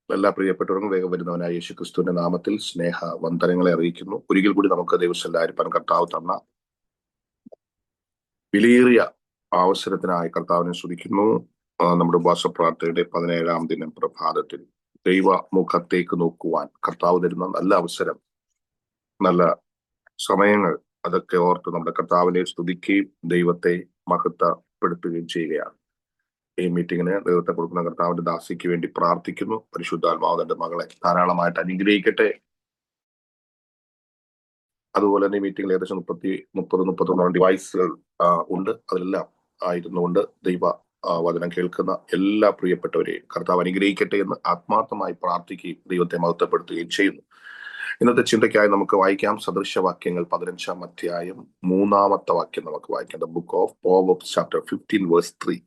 എല്ലാ പ്രിയപ്പെട്ടവർക്കും വേഗം വരുന്നവനായ യേശു ക്രിസ്തുവിന്റെ നാമത്തിൽ സ്നേഹ വന്ദനങ്ങളെ അറിയിക്കുന്നു. ഒരിക്കൽ കൂടി നമുക്ക് ദൈവസ്ഥലായിരിക്കാൻ കർത്താവ് തന്ന വിലയേറിയ അവസരത്തിനായി കർത്താവിനെ സ്തുതിക്കുന്നു. നമ്മുടെ ഉപവാസ പ്രാർത്ഥനയുടെ 17-ാം ദിനം പ്രഭാതത്തിൽ ദൈവ മുഖത്തേക്ക് നോക്കുവാൻ കർത്താവ് തരുന്ന നല്ല അവസരം, നല്ല സമയങ്ങൾ, അതൊക്കെ ഓർത്ത് നമ്മുടെ കർത്താവിനെ സ്തുതിക്കുകയും ദൈവത്തെ മഹത്വപ്പെടുത്തുകയും ചെയ്യുകയാണ്. ഈ മീറ്റിങ്ങിന് ദൈവത്തെ കൊടുക്കുന്ന കർത്താവിന്റെ ദാസിക്ക് വേണ്ടി പ്രാർത്ഥിക്കുന്നു. പരിശുദ്ധാത്മാവിന്റെ മകളെ ധാരാളമായിട്ട് അനുഗ്രഹിക്കട്ടെ. അതുപോലെ തന്നെ ഈ മീറ്റിംഗിൽ ഏകദേശം 31 ഡിവൈസുകൾ ഉണ്ട്. അതിലെല്ലാം ആയിരുന്നുകൊണ്ട് ദൈവ വചനം കേൾക്കുന്ന എല്ലാ പ്രിയപ്പെട്ടവരെയും കർത്താവ് അനുഗ്രഹിക്കട്ടെ എന്ന് ആത്മാർത്ഥമായി പ്രാർത്ഥിക്കുകയും ദൈവത്തെ മഹത്വപ്പെടുത്തുകയും ചെയ്യുന്നു. ഇന്നത്തെ ചിന്തയ്ക്കായി നമുക്ക് വായിക്കാം സദൃശവാക്യങ്ങൾ 15-ാം അധ്യായം 3-ാമത്തെ വാക്യം നമുക്ക് വായിക്കാം. The book of proverbs chapter 15 verse 3.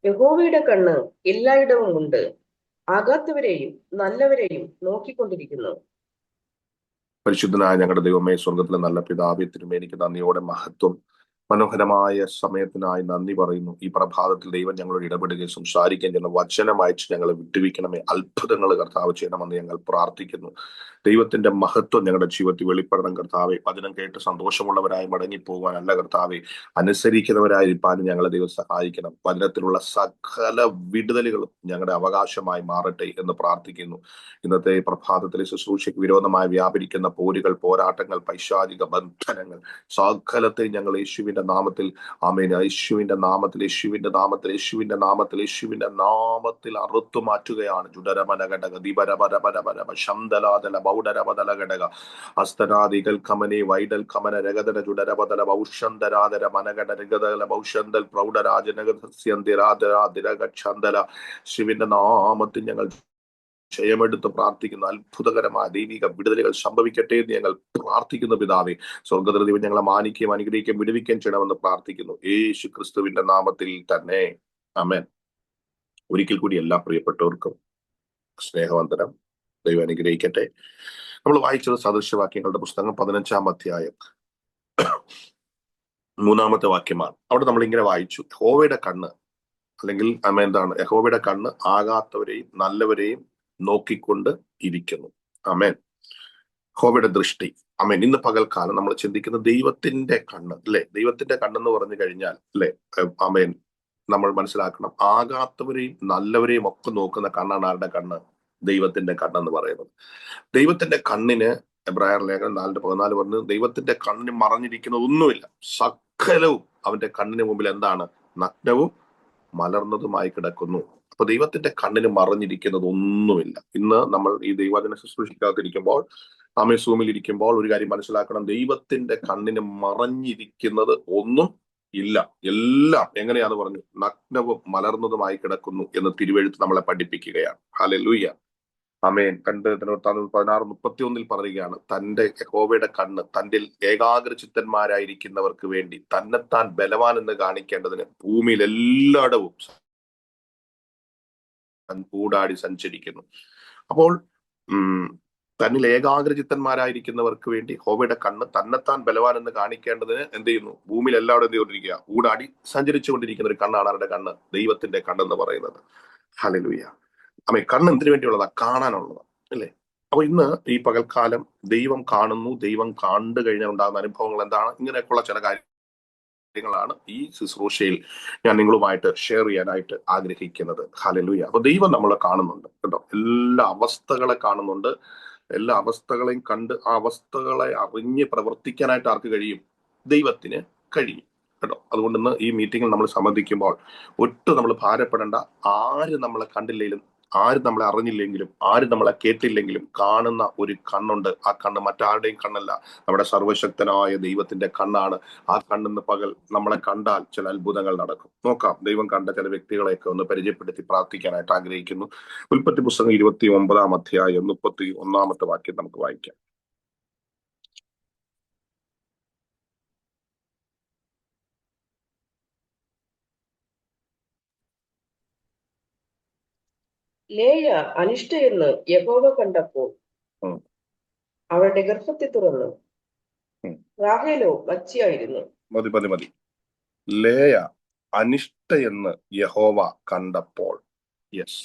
യഹോവയുടെ കണ്ണ് എല്ലായിടവും ഉണ്ട്, ആകാത്തവരെയും നല്ലവരെയും നോക്കിക്കൊണ്ടിരിക്കുന്നു. പരിശുദ്ധനായ ഞങ്ങളുടെ ദൈവമേ, സ്വർഗത്തിലെ നല്ല പിതാവേ, തിരുമേനിക്ക് നന്ദിയോടെ മഹത്വം, മനോഹരമായ സമയത്തിനായി നന്ദി പറയുന്നു. ഈ പ്രഭാതത്തിൽ ദൈവം ഞങ്ങളോട് ഇടപെടുകയും സംസാരിക്കുകയും ചെയ്യുന്ന വചനം അയച്ച് ഞങ്ങളെ വിട്ടുവയ്ക്കണമേ. അത്ഭുതങ്ങൾ കർത്താവ് ചെയ്യണമെന്ന് ഞങ്ങൾ പ്രാർത്ഥിക്കുന്നു. ദൈവത്തിന്റെ മഹത്വം ഞങ്ങളുടെ ജീവിതത്തിൽ വെളിപ്പെടണം കർത്താവെ. വചനം കേട്ട് സന്തോഷമുള്ളവരായി മടങ്ങിപ്പോകാനല്ല കർത്താവെ, അനുസരിക്കുന്നവരായിരിക്കാനും ഞങ്ങളെ ദൈവം സഹായിക്കണം. വചനത്തിലുള്ള സകല വിടുതലുകളും ഞങ്ങളുടെ അവകാശമായി മാറട്ടെ എന്ന് പ്രാർത്ഥിക്കുന്നു. ഇന്നത്തെ പ്രഭാതത്തിലെ ശുശ്രൂഷയ്ക്ക് വിരോധമായി വ്യാപരിക്കുന്ന പോരുകൾ, പോരാട്ടങ്ങൾ, പൈശാചിക ബന്ധനങ്ങൾ സകലത്തെ ഞങ്ങൾ യേശുവിന്റെ നാമത്തിൽ, ആമേൻ, യേശുവിന്റെ നാമത്തിൽ, യേശുവിന്റെ നാമത്തിൽ, യേശുവിന്റെ നാമത്തിൽ, യേശുവിന്റെ നാമത്തിൽ അറുത്തു മാറ്റുകയാണ്. ജുഡരമനഘടക ദിപരപരപരപരപ ശന്തലാതല ബൗഡരപതല ഘടക അസ്തനാദികൾ കമനെ വൈഡൽ കമന രഗതര ജുഡരപതല ബൗഷന്തരാതര മനഘട രഗതല ബൗഷന്തൽ പ്രൗഢരാജനഗന്തിരാദരാതിരകക്ഷന്തല. ശിവന്റെ നാമത്തിൽ ഞങ്ങൾ ക്ഷയമെടുത്ത് പ്രാർത്ഥിക്കുന്നു. അത്ഭുതകരമായ ദൈവിക വിടുതലുകൾ സംഭവിക്കട്ടെ എന്ന് ഞങ്ങൾ പ്രാർത്ഥിക്കുന്നു. പിതാവേ, സ്വർഗ്ഗത്തിലെ ദൈവം ഞങ്ങളെ മാനിക്കുകയും അനുഗ്രഹിക്കുകയും വിടുവിക്കുകയും ചെയ്യണമെന്ന് പ്രാർത്ഥിക്കുന്നു, യേശു ക്രിസ്തുവിന്റെ നാമത്തിൽ തന്നെ, ആമേൻ. ഒരിക്കൽ കൂടി എല്ലാ പ്രിയപ്പെട്ടവർക്കും സ്നേഹവന്ദനം. ദൈവം അനുഗ്രഹിക്കട്ടെ. നമ്മൾ വായിച്ചത് സദൃശവാക്യങ്ങളുടെ പുസ്തകം 15-ാം അധ്യായം 3-ാമത്തെ വാക്യമാണ്. അവിടെ നമ്മൾ ഇങ്ങനെ വായിച്ചു, യഹോവയുടെ കണ്ണ്, അല്ലെങ്കിൽ എന്താണ്, യഹോവയുടെ കണ്ണ് ആകാത്തവരെയും നല്ലവരെയും നോക്കിക്കൊണ്ട് ഇരിക്കുന്നു. ആമേൻ. യഹോവയുടെ ദൃഷ്ടി. ആമേൻ. ഇന്ന് പകൽക്കാലം നമ്മൾ ചിന്തിക്കുന്ന ദൈവത്തിന്റെ കണ്ണ്, അല്ലെ? ദൈവത്തിന്റെ കണ്ണെന്ന് പറഞ്ഞു കഴിഞ്ഞാൽ, അല്ലെ, ആമേൻ, നമ്മൾ മനസ്സിലാക്കണം, ആകാത്തവരെയും നല്ലവരെയും ഒക്കെ നോക്കുന്ന കണ്ണാണ് ആരുടെ കണ്ണ്? ദൈവത്തിന്റെ കണ്ണെന്ന് പറയുന്നത്. ദൈവത്തിന്റെ കണ്ണിന് എബ്രായർ ലേഖനം 4:14 പറഞ്ഞു, ദൈവത്തിന്റെ കണ്ണിന് മറഞ്ഞിരിക്കുന്നത് ഒന്നുമില്ല, സകലവും അവന്റെ കണ്ണിന് മുമ്പിൽ എന്താണ്? നഗ്നവും മലർന്നതുമായി കിടക്കുന്നു. അപ്പൊ ദൈവത്തിന്റെ കണ്ണിന് മറഞ്ഞിരിക്കുന്നത് ഒന്നുമില്ല. ഇന്ന് നമ്മൾ ഈ ദൈവവചന ശുശ്രൂഷിക്കാതിരിക്കുമ്പോൾ, ആമേൻ, സൂമിൽ ഇരിക്കുമ്പോൾ ഒരു കാര്യം മനസ്സിലാക്കണം, ദൈവത്തിന്റെ കണ്ണിന് മറഞ്ഞിരിക്കുന്നത് ഒന്നും ഇല്ല. എല്ലാം എങ്ങനെയാന്ന് പറഞ്ഞു? നഗ്നവും മലർന്നതുമായി കിടക്കുന്നു എന്ന് തിരുവെഴുത്ത് നമ്മളെ പഠിപ്പിക്കുകയാണ്. ഹല്ലേലൂയ, ആമേൻ. 2 16:31 പറയുകയാണ്, തന്റെ യഹോവയുടെ കണ്ണ് തന്റെ ഏകാഗ്രചിത്തന്മാരായിരിക്കുന്നവർക്ക് വേണ്ടി തന്നെത്താൻ ബലവാൻ എന്ന് കാണിക്കേണ്ടതിന് ഭൂമിയിൽ എല്ലായിടവും കൂടാടി സഞ്ചരിക്കുന്നു. അപ്പോൾ തന്നിൽ ഏകാഗ്രചിത്തന്മാരായിരിക്കുന്നവർക്ക് വേണ്ടി യഹോവയുടെ കണ്ണ് തന്നെത്താൻ ബലവാൻ എന്ന് കാണിക്കേണ്ടതിന് എന്ത് ചെയ്യുന്നു? ഭൂമിയിൽ എല്ലാവരും എന്ത് ചെയ്തുകൊണ്ടിരിക്കുക? ഊടാടി സഞ്ചരിച്ചു കൊണ്ടിരിക്കുന്ന ഒരു കണ്ണാണ് ആരുടെ കണ്ണ്? ദൈവത്തിന്റെ കണ്ണെന്ന് പറയുന്നത്. ഹല്ലേലൂയ. അമ്മ, കണ്ണ് എന്തിനു വേണ്ടിയുള്ളതാ? കാണാനുള്ളതാ, അല്ലേ? അപ്പൊ ഇന്ന് ഈ പകൽക്കാലം ദൈവം കാണുന്നു, ദൈവം കണ്ടു കഴിഞ്ഞാൽ ഉണ്ടാകുന്ന അനുഭവങ്ങൾ എന്താണ്? ഇങ്ങനെയൊക്കെയുള്ള ചില കാര്യങ്ങളാണ് ഈ ശുശ്രൂഷയിൽ ഞാൻ നിങ്ങളുമായിട്ട് ഷെയർ ചെയ്യാനായിട്ട് ആഗ്രഹിക്കുന്നത്. ഹല്ലേലൂയ. അപ്പൊ ദൈവം നമ്മളെ കാണുന്നുണ്ട് കേട്ടോ. എല്ലാ അവസ്ഥകളെ കാണുന്നുണ്ട്. എല്ലാ അവസ്ഥകളെയും കണ്ട് ആ അവസ്ഥകളെ അറിഞ്ഞ് പ്രവർത്തിക്കാനായിട്ട് ആർക്ക് കഴിയും? ദൈവത്തിന് കഴിയും കേട്ടോ. അതുകൊണ്ട് ഇന്ന് ഈ മീറ്റിംഗിൽ നമ്മൾ സംബന്ധിക്കുമ്പോൾ ഒട്ടും നമ്മൾ ഭാരപ്പെടേണ്ട. ആര് നമ്മളെ കണ്ടില്ലെങ്കിലും, ആര് നമ്മളെ അറിഞ്ഞില്ലെങ്കിലും, ആര് നമ്മളെ കേട്ടില്ലെങ്കിലും കാണുന്ന ഒരു കണ്ണുണ്ട്. ആ കണ്ണ് മറ്റാരുടെയും കണ്ണല്ല, നമ്മുടെ സർവശക്തനായ ദൈവത്തിന്റെ കണ്ണാണ്. ആ കണ്ണിന്ന് പകൽ നമ്മളെ കണ്ടാൽ ചില അത്ഭുതങ്ങൾ നടക്കും. നോക്കാം, ദൈവം കണ്ട ചില വ്യക്തികളെയൊക്കെ ഒന്ന് പരിചയപ്പെടുത്തി പ്രാർത്ഥിക്കാനായിട്ട് ആഗ്രഹിക്കുന്നു. ഉൽപ്പത്തി പുസ്തകം 29-ാം അധ്യായം 31-ാമത്തെ വാക്യം നമുക്ക് വായിക്കാം. ലേയ അനിഷ്ടയെന്ന് യഹോവ കണ്ടപ്പോൾ അവളുടെ ഗർഭത്തെ തുറന്നു. റാഹേലോ മച്ചിയായിരുന്നു. മതി. ലേയ അനിഷ്ടയെന്ന് യഹോവ കണ്ടപ്പോൾ. യെസ്,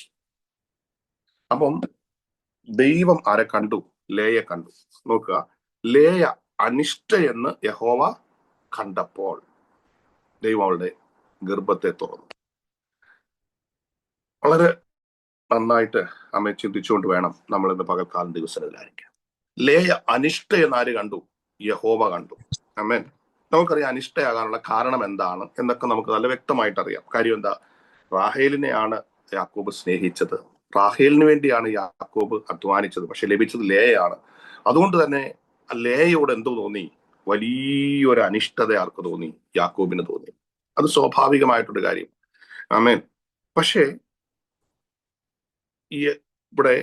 അപ്പം ദൈവം ആരെ കണ്ടു? ലേയെ കണ്ടു. നോക്കുക, ലേയ അനിഷ്ടയെന്ന് യഹോവ കണ്ടപ്പോൾ ദൈവം അവളുടെ ഗർഭത്തെ തുറന്നു. വളരെ നന്നായിട്ട് അമ്മയെ ചിന്തിച്ചുകൊണ്ട് വേണം നമ്മൾ ഇന്ന് പകൽക്കാലം ദിവസങ്ങളിലായിരിക്കാം. ലേയ അനിഷ്ട എന്നാര് കണ്ടു? യഹോവ കണ്ടു. ആമേൻ. നമുക്കറിയാം അനിഷ്ടയാകാനുള്ള കാരണം എന്താണ് എന്നൊക്കെ നമുക്ക് നല്ല വ്യക്തമായിട്ട് അറിയാം. കാര്യം എന്താ? റാഹേലിനെയാണ് യാക്കോബ് സ്നേഹിച്ചത്, റാഹേലിന് വേണ്ടിയാണ് യാക്കോബ് അധ്വാനിച്ചത്. പക്ഷെ ലഭിച്ചത് ലേയാണ്. അതുകൊണ്ട് തന്നെ ലേയോട് എന്തു തോന്നി? വലിയൊരു അനിഷ്ടത ആർക്ക് തോന്നി? യാക്കോബിന് തോന്നി. അത് സ്വാഭാവികമായിട്ടൊരു കാര്യം. ആമേൻ. പക്ഷേ ഈ ഇവിടെ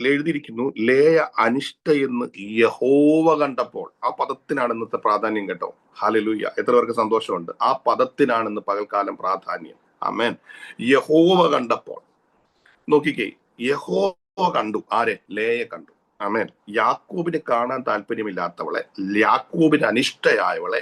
എഴുതിയിരിക്കുന്നു, ലേയ അനിഷ്ട എന്ന് യഹോവ കണ്ടപ്പോൾ. ആ പദത്തിനാണ് ഇന്നത്തെ പ്രാധാന്യം കേട്ടോ. ഹല്ലേലൂയ. എത്ര പേർക്ക് സന്തോഷമുണ്ട്? ആ പദത്തിനാണ് ഇന്ന് പകൽക്കാലം പ്രാധാന്യം. ആമേൻ. യഹോവ കണ്ടപ്പോൾ. നോക്കിക്കേ, യഹോവ കണ്ടു. ആരെ? ലേയെ കണ്ടു. ആമേൻ. യാക്കോബിന് കാണാൻ താല്പര്യമില്ലാത്തവളെ, യാക്കോബിന് അനിഷ്ടയായവളെ,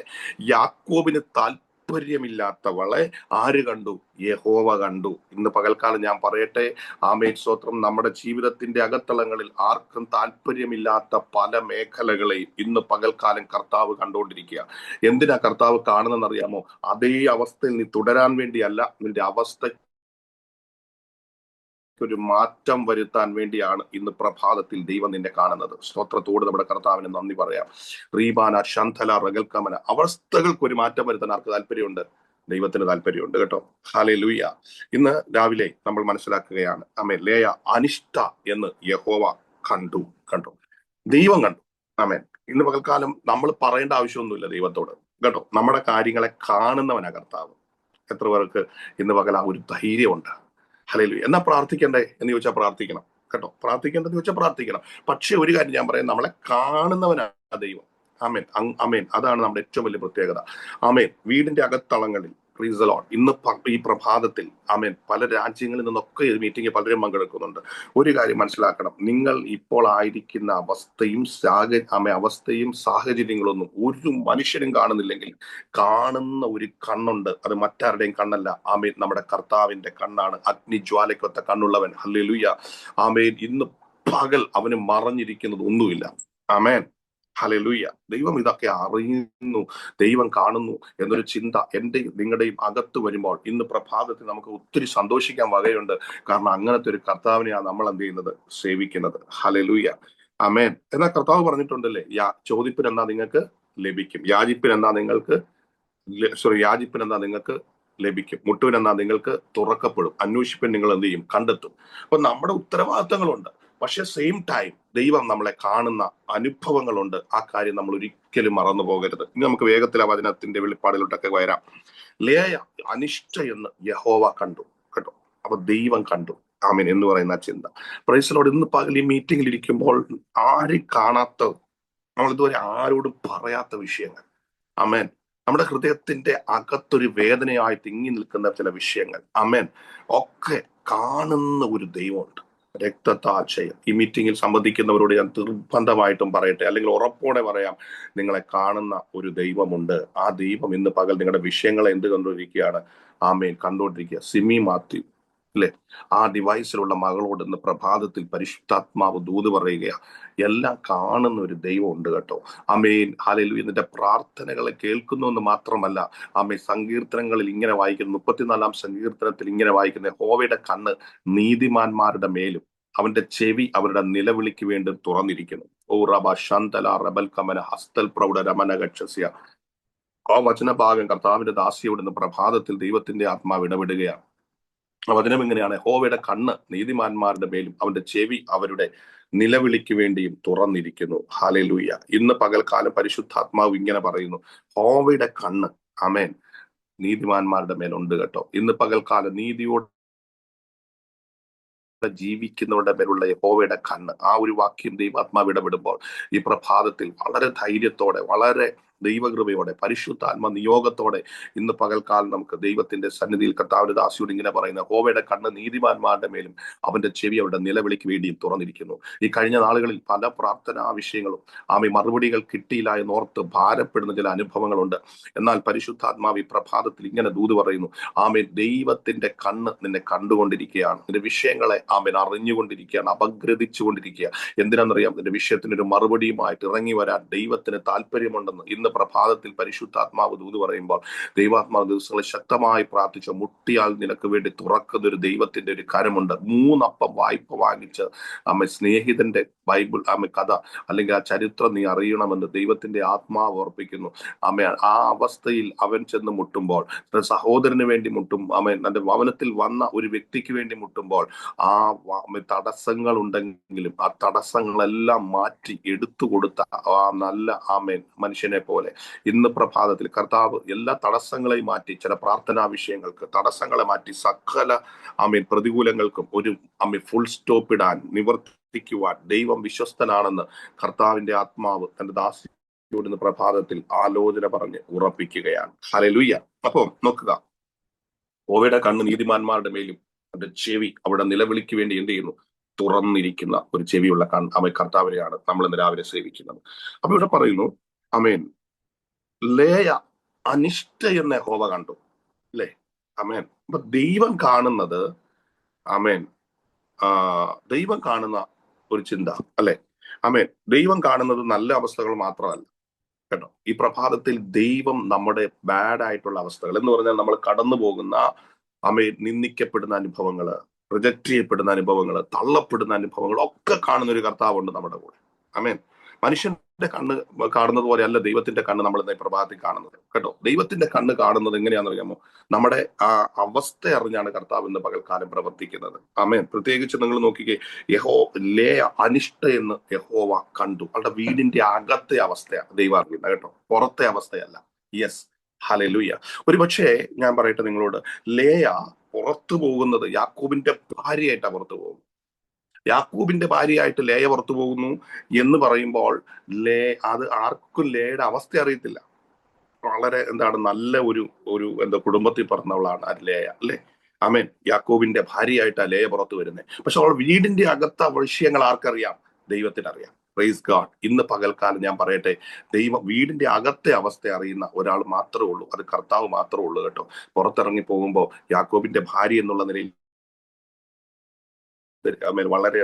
യാക്കോബിന് താല്പര്യമില്ലാത്തവളെ ആര് കണ്ടു? യഹോവ കണ്ടു. ഇന്ന് പകൽക്കാലം ഞാൻ പറയട്ടെ, ആമേൻ സ്തോത്രം, നമ്മുടെ ജീവിതത്തിന്റെ അകത്തളങ്ങളിൽ ആർക്കും താല്പര്യമില്ലാത്ത പല മേഖലകളെയും ഇന്ന് പകൽക്കാലം കർത്താവ് കണ്ടുകൊണ്ടിരിക്കുക. എന്തിനാ കർത്താവ് കാണുന്നതെന്നറിയാമോ? അതേ അവസ്ഥയിൽ നീ തുടരാൻ വേണ്ടിയല്ല, നിന്റെ അവസ്ഥ ഒരു മാറ്റം വരുത്താൻ വേണ്ടിയാണ് ഇന്ന് പ്രഭാതത്തിൽ ദൈവം നിന്നെ കാണുന്നത്. സ്തോത്രത്തോട് നമ്മുടെ കർത്താവിന് നന്ദി പറയാം. റീബാന ശന്ധല റഗൽക്കമന. അവസ്ഥകൾക്ക് ഒരു മാറ്റം വരുത്താൻ ആർക്ക് താല്പര്യമുണ്ട്? ദൈവത്തിന് താല്പര്യമുണ്ട് കേട്ടോ. ഹല്ലേലൂയ. ഇന്ന് രാവിലെ നമ്മൾ മനസ്സിലാക്കുകയാണ്, ആമേൻ, ലേയ അനിഷ്ട എന്ന് യഹോവ കണ്ടു. ദൈവം കണ്ടു. ആമേൻ. ഇന്ന് പകൽക്കാലം നമ്മൾ പറയേണ്ട ആവശ്യമൊന്നുമില്ല ദൈവത്തോട് കേട്ടോ. നമ്മുടെ കാര്യങ്ങളെ കാണുന്നവനാ കർത്താവ്. എത്ര പേർക്ക് ഇന്ന് പകൽ ആ ഒരു ധൈര്യമുണ്ട്? ഹല്ലേലൂയ. എന്നാ പ്രാർത്ഥിക്കണ്ടേ എന്ന് ചോദിച്ചാൽ പ്രാർത്ഥിക്കണം കേട്ടോ. പ്രാർത്ഥിക്കേണ്ടതെന്ന് ചോദിച്ചാൽ പ്രാർത്ഥിക്കണം. പക്ഷെ ഒരു കാര്യം ഞാൻ പറയാം, നമ്മളെ കാണുന്നവനാണ് ദൈവം. ആമേൻ. ആമേൻ. അതാണ് നമ്മുടെ ഏറ്റവും വലിയ പ്രത്യേകത. ആമേൻ. വീടിന്റെ അകത്തളങ്ങളിൽ പ്രൈസ് ദി ലോർഡ്. ഇന്ന് ഈ പ്രഭാതത്തിൽ ആമേൻ, പല രാജ്യങ്ങളിൽ നിന്നൊക്കെ ഈ മീറ്റിംഗ് പലരും പങ്കെടുക്കുന്നുണ്ട്. ഒരു കാര്യം മനസ്സിലാക്കണം, നിങ്ങൾ ഇപ്പോൾ ആയിരിക്കുന്ന അവസ്ഥയും സാഹചര്യങ്ങളൊന്നും ഒരു മനുഷ്യരും കാണുന്നില്ലെങ്കിൽ കാണുന്ന ഒരു കണ്ണുണ്ട്. അത് മറ്റാരുടെയും കണ്ണല്ല. ആമേൻ, നമ്മുടെ കർത്താവിന്റെ കണ്ണാണ്. അഗ്നിജ്വാലയ്ക്കൊത്ത കണ്ണുള്ളവൻ. ഹല്ലേലൂയ. ആമേൻ. ഇന്ന് പകൽ അവന് മറഞ്ഞിരിക്കുന്നത് ഒന്നുമില്ല. ആമേൻ. ഹല്ലേലൂയ. ദൈവം ഇതൊക്കെ അറിയുന്നു, ദൈവം കാണുന്നു എന്നൊരു ചിന്ത എന്റെയും നിങ്ങളുടെയും അകത്ത് വരുമ്പോൾ ഇന്ന് പ്രഭാതത്തിൽ നമുക്ക് ഒത്തിരി സന്തോഷിക്കാൻ വകയുണ്ട്. കാരണം അങ്ങനത്തെ ഒരു കർത്താവിനെയാണ് നമ്മൾ എന്ത് ചെയ്യുന്നത്? സേവിക്കുന്നത്. ഹല്ലേലൂയ. ആമേൻ. എന്നാൽ കർത്താവ് പറഞ്ഞിട്ടുണ്ടല്ലേ, ചോദിപ്പിൻ എന്നാ നിങ്ങൾക്ക് ലഭിക്കും, യാചിപ്പിൻ എന്നാ നിങ്ങൾക്ക് ലഭിക്കും, മുട്ടുവിൻ എന്നാ നിങ്ങൾക്ക് തുറക്കപ്പെടും, അന്വേഷിപ്പിൻ നിങ്ങൾ എന്ത് ചെയ്യും? കണ്ടെത്തും. അപ്പൊ നമ്മുടെ ഉത്തരവാദിത്തങ്ങളുണ്ട്. പക്ഷെ സെയിം ടൈം ദൈവം നമ്മളെ കാണുന്ന അനുഭവങ്ങളുണ്ട്. ആ കാര്യം നമ്മൾ ഒരിക്കലും മറന്നു പോകരുത്. ഇനി നമുക്ക് വേഗത്തിൽ ആ വചനത്തിന്റെ വെളിപ്പാടിലോട്ടൊക്കെ വരാം. ലേയ അനിഷ്ട എന്ന് യഹോവ കണ്ടു കേട്ടോ. അപ്പൊ ദൈവം കണ്ടു. ആമേൻ എന്ന് പറയുന്ന ചിന്ത. Praise the Lord. ഇന്ന് പകൽ ഈ മീറ്റിംഗിൽ ഇരിക്കുമ്പോൾ ആരും കാണാത്ത, നമ്മൾ ഇതുവരെ ആരോടും പറയാത്ത വിഷയങ്ങൾ, ആമേൻ, നമ്മുടെ ഹൃദയത്തിന്റെ അകത്തൊരു വേദനയായി തിങ്ങി നിൽക്കുന്ന ചില വിഷയങ്ങൾ, ആമേൻ, ഒക്കെ കാണുന്ന ഒരു ദൈവമുണ്ട്. രക്തത്താൽ ചെയ്യും. ഈ മീറ്റിംഗിൽ സംബന്ധിക്കുന്നവരോട് ഞാൻ നിർബന്ധമായിട്ടും പറയട്ടെ, അല്ലെങ്കിൽ ഉറപ്പോടെ പറയാം, നിങ്ങളെ കാണുന്ന ഒരു ദൈവമുണ്ട്. ആ ദൈവം ഇന്ന് പകൽ നിങ്ങളുടെ വിഷയങ്ങളെ എന്ത് കണ്ടുകൊണ്ടിരിക്കുകയാണ്? ആമേൻ, കണ്ടുകൊണ്ടിരിക്കുക. സിമി മാത്യു അല്ലെ, ആ ഡിവൈസിലുള്ള മകളോട് ഇന്ന് പ്രഭാതത്തിൽ പരിശുദ്ധാത്മാവ് ദൂത് പറയുകയാണ്, എല്ലാം കാണുന്ന ഒരു ദൈവം ഉണ്ട് കേട്ടോ. ആമേൻ. ഹല്ലേലൂയ. നിന്റെ പ്രാർത്ഥനകളെ കേൾക്കുന്നു എന്ന് മാത്രമല്ല, ആമേൻ, സങ്കീർത്തനങ്ങളിൽ ഇങ്ങനെ വായിക്കുന്നു, 34-ാം സങ്കീർത്തനത്തിൽ ഇങ്ങനെ വായിക്കുന്ന, യഹോവയുടെ കണ്ണ് നീതിമാന്മാരുടെ മേലും അവന്റെ ചെവി അവരുടെ നിലവിളിക്ക് വേണ്ടി തുറന്നിരിക്കുന്നു. ഓ റബ ശന്തല റബൽ കമന ഹസ്തൽ പ്രൗഢ രമന ഗക്ഷസ്യ. ആ വചനഭാഗം കർത്താവിന്റെ ദാസിയോട് ഇന്ന് പ്രഭാതത്തിൽ ദൈവത്തിന്റെ ആത്മാവ് ഇടപെടുകയാണ്. വചനം എങ്ങനെയാണ്? യഹോവയുടെ കണ്ണ് നീതിമാന്മാരുടെ മേലും അവന്റെ ചെവി അവരുടെ നിലവിളിക്ക് വേണ്ടിയും തുറന്നിരിക്കുന്നു. ഹല്ലേലൂയ. ഇന്ന് പകൽക്കാലം പരിശുദ്ധാത്മാവ് ഇങ്ങനെ പറയുന്നു, യഹോവയുടെ കണ്ണ്, ആമേൻ, നീതിമാന്മാരുടെ മേലുണ്ട് കേട്ടോ. ഇന്ന് പകൽക്കാലം നീതിയോടെ ജീവിക്കുന്നവരുടെ മേലുള്ള യഹോവയുടെ കണ്ണ്, ആ ഒരു വാക്യം ദൈവാത്മാവ് ഇടപെടുമ്പോൾ ഈ പ്രഭാതത്തിൽ വളരെ ധൈര്യത്തോടെ, വളരെ ദൈവകൃപയോടെ പരിശുദ്ധാത്മ നിയോഗത്തോടെ ഇന്ന് പകൽക്കാലം നമുക്ക് ദൈവത്തിന്റെ സന്നിധിയിൽ കർത്താവിന്റെ ദാസിയോട് ഇങ്ങനെ പറയുന്ന യഹോവയുടെ കണ്ണ് നീതിമാന്മാരുടെ മേലും അവന്റെ ചെവി അവരുടെ നിലവിളിക്ക് വേണ്ടിയും തുറന്നിരിക്കുന്നു. ഈ കഴിഞ്ഞ നാളുകളിൽ പല പ്രാർത്ഥനാ വിഷയങ്ങളും മറുപടികൾ കിട്ടിയില്ല എന്നോർത്ത് ഭാരപ്പെടുന്ന ചില അനുഭവങ്ങളുണ്ട്. എന്നാൽ പരിശുദ്ധാത്മാവ് ഈ പ്രഭാതത്തിൽ ഇങ്ങനെ ദൂത് പറയുന്നു, ദൈവത്തിന്റെ കണ്ണ് നിന്നെ കണ്ടുകൊണ്ടിരിക്കുകയാണ്. നിന്റെ വിഷയങ്ങളെ അറിഞ്ഞുകൊണ്ടിരിക്കുകയാണ്, അപഗ്രഥിച്ചുകൊണ്ടിരിക്കുക. എന്തിനാണെന്നറിയാം? നിന്റെ വിഷയത്തിനൊരു മറുപടിയുമായിട്ട് ഇറങ്ങി വരാൻ ദൈവത്തിന് താല്പര്യമുണ്ടെന്ന് ഇന്ന് പ്രഭാതത്തിൽ പരിശുദ്ധാത്മാവ് ദൂത് പറയുമ്പോൾ, ദൈവാത്മാവ് ദിവസങ്ങളെ ശക്തമായി പ്രാർത്ഥിച്ച മുട്ടിയാൽ നിനക്ക് വേണ്ടി തുറക്കുന്ന ഒരു ദൈവത്തിന്റെ ഒരു കരമുണ്ട്. 3 അപ്പം വായ്പ വാങ്ങിച്ച് സ്നേഹിതന്റെ ബൈബിൾ കഥ അല്ലെങ്കിൽ ആ ചരിത്രം നീ അറിയണമെന്ന് ദൈവത്തിന്റെ ആത്മാവ് ഓർപ്പിക്കുന്നു. ആ അവസ്ഥയിൽ അവൻ ചെന്ന് മുട്ടുമ്പോൾ, സഹോദരന് വേണ്ടി മുട്ടും, തന്റെ ഭവനത്തിൽ വന്ന ഒരു വ്യക്തിക്ക് വേണ്ടി മുട്ടുമ്പോൾ, ആ തടസ്സങ്ങൾ ഉണ്ടെങ്കിലും ആ തടസ്സങ്ങളെല്ലാം മാറ്റി എടുത്തു കൊടുത്ത ആ നല്ല മനുഷ്യനെ പോലെ ഇന്ന് പ്രഭാതത്തിൽ കർത്താവ് എല്ലാ തടസ്സങ്ങളെയും മാറ്റി, ചില പ്രാർത്ഥനാ വിഷയങ്ങൾക്ക് തടസ്സങ്ങളെ മാറ്റി, സകല പ്രതികൂലങ്ങൾക്കും ഒരു ഫുൾ സ്റ്റോപ്പ് ഇടാൻ, നിവർത്തിക്കുവാൻ ദൈവം വിശ്വസ്തനാണെന്ന് കർത്താവിന്റെ ആത്മാവ് തന്റെ ദാസിയോട് ഇന്ന് പ്രഭാതത്തിൽ ആലോചന പറഞ്ഞ് ഉറപ്പിക്കുകയാണ്. ഹല്ലേലൂയ. അപ്പോൾ നോക്കുക, യഹോവയുടെ കണ്ണ് നീതിമാന്മാരുടെ മേലും അവന്റെ ചെവി അവിടെ നിലവിളിക്ക് വേണ്ടി എന്ത് ചെയ്യുന്നു? തുറന്നിരിക്കുന്ന ഒരു ചെവിയുള്ള കർത്താവിനെയാണ് നമ്മൾ ഇന്ന് രാവിലെ സേവിക്കുന്നത്. അപ്പൊ ഇവിടെ പറയുന്നു, ലേയ അനിഷ്ട എന്ന് യഹോവ കണ്ടു, അല്ലേ? അപ്പൊ ദൈവം കാണുന്നത് ദൈവം കാണുന്ന ഒരു ചിന്ത, അല്ലെ? ദൈവം കാണുന്നത് നല്ല അവസ്ഥകൾ മാത്രമല്ല കേട്ടോ. ഈ പ്രഭാതത്തിൽ ദൈവം നമ്മുടെ ബാഡ് ആയിട്ടുള്ള അവസ്ഥകൾ എന്ന് പറഞ്ഞാൽ നമ്മൾ കടന്നു പോകുന്ന നിന്ദിക്കപ്പെടുന്ന അനുഭവങ്ങള്, റിജക്ട് ചെയ്യപ്പെടുന്ന അനുഭവങ്ങള്, തള്ളപ്പെടുന്ന അനുഭവങ്ങൾ ഒക്കെ കാണുന്ന ഒരു കർത്താവുണ്ട് നമ്മുടെ കൂടെ. മനുഷ്യന്റെ കണ്ണ് കാണുന്നത് പോലെ അല്ല ദൈവത്തിന്റെ കണ്ണ് നമ്മൾ ഇന്ന് പ്രഭാതത്തിൽ കാണുന്നത് കേട്ടോ. ദൈവത്തിന്റെ കണ്ണ് കാണുന്നത് എങ്ങനെയാണെന്നറിയാമോ? നമ്മുടെ ആ അവസ്ഥ അറിഞ്ഞാണ് കർത്താവ് ഇന്ന് പകൽക്കാലം പ്രവർത്തിക്കുന്നത്. പ്രത്യേകിച്ച് നിങ്ങൾ നോക്കിക്കേ, ലേയ അനിഷ്ട എന്ന് യഹോവ കണ്ടു. അവളുടെ വീടിന്റെ അകത്തെ അവസ്ഥയാണ് ദൈവം അറിയുന്നത് കേട്ടോ, പുറത്തെ അവസ്ഥയല്ല. Yes, hallelujah. ഒരുപക്ഷെ ഞാൻ പറയട്ടെ നിങ്ങളോട്, ലേയ പുറത്തു പോകുന്നത് യാക്കോബിന്റെ ഭാര്യയായിട്ടാണ് പുറത്തു പോകുന്നത്. യാക്കൂബിന്റെ ഭാര്യയായിട്ട് ലേയ പുറത്തു പോകുന്നു എന്ന് പറയുമ്പോൾ അത് ആർക്കും ലേയുടെ അവസ്ഥ അറിയത്തില്ല. വളരെ നല്ല ഒരു കുടുംബത്തിൽ പറഞ്ഞവളാണ് ലേയ, അല്ലെ? യാക്കോബിന്റെ ഭാര്യയായിട്ടാ ലേയ പുറത്തു വരുന്നത്. പക്ഷെ അവൾ വീടിന്റെ അകത്ത വിഷയങ്ങൾ ആർക്കറിയാം? ദൈവത്തിനറിയാം. Praise God. ഇന്ന് പകൽക്കാലം ഞാൻ പറയട്ടെ, വീടിന്റെ അകത്തെ അവസ്ഥ അറിയുന്ന ഒരാൾ മാത്രമേ ഉള്ളൂ, അത് കർത്താവ് മാത്രമേ ഉള്ളൂ കേട്ടോ. പുറത്തിറങ്ങി പോകുമ്പോൾ യാക്കോബിന്റെ ഭാര്യ എന്നുള്ള നിലയിൽ വളരെ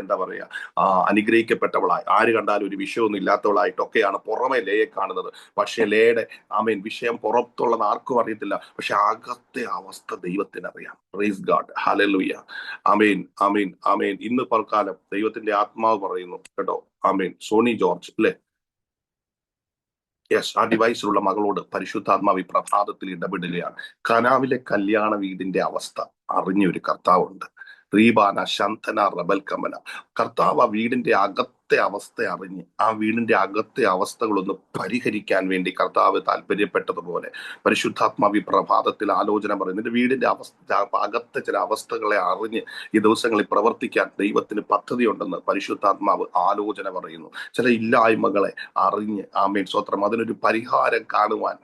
അനുഗ്രഹിക്കപ്പെട്ടവളായി, ആര് കണ്ടാലും ഒരു വിഷയമൊന്നും ഇല്ലാത്തവളായിട്ടൊക്കെയാണ് പുറമെ ലേയെ കാണുന്നത്. പക്ഷെ ലേയുടെ വിഷയം പുറത്തുള്ളത് ആർക്കും അറിയത്തില്ല, പക്ഷെ അകത്തെ അവസ്ഥ ദൈവത്തിനറിയാം. Praise God, hallelujah. ഇന്ന് പൽക്കാലം ദൈവത്തിന്റെ ആത്മാവ് പറയുന്നു കേട്ടോ. സോണി ജോർജ്, അല്ലെ? യെസ്, ആ ഡിവൈസിലുള്ള മകളോട് പരിശുദ്ധാത്മാവ് ഈ പ്രഭാതത്തിൽ ഇടപെടുകയാണ്. കനാവിലെ കല്യാണ വീടിന്റെ അവസ്ഥ അറിഞ്ഞൊരു കർത്താവുണ്ട്. റീബാന ശന്തന റബൽ കമന. കർത്താവ് ആ വീടിന്റെ അകത്തെ അവസ്ഥ അറിഞ്ഞ് ആ വീടിന്റെ അകത്തെ അവസ്ഥകളൊന്ന് പരിഹരിക്കാൻ വേണ്ടി കർത്താവ് താല്പര്യപ്പെട്ടതുപോലെ പരിശുദ്ധാത്മാവ് ഈ പ്രഭാതത്തിൽ ആലോചന പറയുന്നു. നിന്റെ വീടിന്റെ അകത്തെ ചില അവസ്ഥകളെ അറിഞ്ഞ് ഈ ദിവസങ്ങളിൽ പ്രവർത്തിക്കാൻ ദൈവത്തിന് പദ്ധതിയുണ്ടെന്ന് പരിശുദ്ധാത്മാവ് ആലോചന പറയുന്നു. ചില ഇല്ലായ്മകളെ അറിഞ്ഞ് സ്വത്രം അതിനൊരു പരിഹാരം കാണുവാൻ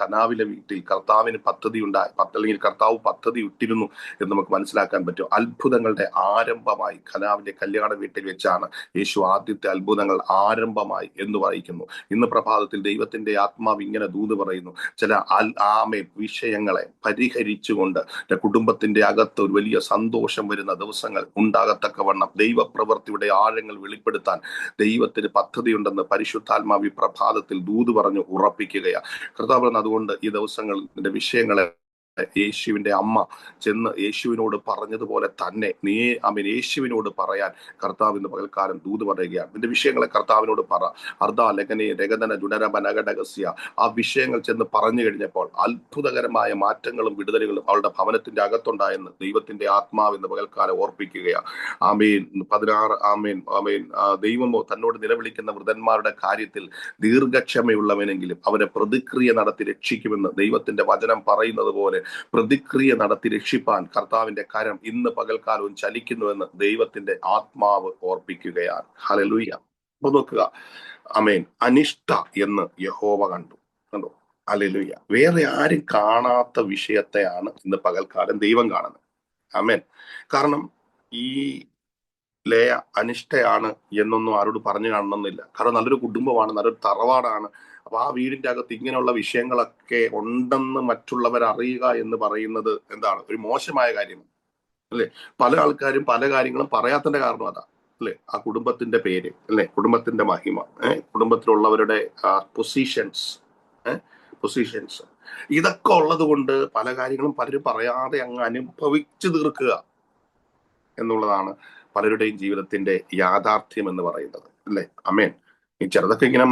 കനാവിലെ വീട്ടിൽ കർത്താവിന് പദ്ധതി ഉണ്ടായി, അല്ലെങ്കിൽ കർത്താവ് പദ്ധതി ഇട്ടിരുന്നു എന്ന് നമുക്ക് മനസ്സിലാക്കാൻ പറ്റും. അത്ഭുതങ്ങളുടെ ആരംഭമായി കനാവിന്റെ കല്യാണ വീട്ടിൽ വെച്ചാണ് യേശു ആദ്യത്തെ അത്ഭുതങ്ങൾ ആരംഭമായി എന്ന് വായിക്കുന്നു. ഇന്ന് പ്രഭാതത്തിൽ ദൈവത്തിന്റെ ആത്മാവ് ഇങ്ങനെ ദൂത് പറയുന്നു, ചില വിഷയങ്ങളെ പരിഹരിച്ചുകൊണ്ട് കുടുംബത്തിന്റെ അകത്ത് ഒരു വലിയ സന്തോഷം വരുന്ന ദിവസങ്ങൾ ഉണ്ടാകത്തക്കവണ്ണം ദൈവപ്രവൃത്തിയുടെ ആഴങ്ങൾ വെളിപ്പെടുത്താൻ ദൈവത്തിന് പദ്ധതിയുണ്ടെന്ന് പരിശുദ്ധാത്മാവ് പ്രഭാതത്തിൽ ദൂത് പറഞ്ഞു ഉറപ്പിക്കുകയാണ് കർത്താവ്. അതുകൊണ്ട് ഈ ദിവസങ്ങളുടെ വിഷയങ്ങളെ യേശുവിന്റെ അമ്മ ചെന്ന് യേശുവിനോട് പറഞ്ഞതുപോലെ തന്നെ നീ യേശുവിനോട് പറയാൻ കർത്താവ് ഇന്ന് പകൽക്കാലം ദൂത് പറയുകയാണ്. നിന്റെ വിഷയങ്ങളെ കർത്താവിനോട് പറ. അർദ്ധ ലഗനെ രഗതന ജുനരബനഗടകസ്യ. ആ വിഷയങ്ങൾ ചെന്ന് പറഞ്ഞു കഴിഞ്ഞപ്പോൾ അത്ഭുതകരമായ മാറ്റങ്ങളും വിടുതലുകളും അവളുടെ ഭവനത്തിന്റെ അകത്തുണ്ടായെന്ന് ദൈവത്തിന്റെ ആത്മാവ് ഇന്ന് പകൽക്കാലം ഓർപ്പിക്കുകയാണ്. 16 ദൈവമോ തന്നോട് നിലവിളിക്കുന്ന വൃതന്മാരുടെ കാര്യത്തിൽ ദീർഘക്ഷമയുള്ളവനെങ്കിലും അവരെ പ്രതിക്രിയ നടത്തി രക്ഷിക്കുമെന്ന് ദൈവത്തിന്റെ വചനം പറയുന്നത് പോലെ പ്രതിക്രിയ നടത്തി രക്ഷിപ്പാൻ കർത്താവിന്റെ കരം ഇന്ന് പകൽക്കാലവും ചലിക്കുന്നുവെന്ന് ദൈവത്തിന്റെ ആത്മാവ് ഓർപ്പിക്കുകയാണ്. ഹല്ലേലൂയ. അപ്പൊ നോക്കുക, അനിഷ്ട എന്ന് യഹോവ കണ്ടു. കണ്ടോ? ഹല്ലേലൂയ. വേറെ ആരും കാണാത്ത വിഷയത്തെയാണ് ഇന്ന് പകൽക്കാലം ദൈവം കാണുന്നത്. ആമേൻ. കാരണം ഈ ലേയ അനിഷ്ടയാണ് എന്നൊന്നും ആരോട് പറഞ്ഞു കാണണമെന്നില്ല. കാരണം നല്ലൊരു കുടുംബമാണ്, നല്ലൊരു തറവാടാണ്. അപ്പൊ ആ വീടിന്റെ അകത്ത് ഇങ്ങനെയുള്ള വിഷയങ്ങളൊക്കെ ഉണ്ടെന്ന് മറ്റുള്ളവർ അറിയുക എന്ന് പറയുന്നത് എന്താണ്? ഒരു മോശമായ കാര്യം അല്ലെ? പല ആൾക്കാരും പല കാര്യങ്ങളും പറയാത്തതിന്റെ കാരണം അതാ അല്ലെ? ആ കുടുംബത്തിന്റെ പേര് അല്ലെ? കുടുംബത്തിന്റെ മഹിമ, കുടുംബത്തിലുള്ളവരുടെ പൊസിഷൻസ്, പൊസിഷൻസ്, ഇതൊക്കെ ഉള്ളത് കൊണ്ട് പല കാര്യങ്ങളും പലരും പറയാതെ അങ്ങ് അനുഭവിച്ചു തീർക്കുക എന്നുള്ളതാണ് പലരുടെയും ജീവിതത്തിന്റെ യാഥാർത്ഥ്യം എന്ന് പറയുന്നത് അല്ലെ? അമേൻ. ഈ ചെറുതൊക്കെ ഇങ്ങനെ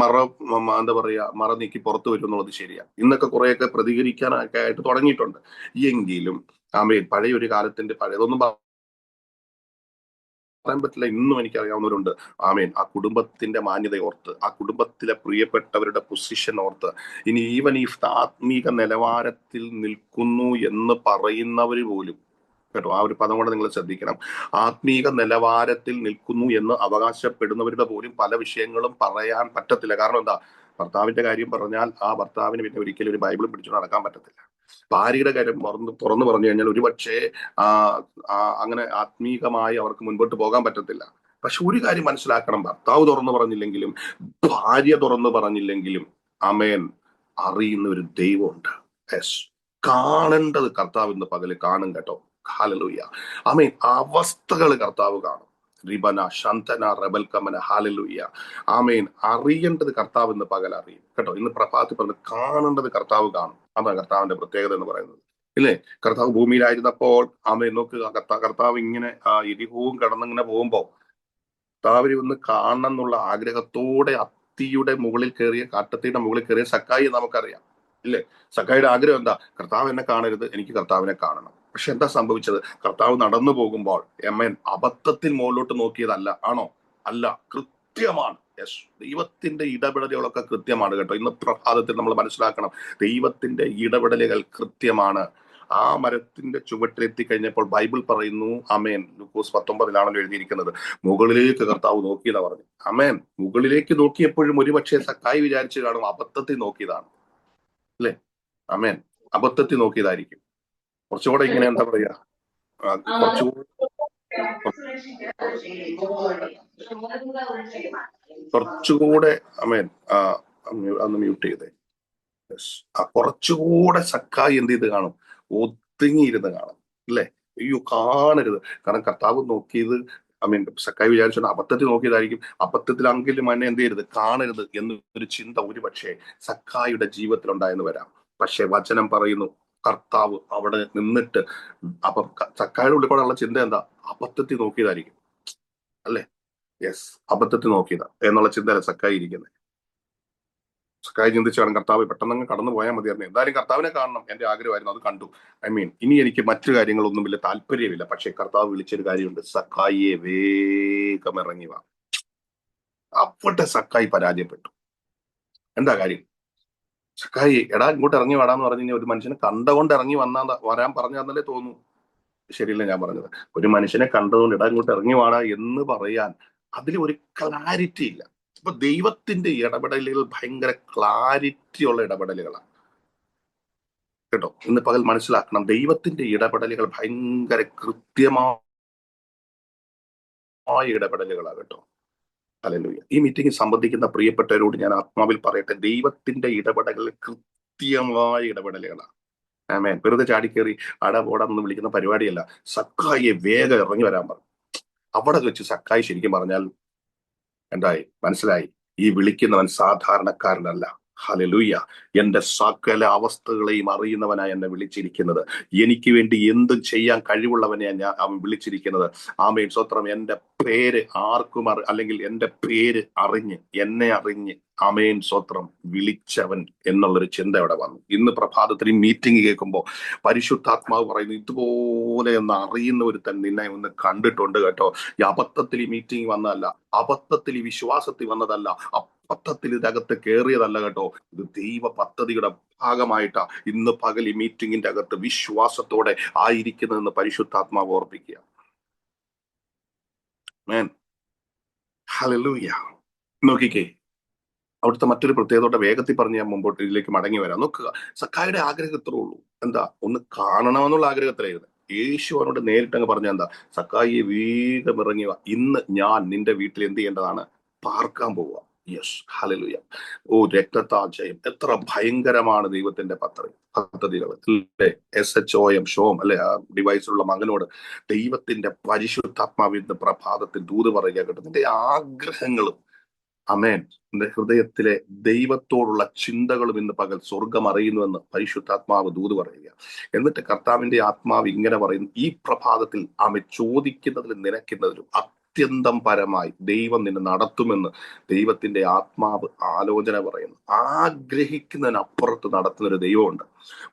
എന്താ പറയാ, മറ നീക്കി പുറത്തു വരും എന്നുള്ളത് ശരിയാ. ഇന്നൊക്കെ കുറെയൊക്കെ പ്രതികരിക്കാനൊക്കെ ആയിട്ട് തുടങ്ങിയിട്ടുണ്ട്. എങ്കിലും ആമേൻ, പഴയ ഒരു കാലത്തിന്റെ പഴയതൊന്നും പറയാൻ പറ്റില്ല. ഇന്നും എനിക്കറിയാവുന്നവരുണ്ട്. ആമേൻ. ആ കുടുംബത്തിന്റെ മാന്യത ഓർത്ത്, ആ കുടുംബത്തിലെ പ്രിയപ്പെട്ടവരുടെ പൊസിഷൻ ഓർത്ത്, ഇനി ഈവൻ ഈ ആത്മീക നിലവാരത്തിൽ നിൽക്കുന്നു എന്ന് പറയുന്നവർ പോലും, കേട്ടോ, ആ ഒരു പദം കൂടെ നിങ്ങൾ ശ്രദ്ധിക്കണം. ആത്മീക നിലവാരത്തിൽ നിൽക്കുന്നു എന്ന് അവകാശപ്പെടുന്നവരുടെ പോലും പല വിഷയങ്ങളും പറയാൻ പറ്റത്തില്ല. കാരണം എന്താ? ഭർത്താവിന്റെ കാര്യം പറഞ്ഞാൽ ആ ഭർത്താവിന് പിന്നെ ഒരിക്കലും ഒരു ബൈബിളും പിടിച്ചു നടക്കാൻ പറ്റത്തില്ല. ഭാര്യയുടെ കാര്യം തുറന്നു പറഞ്ഞു കഴിഞ്ഞാൽ ഒരുപക്ഷെ ആ അങ്ങനെ ആത്മീകമായി അവർക്ക് മുൻപോട്ട് പോകാൻ പറ്റത്തില്ല. പക്ഷെ ഒരു കാര്യം മനസ്സിലാക്കണം, ഭർത്താവ് തുറന്നു പറഞ്ഞില്ലെങ്കിലും ഭാര്യ തുറന്നു പറഞ്ഞില്ലെങ്കിലും അമേൻ, അറിയുന്ന ഒരു ദൈവമുണ്ട്. യെസ്, കാണേണ്ടത് കർത്താവ് ഇന്ന് പകല് കാണും കേട്ടോ. ഹാലലൂയ. ആമേൻ. അവസ്ഥകൾ കർത്താവ് കാണും. റിബന ശന്തന റബൽ കമന. ഹാലലൂയ. ആമേൻ. അറിയേണ്ടത് കർത്താവ് ഇന്ന് പകൽ അറിയും കേട്ടോ. ഇന്ന് പ്രഭാതത്തിൽ പറഞ്ഞ് കാണേണ്ടത് കർത്താവ് കാണും. അതാണ് കർത്താവിന്റെ പ്രത്യേകത എന്ന് പറയുന്നത് ഇല്ലേ? കർത്താവ് ഭൂമിയിലായിരുന്നപ്പോൾ ആമേൻ നോക്കുക, കർത്താവ് ഇങ്ങനെ എരിഹവും കടന്നിങ്ങനെ പോകുമ്പോ കർത്താവിനെ ഒന്ന് കാണണം എന്നുള്ള ആഗ്രഹത്തോടെ അത്തിയുടെ മുകളിൽ കയറിയ, കാട്ടത്തിയുടെ മുകളിൽ കയറിയ സക്കായിയെ നമുക്കറിയാം ഇല്ലേ? സക്കായിയുടെ ആഗ്രഹം എന്താ? കർത്താവ് എന്നെ കാണരുത്, എനിക്ക് കർത്താവിനെ കാണണം. പക്ഷെ എന്താ സംഭവിച്ചത്? കർത്താവ് നടന്നു പോകുമ്പോൾ എമ്മൻ അബദ്ധത്തിൽ മുകളിലോട്ട് നോക്കിയതല്ല. ആണോ? അല്ല, കൃത്യമാണ്. യെസ്, ദൈവത്തിന്റെ ഇടപെടലുകളൊക്കെ കൃത്യമാണ് കേട്ടോ. ഇന്ന് പ്രഭാതത്തിൽ നമ്മൾ മനസ്സിലാക്കണം, ദൈവത്തിന്റെ ഇടപെടലുകൾ കൃത്യമാണ്. ആ മരത്തിന്റെ ചുവട്ടിലെത്തി കഴിഞ്ഞപ്പോൾ ബൈബിൾ പറയുന്നു, അമേൻ, ലൂക്കോസ് 19 എഴുതിയിരിക്കുന്നത്, മുകളിലേക്ക് കർത്താവ് നോക്കിയതാ പറഞ്ഞു. അമേൻ. മുകളിലേക്ക് നോക്കിയപ്പോഴും ഒരുപക്ഷെ സക്കായി വിചാരിച്ചു കാണും അബദ്ധത്തിൽ നോക്കിയതാണ് അല്ലെ? അമേൻ. അബദ്ധത്തിൽ നോക്കിയതായിരിക്കും. കുറച്ചുകൂടെ ഇങ്ങനെ എന്താ പറയാ, കുറച്ചുകൂടെ അമേൻ, അന്ന് മ്യൂട്ട് ചെയ്തേ. കുറച്ചുകൂടെ സക്കായി എന്ത് ചെയ്ത് കാണും? ഒതുങ്ങിയിരുന്ന് കാണും അല്ലെ? അയ്യോ, കാണരുത്. കാരണം കർത്താവ് നോക്കിയത്, മീൻ സക്കായി വിചാരിച്ചോണ്ട് അബദ്ധത്തിൽ നോക്കിയതായിരിക്കും. അബദ്ധത്തിലെങ്കിലും എന്നെ എന്ത് ചെയ്യരുത്, കാണരുത് എന്നൊരു ചിന്ത ഒരുപക്ഷെ സക്കായിയുടെ ജീവിതത്തിൽ ഉണ്ടായെന്ന് വരാം. പക്ഷെ വചനം പറയുന്നു, കർത്താവ് അവിടെ നിന്നിട്ട്, അപ്പൊ സക്കായുടെ ഉള്ളിൽ കൂടെയുള്ള ചിന്ത എന്താ? അബദ്ധത്തിൽ നോക്കിയതായിരിക്കും അല്ലെ? യെസ്, അബദ്ധത്തിൽ നോക്കിയതാ എന്നുള്ള ചിന്തയല്ല സക്കായി ഇരിക്കുന്നത്. സക്കായി ചിന്തിച്ചാണ്, കർത്താവ് പെട്ടെന്ന് കടന്നു പോയാൽ മതിയായിരുന്നു, എന്തായാലും കർത്താവിനെ കാണണം, എന്റെ ആഗ്രഹമായിരുന്നു, അത് കണ്ടു. ഇനി എനിക്ക് മറ്റു കാര്യങ്ങളൊന്നും വലിയ താല്പര്യമില്ല. പക്ഷെ കർത്താവ് വിളിച്ചൊരു കാര്യമുണ്ട്, സക്കായിയെ വേഗം ഇറങ്ങി വാ. അവിടെ സക്കായി പരാജയപ്പെട്ടു. എന്താ കാര്യം? സക്കായി, എടാ ഇങ്ങോട്ട് ഇറങ്ങി വാടാന്ന് പറഞ്ഞു കഴിഞ്ഞാൽ ഒരു മനുഷ്യനെ കണ്ടുകൊണ്ട് ഇറങ്ങി വരാൻ പറഞ്ഞാന്നല്ലേ തോന്നൂ. ശരിയല്ല ഞാൻ പറഞ്ഞത്? ഒരു മനുഷ്യനെ കണ്ടതുകൊണ്ട് എടാ ഇങ്ങോട്ട് ഇറങ്ങി വാടാ എന്ന് പറയാൻ അതിൽ ഒരു ക്ലാരിറ്റി ഇല്ല. അപ്പൊ ദൈവത്തിന്റെ ഇടപെടലുകൾ ഭയങ്കര ക്ലാരിറ്റി ഉള്ള ഇടപെടലുകളാണ് കേട്ടോ. ഇന്ന് പകൽ മനസ്സിലാക്കണം, ദൈവത്തിന്റെ ഇടപെടലുകൾ ഭയങ്കര കൃത്യമായ ഇടപെടലുകളാണ് കേട്ടോ. ഹല്ലേലൂയ. ഈ മീറ്റിംഗിൽ സംബന്ധിക്കുന്ന പ്രിയപ്പെട്ടവരോട് ഞാൻ ആത്മാവിൽ പറയട്ടെ, ദൈവത്തിന്റെ ഇടപെടലുകൾ കൃത്യമായ ഇടപെടലുകളാണ്. ആമേൻ. വെറുതെ ചാടിക്കേറി അടപോടാന്ന് വിളിക്കുന്ന പരിപാടിയല്ല. സക്കായിയെ വേഗം ഇറങ്ങി വരാൻ പറഞ്ഞു. അവിടെ വെച്ച് സക്കായി ശരിക്കും പറഞ്ഞാൽ എന്തായി? മനസ്സിലായി, ഈ വിളിക്കുന്നവൻ സാധാരണക്കാരനല്ല. ഹല്ലേലൂയ. എന്റെ സകല അവസ്ഥകളെയും അറിയുന്നവനായി എന്നെ വിളിച്ചിരിക്കുന്നത്, എനിക്ക് വേണ്ടി എന്തും ചെയ്യാൻ കഴിവുള്ളവനെയാണ് അവൻ വിളിച്ചിരിക്കുന്നത്. ആമേൻ, സ്വത്രം. എന്റെ പേര് ആർക്കും അല്ലെങ്കിൽ എന്റെ പേര് അറിഞ്ഞ്, എന്നെ അറിഞ്ഞ്, ആമേൻ, സ്വത്രം, വിളിച്ചവൻ എന്നുള്ളൊരു ചിന്ത അവിടെ വന്നു. ഇന്ന് പ്രഭാതത്തിൽ മീറ്റിംഗ് കേൾക്കുമ്പോൾ പരിശുദ്ധാത്മാവ് പറയുന്നു, ഇതുപോലെ ഒന്ന് അറിയുന്ന ഒരുത്തൻ നിന്നെ ഒന്ന് കണ്ടിട്ടുണ്ട് കേട്ടോ. ഈ അബദ്ധത്തിൽ ഈ മീറ്റിംഗ് വന്നതല്ല, അബദ്ധത്തിൽ ഈ വിശ്വാസത്തിൽ വന്നതല്ല, അബദ്ധത്തിൽ ഇതിനകത്ത് കയറിയതല്ല കേട്ടോ. ഇത് ദൈവ പദ്ധതിയുടെ ഭാഗമായിട്ടാ ഇന്ന് പകൽ ഈ മീറ്റിംഗിന്റെ അകത്ത് വിശ്വാസത്തോടെ ആയിരിക്കുന്നതെന്ന് പരിശുദ്ധാത്മാവ് ഓർപ്പിക്കുക. ഹല്ലേലൂയ. നോക്കിക്കേ, അവിടുത്തെ മറ്റൊരു പ്രത്യേകതയുടെ വേഗത്തിൽ പറഞ്ഞ് ഞാൻ മുമ്പോട്ട് ഇതിലേക്ക് മടങ്ങി വരാം. നോക്കുക, സക്കായിയുടെ ആഗ്രഹം ഇത്രേ ഉള്ളൂ. എന്താ? ഒന്ന് കാണണമെന്നുള്ള ആഗ്രഹത്തിലായിരുന്നു. യേശു അവനോട് നേരിട്ടങ്ങ് പറഞ്ഞ എന്താ? സക്കായിയെ വേഗം ഇറങ്ങി വാ, ഇന്ന് ഞാൻ നിന്റെ വീട്ടിൽ എന്ത് ചെയ്യേണ്ടതാണ്? പാർക്കാൻ പോവുക. Yes, hallelujah. ഓ രക്തത്താൽ ജയം! എത്ര ഭയങ്കരമാണ് ദൈവത്തിന്റെ പദ്ധതികൾ അല്ലേ? SHOM ഷോം അല്ലെ, ആ ഡിവൈസിലുള്ള മകനോട് ദൈവത്തിന്റെ പരിശുദ്ധാത്മാവിന്റെ പ്രഭാതത്തിൽ ദൂത് പറയുക കേട്ടോ. നിന്റെ ആഗ്രഹങ്ങളും, അമേൻ, നിന്റെ ഹൃദയത്തിലെ ദൈവത്തോടുള്ള ചിന്തകളും ഇന്ന് പകൽ സ്വർഗം അറിയുന്നുവെന്ന് പരിശുദ്ധാത്മാവ് ദൂത് പറയുക. എന്നിട്ട് കർത്താവിന്റെ ആത്മാവ് ഇങ്ങനെ പറയുന്നു, ഈ പ്രഭാതത്തിൽ ആമേ ചോദിക്കുന്നതിലും നിലയ്ക്കുന്നതിലും അത്യന്തം പരമായി ദൈവം നിന്നെ നടത്തുമെന്ന് ദൈവത്തിന്റെ ആത്മാവ് ആലോചന പറയുന്നു. ആഗ്രഹിക്കുന്നതിനപ്പുറത്ത് നടത്തുന്ന ഒരു ദൈവമുണ്ട്.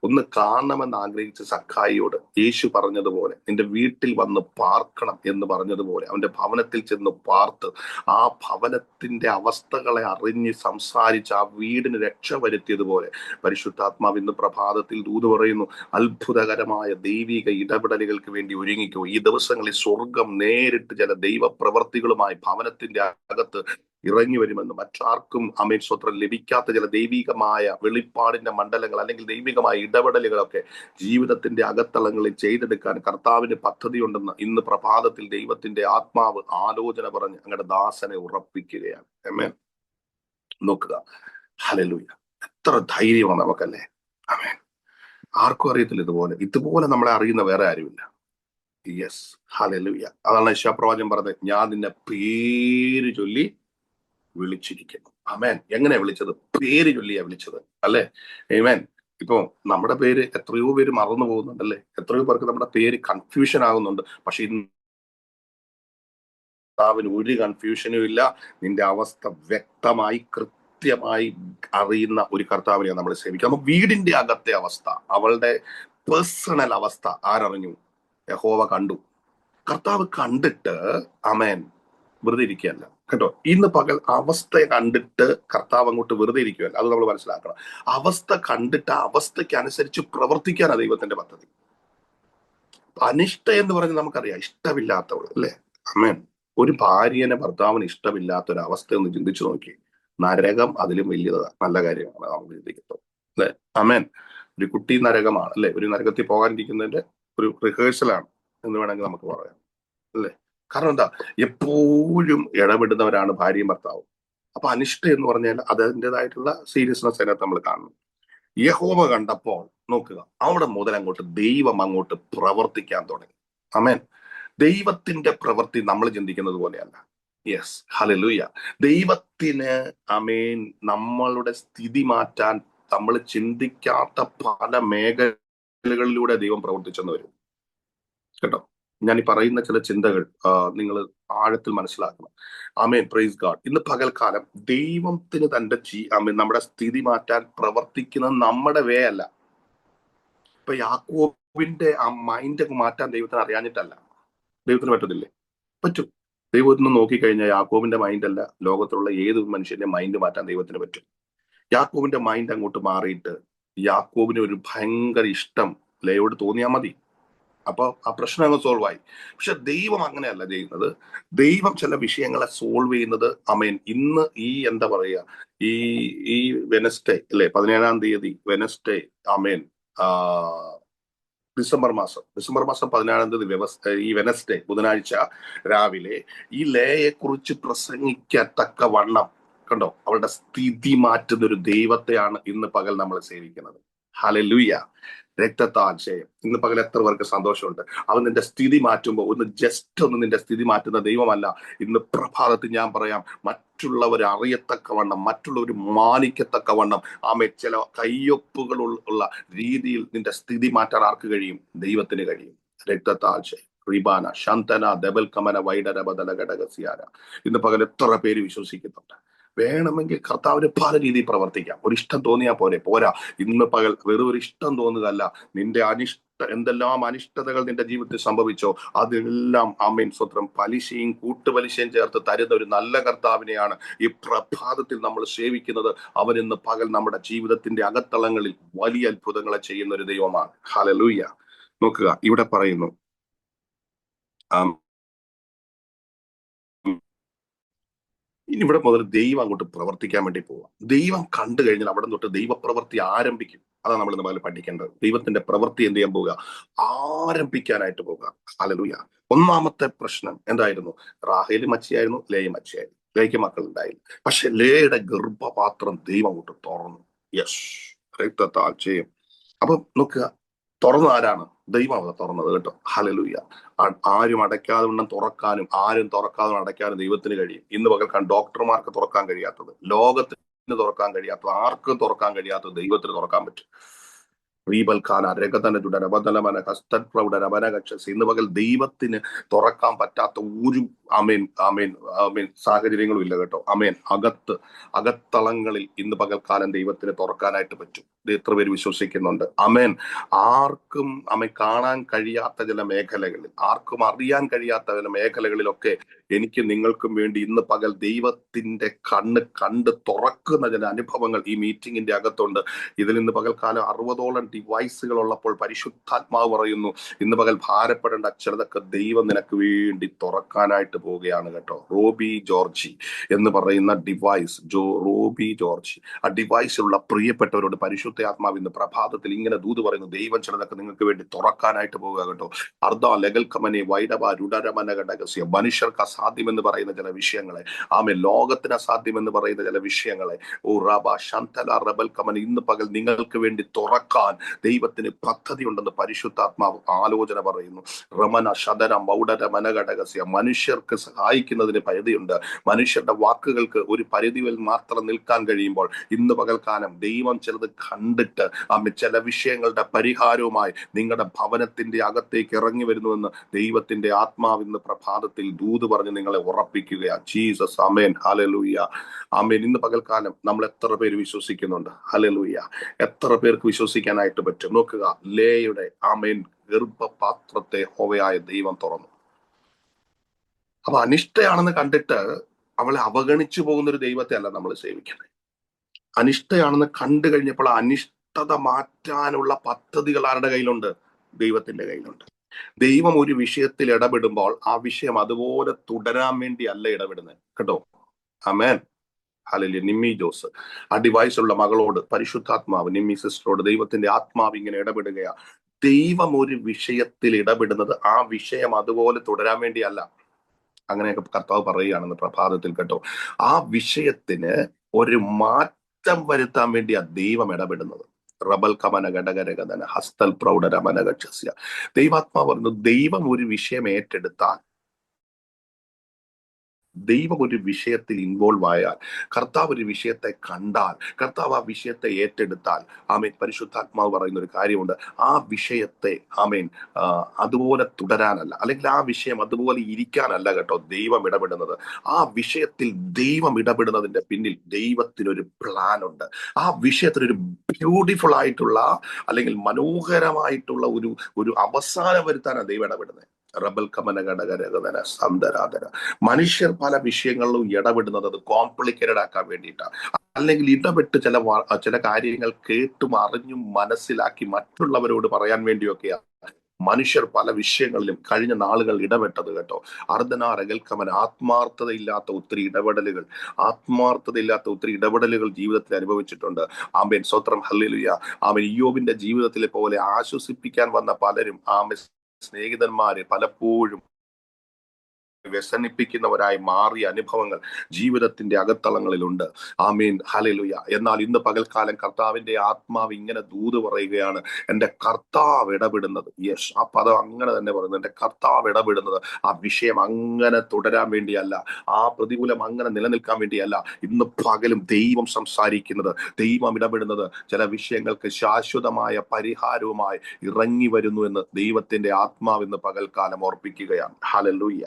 ഒന്ന് കാണണമെന്ന് ആഗ്രഹിച്ച സക്കായിയോട് യേശു പറഞ്ഞതുപോലെ നിന്റെ വീട്ടിൽ വന്ന് പാർക്കണം എന്ന് പറഞ്ഞതുപോലെ അവന്റെ ഭവനത്തിൽ ചെന്ന് പാർത്ത് ആ ഭവനത്തിന്റെ അവസ്ഥകളെ അറിഞ്ഞ് സംസാരിച്ച് ആ വീടിന് രക്ഷ വരുത്തിയതുപോലെ പരിശുദ്ധാത്മാവ് ഇന്ന് പ്രഭാതത്തിൽ ദൂത് പറയുന്നു, അത്ഭുതകരമായ ദൈവിക ഇടപെടലുകൾക്ക് വേണ്ടി ഒരുങ്ങിക്കോ. ഈ ദിവസങ്ങളിൽ സ്വർഗം നേരിട്ട് ചില ദൈവ പ്രവർത്തികളുമായി ഭവനത്തിന്റെ അകത്ത് ഇറങ്ങി വരുമെന്ന്, മറ്റാർക്കും അമേൻ സ്വത്രം ലഭിക്കാത്ത ചില ദൈവികമായ വെളിപ്പാടിന്റെ മണ്ഡലങ്ങൾ അല്ലെങ്കിൽ ദൈവികമായ ഇടപെടലുകളൊക്കെ ജീവിതത്തിന്റെ അകത്തളങ്ങളിൽ ചെയ്തെടുക്കാൻ കർത്താവിന് പദ്ധതിയുണ്ടെന്ന് ഇന്ന് പ്രഭാതത്തിൽ ദൈവത്തിന്റെ ആത്മാവ് ആലോചന പറഞ്ഞ് അങ്ങയുടെ ദാസനെ ഉറപ്പിക്കുകയാണ്. ആമേൻ. നോക്കുക, ഹല്ലേലൂയ. എത്ര ധൈര്യമാണ് നമുക്കല്ലേ? ആമേൻ. ആർക്കും അറിയത്തില്ല ഇതുപോലെ നമ്മളെ അറിയുന്ന വേറെ ആരുമില്ല. Yes, hallelujah. അതാണ് യെശയ്യാപ്രവാചകൻ പറഞ്ഞത്, ഞാൻ നിന്നെ പേര് ചൊല്ലി വിളിച്ചിരിക്കുന്നു. ആമേൻ. എങ്ങനെയാ വിളിച്ചത്? പേര് ചൊല്ലിയാ വിളിച്ചത് അല്ലെ? ആമേൻ. ഇപ്പൊ നമ്മുടെ പേര് എത്രയോ പേര് മറന്നു പോകുന്നുണ്ടല്ലേ? എത്രയോ പേർക്ക് നമ്മുടെ പേര് കൺഫ്യൂഷൻ ആകുന്നുണ്ട്. പക്ഷെ ഇന്ന് ഒരു കൺഫ്യൂഷനും ഇല്ല. നിന്റെ അവസ്ഥ വ്യക്തമായി കൃത്യമായി അറിയുന്ന ഒരു കർത്താവിനെയാണ് നമ്മൾ സേവിക്കുക. അപ്പൊ വീടിന്റെ അകത്തെ അവസ്ഥ, അവളുടെ പേഴ്സണൽ അവസ്ഥ ആരറിഞ്ഞു? യഹോവ കണ്ടു. കർത്താവ് കണ്ടിട്ട് ആമേൻ വെറുതെ ഇരിക്കുകയല്ല കേട്ടോ. ഇന്ന് പകൽ അവസ്ഥയെ കണ്ടിട്ട് കർത്താവ് അങ്ങോട്ട് വെറുതെ ഇരിക്കുകയല്ല. അത് നമ്മൾ മനസ്സിലാക്കണം. അവസ്ഥ കണ്ടിട്ട് ആ അവസ്ഥയ്ക്ക് അനുസരിച്ച് പ്രവർത്തിക്കാനാണ് ദൈവത്തിന്റെ പദ്ധതി. അനിഷ്ട എന്ന് പറഞ്ഞ് നമുക്കറിയാം, ഇഷ്ടമില്ലാത്തവൾ അല്ലെ? ആമേൻ. ഒരു ഭാര്യനെ ഭർത്താവിന് ഇഷ്ടമില്ലാത്ത ഒരു അവസ്ഥ ഒന്ന് ചിന്തിച്ചു നോക്കി. നരകം അതിലും വലിയതാണ്. നല്ല കാര്യമാണ് നമ്മൾ ചിന്തിക്കുന്നത് അല്ലെ? ആമേൻ. ഒരു കുട്ടി നരകമാണ് അല്ലെ? ഒരു നരകത്തിൽ പോകാനിരിക്കുന്നതിന്റെ ഒരു റിഹേഴ്സലാണ് എന്ന് വേണമെങ്കിൽ നമുക്ക് പറയാം അല്ലെ? കാരണം എന്താ? എപ്പോഴും ഇടപെടുന്നവരാണ് ഭാര്യയും ഭർത്താവും. അപ്പൊ അനിഷ്ട എന്ന് പറഞ്ഞാൽ അതിൻ്റെതായിട്ടുള്ള സീരിയസ്നെസ് അതിനകത്ത് നമ്മൾ കാണുന്നു. യഹോവ കണ്ടപ്പോൾ നോക്കുക, അവിടെ മുതൽ അങ്ങോട്ട് ദൈവം അങ്ങോട്ട് പ്രവർത്തിക്കാൻ തുടങ്ങി. ആമേൻ. ദൈവത്തിന്റെ പ്രവൃത്തി നമ്മൾ ചിന്തിക്കുന്നത് പോലെയല്ല. Yes, hallelujah. ദൈവത്തിന് ആമേൻ നമ്മളുടെ സ്ഥിതി മാറ്റാൻ നമ്മൾ ചിന്തിക്കാത്ത പല മേഖലകളിലൂടെ ദൈവം പ്രവർത്തിച്ചെന്ന് വരും കേട്ടോ. ഞാൻ ഈ പറയുന്ന ചില ചിന്തകൾ നിങ്ങൾ ആഴത്തിൽ മനസ്സിലാക്കണം. ആമേൻ, പ്രൈസ് ഗാഡ്. ഇന്ന് പകൽക്കാലം ദൈവത്തിന് തന്റെ ആമേൻ നമ്മുടെ സ്ഥിതി മാറ്റാൻ പ്രവർത്തിക്കുന്നത് നമ്മുടെ വേ അല്ല. ഇപ്പൊ യാക്കോബിന്റെ ആ മൈൻഡ് മാറ്റാൻ ദൈവത്തിന് അറിയാഞ്ഞിട്ടല്ല. ദൈവത്തിന് പറ്റത്തില്ലേ? പറ്റും. ദൈവം ഒന്ന് നോക്കിക്കഴിഞ്ഞാൽ യാക്കോബിന്റെ മൈൻഡ് അല്ല, ലോകത്തുള്ള ഏത് മനുഷ്യന്റെ മൈൻഡ് മാറ്റാൻ ദൈവത്തിന് പറ്റും. യാക്കോബിന്റെ മൈൻഡ് അങ്ങോട്ട് മാറിയിട്ട് യാക്കോബിന് ഒരു ഭയങ്കര ഇഷ്ടം ലേയോട് തോന്നിയാൽ മതി. അപ്പൊ ആ പ്രശ്നം അങ്ങ് സോൾവ് ആയി. പക്ഷെ ദൈവം അങ്ങനെയല്ല ചെയ്യുന്നത്. ദൈവം ചില വിഷയങ്ങളെ സോൾവ് ചെയ്യുന്നത് അമേൻ ഇന്ന് ഈ എന്താ പറയുക, ഈ ഈ വെനസ്ഡേ അല്ലെ, 17-ാം തീയതി വെനസ്ഡേ, അമേൻ, ഡിസംബർ മാസം 17-ാം തീയതി ഈ വെനസ്ഡേ ബുധനാഴ്ച രാവിലെ ഈ ലേയെ കുറിച്ച് പ്രസംഗിക്കത്തക്ക വണ്ണം കണ്ടോ അവളുടെ സ്ഥിതി മാറ്റുന്ന ഒരു ദൈവത്തെയാണ് ഇന്ന് പകൽ നമ്മൾ സേവിക്കുന്നത്. ഹല്ലേലൂയ. രക്തത്താൽ ജയം. ഇന്ന് പകൽ എത്ര പേർക്ക് സന്തോഷമുണ്ട്? അവൻ നിന്റെ സ്ഥിതി മാറ്റുമ്പോൾ ഒന്ന് ജസ്റ്റ് ഒന്ന് നിന്റെ സ്ഥിതി മാറ്റുന്ന ദൈവമല്ല. ഇന്ന് പ്രഭാതത്തിൽ ഞാൻ പറയാം, മറ്റുള്ളവർ അറിയത്തക്കവണ്ണം, മറ്റുള്ളവർ മാനിക്കത്തക്കവണ്ണം ആമേ ചില കയ്യൊപ്പുകൾ ഉള്ള രീതിയിൽ നിന്റെ സ്ഥിതി മാറ്റാൻ ആർക്ക് കഴിയും? ദൈവത്തിന് കഴിയും. രക്തത്താൽ ജയം. റിബാന ശാന്തന ദബൽ കമന വൈഡര ബദല ഘടകസിയാര. ഇന്ന് പകൽ എത്ര പേര് വിശ്വസിക്കുന്നുണ്ട്? വേണമെങ്കിൽ കർത്താവിന് പല രീതിയിൽ പ്രവർത്തിക്കാം. ഒരു ഇഷ്ടം തോന്നിയാൽ പോരാ. ഇന്ന് പകൽ വെറും ഒരു ഇഷ്ടം തോന്നുകയല്ല, നിന്റെ എന്തെല്ലാം അനിഷ്ടതകൾ നിന്റെ ജീവിതത്തിൽ സംഭവിച്ചോ അതെല്ലാം ആമേൻ സ്വത്രം പലിശയും കൂട്ടുപലിശയും ചേർത്ത് തരുന്ന ഒരു നല്ല കർത്താവിനെയാണ് ഈ പ്രഭാതത്തിൽ നമ്മൾ സേവിക്കുന്നത്. അവൻ ഇന്ന് പകൽ നമ്മുടെ ജീവിതത്തിന്റെ അകത്തളങ്ങളിൽ വലിയ അത്ഭുതങ്ങളെ ചെയ്യുന്ന ഒരു ദൈവമാണ്. ഹല്ലേലൂയ. നോക്കുക, ഇവിടെ പറയുന്നു, ഇനി ഇവിടെ മുതൽ ദൈവം അങ്ങോട്ട് പ്രവർത്തിക്കാൻ വേണ്ടി പോവാം. ദൈവം കണ്ടു കഴിഞ്ഞാൽ അവിടെ തൊട്ട് ദൈവപ്രവൃത്തി ആരംഭിക്കും. അതാണ് നമ്മൾ ഇന്ന് മുതൽ പഠിക്കേണ്ടത്. ദൈവത്തിന്റെ പ്രവൃത്തി എന്ത് ചെയ്യാൻ പോവുക? ആരംഭിക്കാനായിട്ട് പോവുക. ഹല്ലേലൂയ. ഒന്നാമത്തെ പ്രശ്നം എന്തായിരുന്നു? റാഹേല് മച്ചിയായിരുന്നു, ലേയ മച്ചിയായിരുന്നു. ലേയ്ക്ക് മക്കളുണ്ടായില്ല. പക്ഷെ ലേയുടെ ഗർഭപാത്രം ദൈവം അങ്ങോട്ട് തുറന്നു. യെസ്, രക്തത്താൽ ചെയ്യും. അപ്പൊ നോക്കുക, തുറന്ന ആരാണ്? ദൈവമാണ് തുറന്നത് കേട്ടോ. ഹല്ലേലൂയ. ആരും അടയ്ക്കാതെ വണ്ണം തുറക്കാനും ആരും തുറക്കാതെ അടയ്ക്കാനും ദൈവത്തിന് കഴിയും. ഇന്ന് പകൽക്കാൻ ഡോക്ടർമാർക്ക് തുറക്കാൻ കഴിയാത്തത്, ലോകത്തിന് തുറക്കാൻ കഴിയാത്തത്, ആർക്കും തുറക്കാൻ കഴിയാത്തത് ദൈവത്തിന് തുറക്കാൻ പറ്റും. ഇന്ന് പകൽ ദൈവത്തിന് തുറക്കാൻ പറ്റാത്ത ഒരു അമേൻ അമേൻ അമേൻ സാഹചര്യങ്ങളും ഇല്ല കേട്ടോ. അമേൻ. അകത്തളങ്ങളിൽ ഇന്ന് പകൽക്കാലം ദൈവത്തിന് തുറക്കാനായിട്ട് പറ്റും. ഇത് എത്ര പേര് വിശ്വസിക്കുന്നുണ്ട്? അമേൻ. ആർക്കും കാണാൻ കഴിയാത്ത ചില മേഖലകളിൽ, ആർക്കും അറിയാൻ കഴിയാത്ത ചില മേഖലകളിലൊക്കെ എനിക്ക് നിങ്ങൾക്കും വേണ്ടി ഇന്ന് പകൽ ദൈവത്തിന്റെ കണ്ണ് കണ്ട് തുറക്കുന്ന ചില അനുഭവങ്ങൾ ഈ മീറ്റിംഗിന്റെ അകത്തുണ്ട്. ഇതിൽ ഇന്ന് പകൽക്കാലം 60ഓളം ഡിവൈസുകൾ ഉള്ളപ്പോൾ പരിശുദ്ധാത്മാവ് പറയുന്നു, ഇന്ന് പകൽ ഭാരപ്പെടേണ്ട ചിലതൊക്കെ ദൈവം നിനക്ക് വേണ്ടി തുറക്കാനായിട്ട് പോവുകയാണ് കേട്ടോ. റോബി ജോർജി എന്ന് പറയുന്ന ഡിവൈസ്, റോബി ജോർജി, ആ ഡിവൈസിലുള്ള പ്രിയപ്പെട്ടവരോട് പരിശുദ്ധ ആത്മാവ് ഇന്ന് പ്രഭാതത്തിൽ ഇങ്ങനെ ദൂത് പറയുന്നു, ദൈവം ചിലതൊക്കെ നിങ്ങൾക്ക് വേണ്ടി തുറക്കാനായിട്ട് പോവുക കേട്ടോ. അർദ്ധ ലഗൽ കമനെ വൈഡബ രുഡരമന ഘടകസ്യ, മനുഷ്യർക്ക് അസാധ്യം എന്ന് പറയുന്ന ചില വിഷയങ്ങളെ, ലോകത്തിന് അസാധ്യം എന്ന് പറയുന്ന ചില വിഷയങ്ങളെ, ഓ റബ ശന്തല റബൽ കമൻ ഇന്ന് പകൽ നിങ്ങൾക്ക് വേണ്ടി തുറക്കാൻ ദൈവത്തിന് പദ്ധതി ഉണ്ടെന്ന് പരിശുദ്ധാത്മാവ് ആലോചന പറയുന്നു. റമന ശതന മൗഡര മനഘടകസ്യ, മനുഷ്യർക്ക് സഹായിക്കുന്നതിന് പരിധിയുണ്ട്. മനുഷ്യരുടെ വാക്കുകൾക്ക് ഒരു പരിധിയിൽ മാത്രം നിൽക്കാൻ കഴിയുമ്പോൾ ഇന്ന് പകൽക്കാലം ദൈവം ചിലത് കണ്ടിട്ട് ചില വിഷയങ്ങളുടെ പരിഹാരവുമായി നിങ്ങളുടെ ഭവനത്തിന്റെ അകത്തേക്ക് ഇറങ്ങി വരുന്നുവെന്ന് ദൈവത്തിന്റെ ആത്മാവ് ഇന്ന് പ്രഭാതത്തിൽ ദൂത് പറഞ്ഞ് നിങ്ങളെ ഉറപ്പിക്കുകയാണ്. ജീസസ്. ആമേൻ. ഹല്ലേലൂയ. ആമേൻ. ഇന്ന് പകൽക്കാലം നമ്മൾ എത്ര പേര് വിശ്വസിക്കുന്നുണ്ട്? ഹല്ലേലൂയ. എത്ര പേർക്ക് വിശ്വസിക്കാനായിട്ട് പറ്റും? നോക്കുക, ലേയുടെ ആമേൻ ഗർഭപാത്രത്തെ യഹോവയായ ദൈവം തുറന്നു. അപ്പൊ അനിഷ്ടയാണെന്ന് കണ്ടിട്ട് അവളെ അവഗണിച്ചു പോകുന്ന ഒരു ദൈവത്തെ അല്ല നമ്മൾ സേവിക്കുന്നത്. അനിഷ്ടയാണെന്ന് കണ്ടു കഴിഞ്ഞപ്പോൾ അനിഷ്ടത മാറ്റാനുള്ള പദ്ധതികൾ ആരുടെ കയ്യിലുണ്ട്? ദൈവത്തിന്റെ കയ്യിലുണ്ട്. ദൈവം ഒരു വിഷയത്തിൽ ഇടപെടുമ്പോൾ ആ വിഷയം അതുപോലെ തുടരാൻ വേണ്ടി അല്ല ഇടപെടുന്നത് കേട്ടോ. ആമേൻ. ഹല്ലേലൂയ. നിമ്മി ജോസ്, ആ ഡിവൈസുള്ള മകളോട് പരിശുദ്ധാത്മാവ്, നിമ്മി സിസ്റ്ററോട് ദൈവത്തിന്റെ ആത്മാവ് ഇങ്ങനെ ഇടപെടുകയാ. ദൈവം ഒരു വിഷയത്തിൽ ഇടപെടുന്നത് ആ വിഷയം അതുപോലെ തുടരാൻ വേണ്ടിയല്ല. അങ്ങനെയൊക്കെ കർത്താവ് പറയുകയാണെന്ന് പ്രഭാതത്തിൽ കേട്ടോ. ആ വിഷയത്തിന് ഒരു മാറ്റം വരുത്താൻ വേണ്ടിയാ ദൈവം ഇടപെടുന്നത്. റബൽ കമന ഘടകരകഥന ഹസ്തൽ പ്രൗഢരമനഗച്ഛസ്യ. ദൈവാത്മാവ് പറഞ്ഞു, ദൈവം ഒരു വിഷയം ഏറ്റെടുത്താൽ, ദൈവം ഒരു വിഷയത്തിൽ ഇൻവോൾവ് ആയാൽ, കർത്താവ് ഒരു വിഷയത്തെ കണ്ടാൽ, കർത്താവ് ആ വിഷയത്തെ ഏറ്റെടുത്താൽ, ആമേൻ, പരിശുദ്ധാത്മാവ് പറയുന്ന ഒരു കാര്യമുണ്ട്, ആ വിഷയത്തെ ആമേൻ അതുപോലെ തുടരാനല്ല, അല്ലെങ്കിൽ ആ വിഷയം അതുപോലെ ഇരിക്കാനല്ല കേട്ടോ ദൈവം ഇടപെടുന്നത്. ആ വിഷയത്തിൽ ദൈവം ഇടപെടുന്നതിന്റെ പിന്നിൽ ദൈവത്തിനൊരു പ്ലാൻ ഉണ്ട്. ആ വിഷയത്തിനൊരു ബ്യൂട്ടിഫുൾ ആയിട്ടുള്ള അല്ലെങ്കിൽ മനോഹരമായിട്ടുള്ള ഒരു അവസാനം വരുത്താനാണ് ദൈവം ഇടപെടുന്നത്. റബൽ കമന ഘടകരകഥന സന്തരാധന. മനുഷ്യർ പല വിഷയങ്ങളിലും ഇടപെടുന്നത് അത് കോംപ്ലിക്കേറ്റഡ് ആക്കാൻ വേണ്ടിയിട്ടാണ്, അല്ലെങ്കിൽ ഇടപെട്ട് ചില കാര്യങ്ങൾ കേട്ടും അറിഞ്ഞും മനസ്സിലാക്കി മറ്റുള്ളവരോട് പറയാൻ വേണ്ടിയൊക്കെയാണ് മനുഷ്യർ പല വിഷയങ്ങളിലും കഴിഞ്ഞ നാളുകൾ ഇടപെട്ടത് കേട്ടോ. അർദ്ധനാരകൽക്കമൻ ആത്മാർത്ഥതയില്ലാത്ത ഒത്തിരി ഇടപെടലുകൾ ജീവിതത്തിൽ അനുഭവിച്ചിട്ടുണ്ട്. ആമേൻ. സ്വത്രം. ഹല്ലേലൂയ. ആമേൻ. ഇയ്യോബിന്റെ ജീവിതത്തിലെ പോലെ ആശ്വസിപ്പിക്കാൻ വന്ന പലരും സ്നേഹിതന്മാര് പലപ്പോഴും വ്യസനിപ്പിക്കുന്നവരായി മാറിയ അനുഭവങ്ങൾ ജീവിതത്തിന്റെ അകത്തളങ്ങളിലുണ്ട്. ആമീൻ. ഹല്ലേലൂയ. എന്നാൽ ഇന്ന് പകൽക്കാലം കർത്താവിന്റെ ആത്മാവ് ഇങ്ങനെ ദൂത് പറയുകയാണ്, എന്റെ കർത്താവ് ഇടപെടുന്നത്, യെസ്, ആ പദം അങ്ങനെ തന്നെ പറയുന്നത്, എന്റെ കർത്താവ് ഇടപെടുന്നത് ആ വിഷയം അങ്ങനെ തുടരാൻ വേണ്ടിയല്ല, ആ പ്രതികൂലം അങ്ങനെ നിലനിൽക്കാൻ വേണ്ടിയല്ല. ഇന്ന് പകലും ദൈവം സംസാരിക്കുന്നത്, ദൈവം ഇടപെടുന്നത് ചില വിഷയങ്ങൾക്ക് ശാശ്വതമായ പരിഹാരവുമായി ഇറങ്ങി വരുന്നു എന്ന് ദൈവത്തിന്റെ ആത്മാവ് ഇന്ന് പകൽക്കാലം ഓർപ്പിക്കുകയാണ്. ഹല്ലേലൂയ.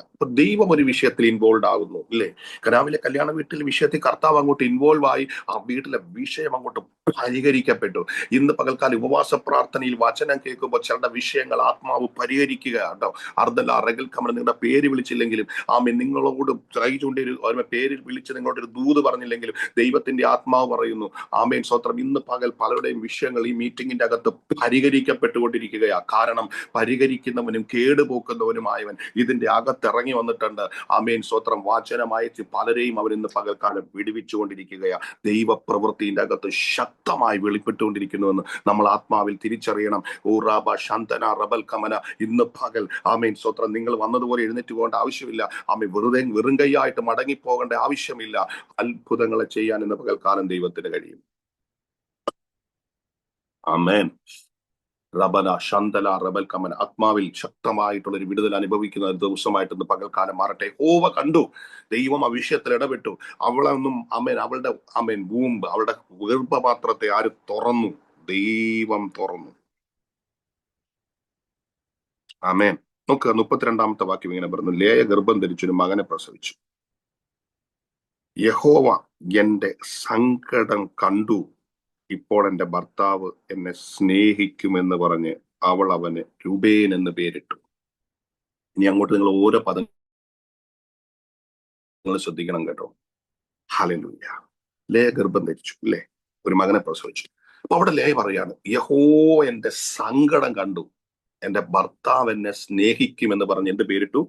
ദൈവം ഒരു വിഷയത്തിൽ ഇൻവോൾവ് ആകുന്നു ഇല്ലേ? കനാവിലെ കല്യാണ വീട്ടിൽ വിഷയത്തിൽ കർത്താവ് അങ്ങോട്ട് ഇൻവോൾവ് ആയി, ആ വീട്ടിലെ വിഷയം അങ്ങോട്ട് പരിഹരിക്കപ്പെട്ടു. ഇന്ന് പകൽക്കാലം ഉപവാസ പ്രാർത്ഥനയിൽ വചനം കേൾക്കുമ്പോൾ ചിലരുടെ വിഷയങ്ങൾ ആത്മാവ് പരിഹരിക്കുക കേട്ടോ. അർദ്ധല അറകൽ കമൽ നിങ്ങളുടെ പേര് വിളിച്ചില്ലെങ്കിലും, ആമേൻ, നിങ്ങളോട് കൈ ചൂണ്ടി ഒരു പേരിൽ വിളിച്ച് നിങ്ങളോട് ഒരു ദൂത് പറഞ്ഞില്ലെങ്കിലും ദൈവത്തിന്റെ ആത്മാവ് പറയുന്നു, ആമേൻ, സ്വത്രം, ഇന്ന് പകൽ പലരുടെയും വിഷയങ്ങൾ ഈ മീറ്റിംഗിന്റെ അകത്ത് പരിഹരിക്കപ്പെട്ടുകൊണ്ടിരിക്കുകയാണ്. കാരണം പരിഹരിക്കുന്നവനും കേടുപോക്കുന്നവനുമായവൻ ഇതിന്റെ അകത്തിറങ്ങി വന്നിട്ട് വന്നിട്ടുണ്ട്. ആമേൻ സ്വത്രം വചനമയച്ച് പലരെയും അവൻ ഇന്ന് പകൽക്കാലം വിടുവിച്ചുകൊണ്ടിരിക്കുകയാ. ദൈവപ്രവൃത്തിയുടെ അകത്ത് ശക്തമായി വെളിപ്പെട്ടുകൊണ്ടിരിക്കുന്നുവെന്ന് നമ്മൾ ആത്മാവിൽ തിരിച്ചറിയണം. ഓ റാബ ശാന്തന റബൽ കമന, ഇന്ന് പകൽ ആമേൻ സ്വത്രം നിങ്ങൾ വന്നതുപോലെ എഴുന്നേറ്റ് പോകേണ്ട ആവശ്യമില്ല. ആമേൻ വെറും കൈയായിട്ട് മടങ്ങിപ്പോകേണ്ട ആവശ്യമില്ല. അത്ഭുതങ്ങളെ ചെയ്യാൻ ഇന്ന് പകൽക്കാലം ദൈവത്തിന് കഴിയും. ആമേൻ. റബന ശന്തല റബൽ കമൻ, ആത്മാവിൽ ശക്തമായിട്ടുള്ള ഒരു വിടുതൽ അനുഭവിക്കുന്ന ഒരു ദിവസമായിട്ട് ഇന്ന് പകൽക്കാലം മാറട്ടെ. ഹോവ കണ്ടു, ദൈവം ആ വിഷയത്തിൽ ഇടപെട്ടു. അവളൊന്നും അവളുടെ ഭൂമ്പ്, അവളുടെ ഗർഭപാത്രത്തെ ആര് തുറന്നു? ദൈവം തുറന്നു. ആമേൻ. നോക്കുക 32-ാമത്തെ വാക്യം ഇങ്ങനെ പറഞ്ഞു, ലേയ ഗർഭം ധരിച്ചൊരു മകനെ പ്രസവിച്ചു. യഹോവ എന്റെ സങ്കടം കണ്ടു, ഇപ്പോൾ എന്റെ ഭർത്താവ് എന്നെ സ്നേഹിക്കുമെന്ന് പറഞ്ഞ് അവൾ അവന് രൂപേൻ എന്ന് പേരിട്ടു. ഇനി അങ്ങോട്ട് നിങ്ങൾ ഓരോ പദങ്ങൾ ശ്രദ്ധിക്കണം കേട്ടോ. ഹല്ലേലൂയ. ലേയ ഗർഭം ധരിച്ചു, അല്ലേ, ഒരു മകനെ പ്രസവിച്ചു. അപ്പൊ അവിടെ ലേയ പറയാണ്, യഹോ എന്റെ സങ്കടം കണ്ടു, എന്റെ ഭർത്താവ് എന്നെ സ്നേഹിക്കുമെന്ന് പറഞ്ഞ് എന്ത് പേരിട്ടു?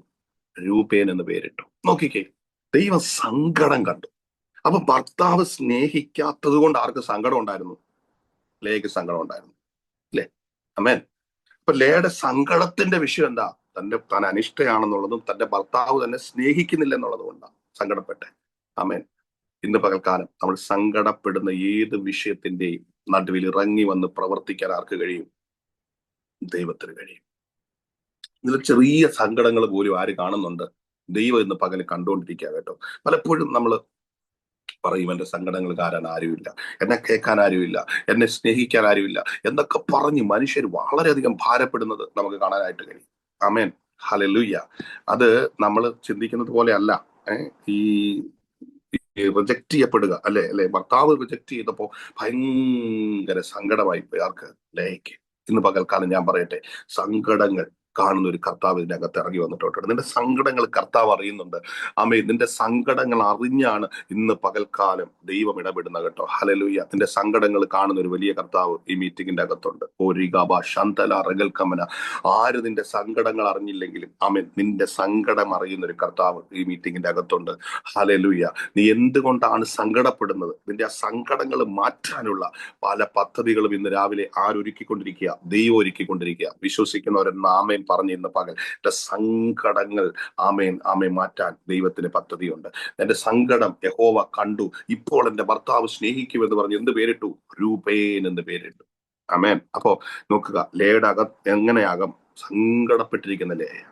രൂപേൻ എന്ന് പേരിട്ടു. നോക്കിക്കേ, ദൈവം സങ്കടം കണ്ടു. അപ്പൊ ഭർത്താവ് സ്നേഹിക്കാത്തത് കൊണ്ട് ആർക്ക് സങ്കടം ഉണ്ടായിരുന്നു? ലേയ്ക്ക് സങ്കടം ഉണ്ടായിരുന്നു, അല്ലേ? ആമേൻ. അപ്പൊ ലേയുടെ സങ്കടത്തിന്റെ വിഷയം എന്താ? താൻ അനിഷ്ടയാണെന്നുള്ളതും തന്റെ ഭർത്താവ് തന്നെ സ്നേഹിക്കുന്നില്ല എന്നുള്ളതും കൊണ്ടാണ് സങ്കടപ്പെട്ടെ. ആമേൻ. ഇന്ന് പകൽക്കാലം നമ്മൾ സങ്കടപ്പെടുന്ന ഏത് വിഷയത്തിന്റെയും നടുവിൽ ഇറങ്ങി വന്ന് പ്രവർത്തിക്കാൻ ആർക്ക് കഴിയും? ദൈവത്തിന് കഴിയും. ഇതിൽ ചെറിയ സങ്കടങ്ങൾ പോലും ആര് കാണുന്നുണ്ട്? ദൈവം ഇന്ന് പകൽ കണ്ടുകൊണ്ടിരിക്കുക കേട്ടോ. പലപ്പോഴും നമ്മൾ പറയും, എന്റെ സങ്കടങ്ങൾ കാരണം ആരുമില്ല, എന്നെ കേൾക്കാൻ ആരുമില്ല, എന്നെ സ്നേഹിക്കാൻ ആരുമില്ല എന്നൊക്കെ പറഞ്ഞ് മനുഷ്യർ വളരെയധികം ഭാരപ്പെടുന്നത് നമുക്ക് കാണാനായിട്ട് കഴിയും. ആമേൻ. ഹല്ലേലൂയ. അത് നമ്മൾ ചിന്തിക്കുന്നത് പോലെ അല്ല. ഈ റിജക്ട് ചെയ്യപ്പെടുക, അല്ലെ ഭർത്താവ് റിജക്ട് ചെയ്തപ്പോ ഭയങ്കര സങ്കടമായി പോയി ആർക്ക്? ലേയ്ക്ക്. ഇന്ന് പകൽക്കാലം ഞാൻ പറയട്ടെ, സങ്കടങ്ങൾ കാണുന്ന ഒരു കർത്താവ് ഇതിനകത്ത് ഇറങ്ങി വന്നിട്ടുണ്ട്. നിന്റെ സങ്കടങ്ങൾ കർത്താവ് അറിയുന്നുണ്ട്. ആമേൻ. നിന്റെ സങ്കടങ്ങൾ അറിഞ്ഞാണ് ഇന്ന് പകൽക്കാലം ദൈവം ഇടപെടുന്ന കേട്ടോ. ഹല്ലേലൂയ. നിന്റെ സങ്കടങ്ങൾ കാണുന്ന ഒരു വലിയ കർത്താവ് ഈ മീറ്റിംഗിന്റെ അകത്തുണ്ട്. ഓരിഗാബ ശന്തല റഗൽ കമന. ആര് നിന്റെ സങ്കടങ്ങൾ അറിഞ്ഞില്ലെങ്കിലും ആമേൻ, നിന്റെ സങ്കടം അറിയുന്ന ഒരു കർത്താവ് ഈ മീറ്റിംഗിന്റെ അകത്തുണ്ട്. ഹല്ലേലൂയ. നീ എന്തുകൊണ്ടാണ് സങ്കടപ്പെടുന്നത്? നിന്റെ ആ സങ്കടങ്ങൾ മാറ്റാനുള്ള പല പദ്ധതികളും ഇന്ന് രാവിലെ ആരൊരുക്കിക്കൊണ്ടിരിക്കുക? ദൈവം ഒരുക്കിക്കൊണ്ടിരിക്കുക. വിശ്വസിക്കുന്നവരെന്ന് ആമേൻ പറഞ്ഞ് ഇന്ന് പകൽ എന്റെ സങ്കടങ്ങൾ ആമേൻ മാറ്റാൻ ദൈവത്തിന് പദ്ധതിയുണ്ട്. എന്റെ സങ്കടം യഹോവ കണ്ടു, ഇപ്പോൾ എന്റെ ഭർത്താവ് സ്നേഹിക്കുമെന്ന് പറഞ്ഞ് എന്ത് പേരിട്ടു? രൂപേൻ എന്ന് പേരിട്ടു. ആമേൻ. അപ്പോ നോക്കുക, ലേയുടെ എങ്ങനെയാകും സങ്കടപ്പെട്ടിരിക്കുന്ന ലേയ.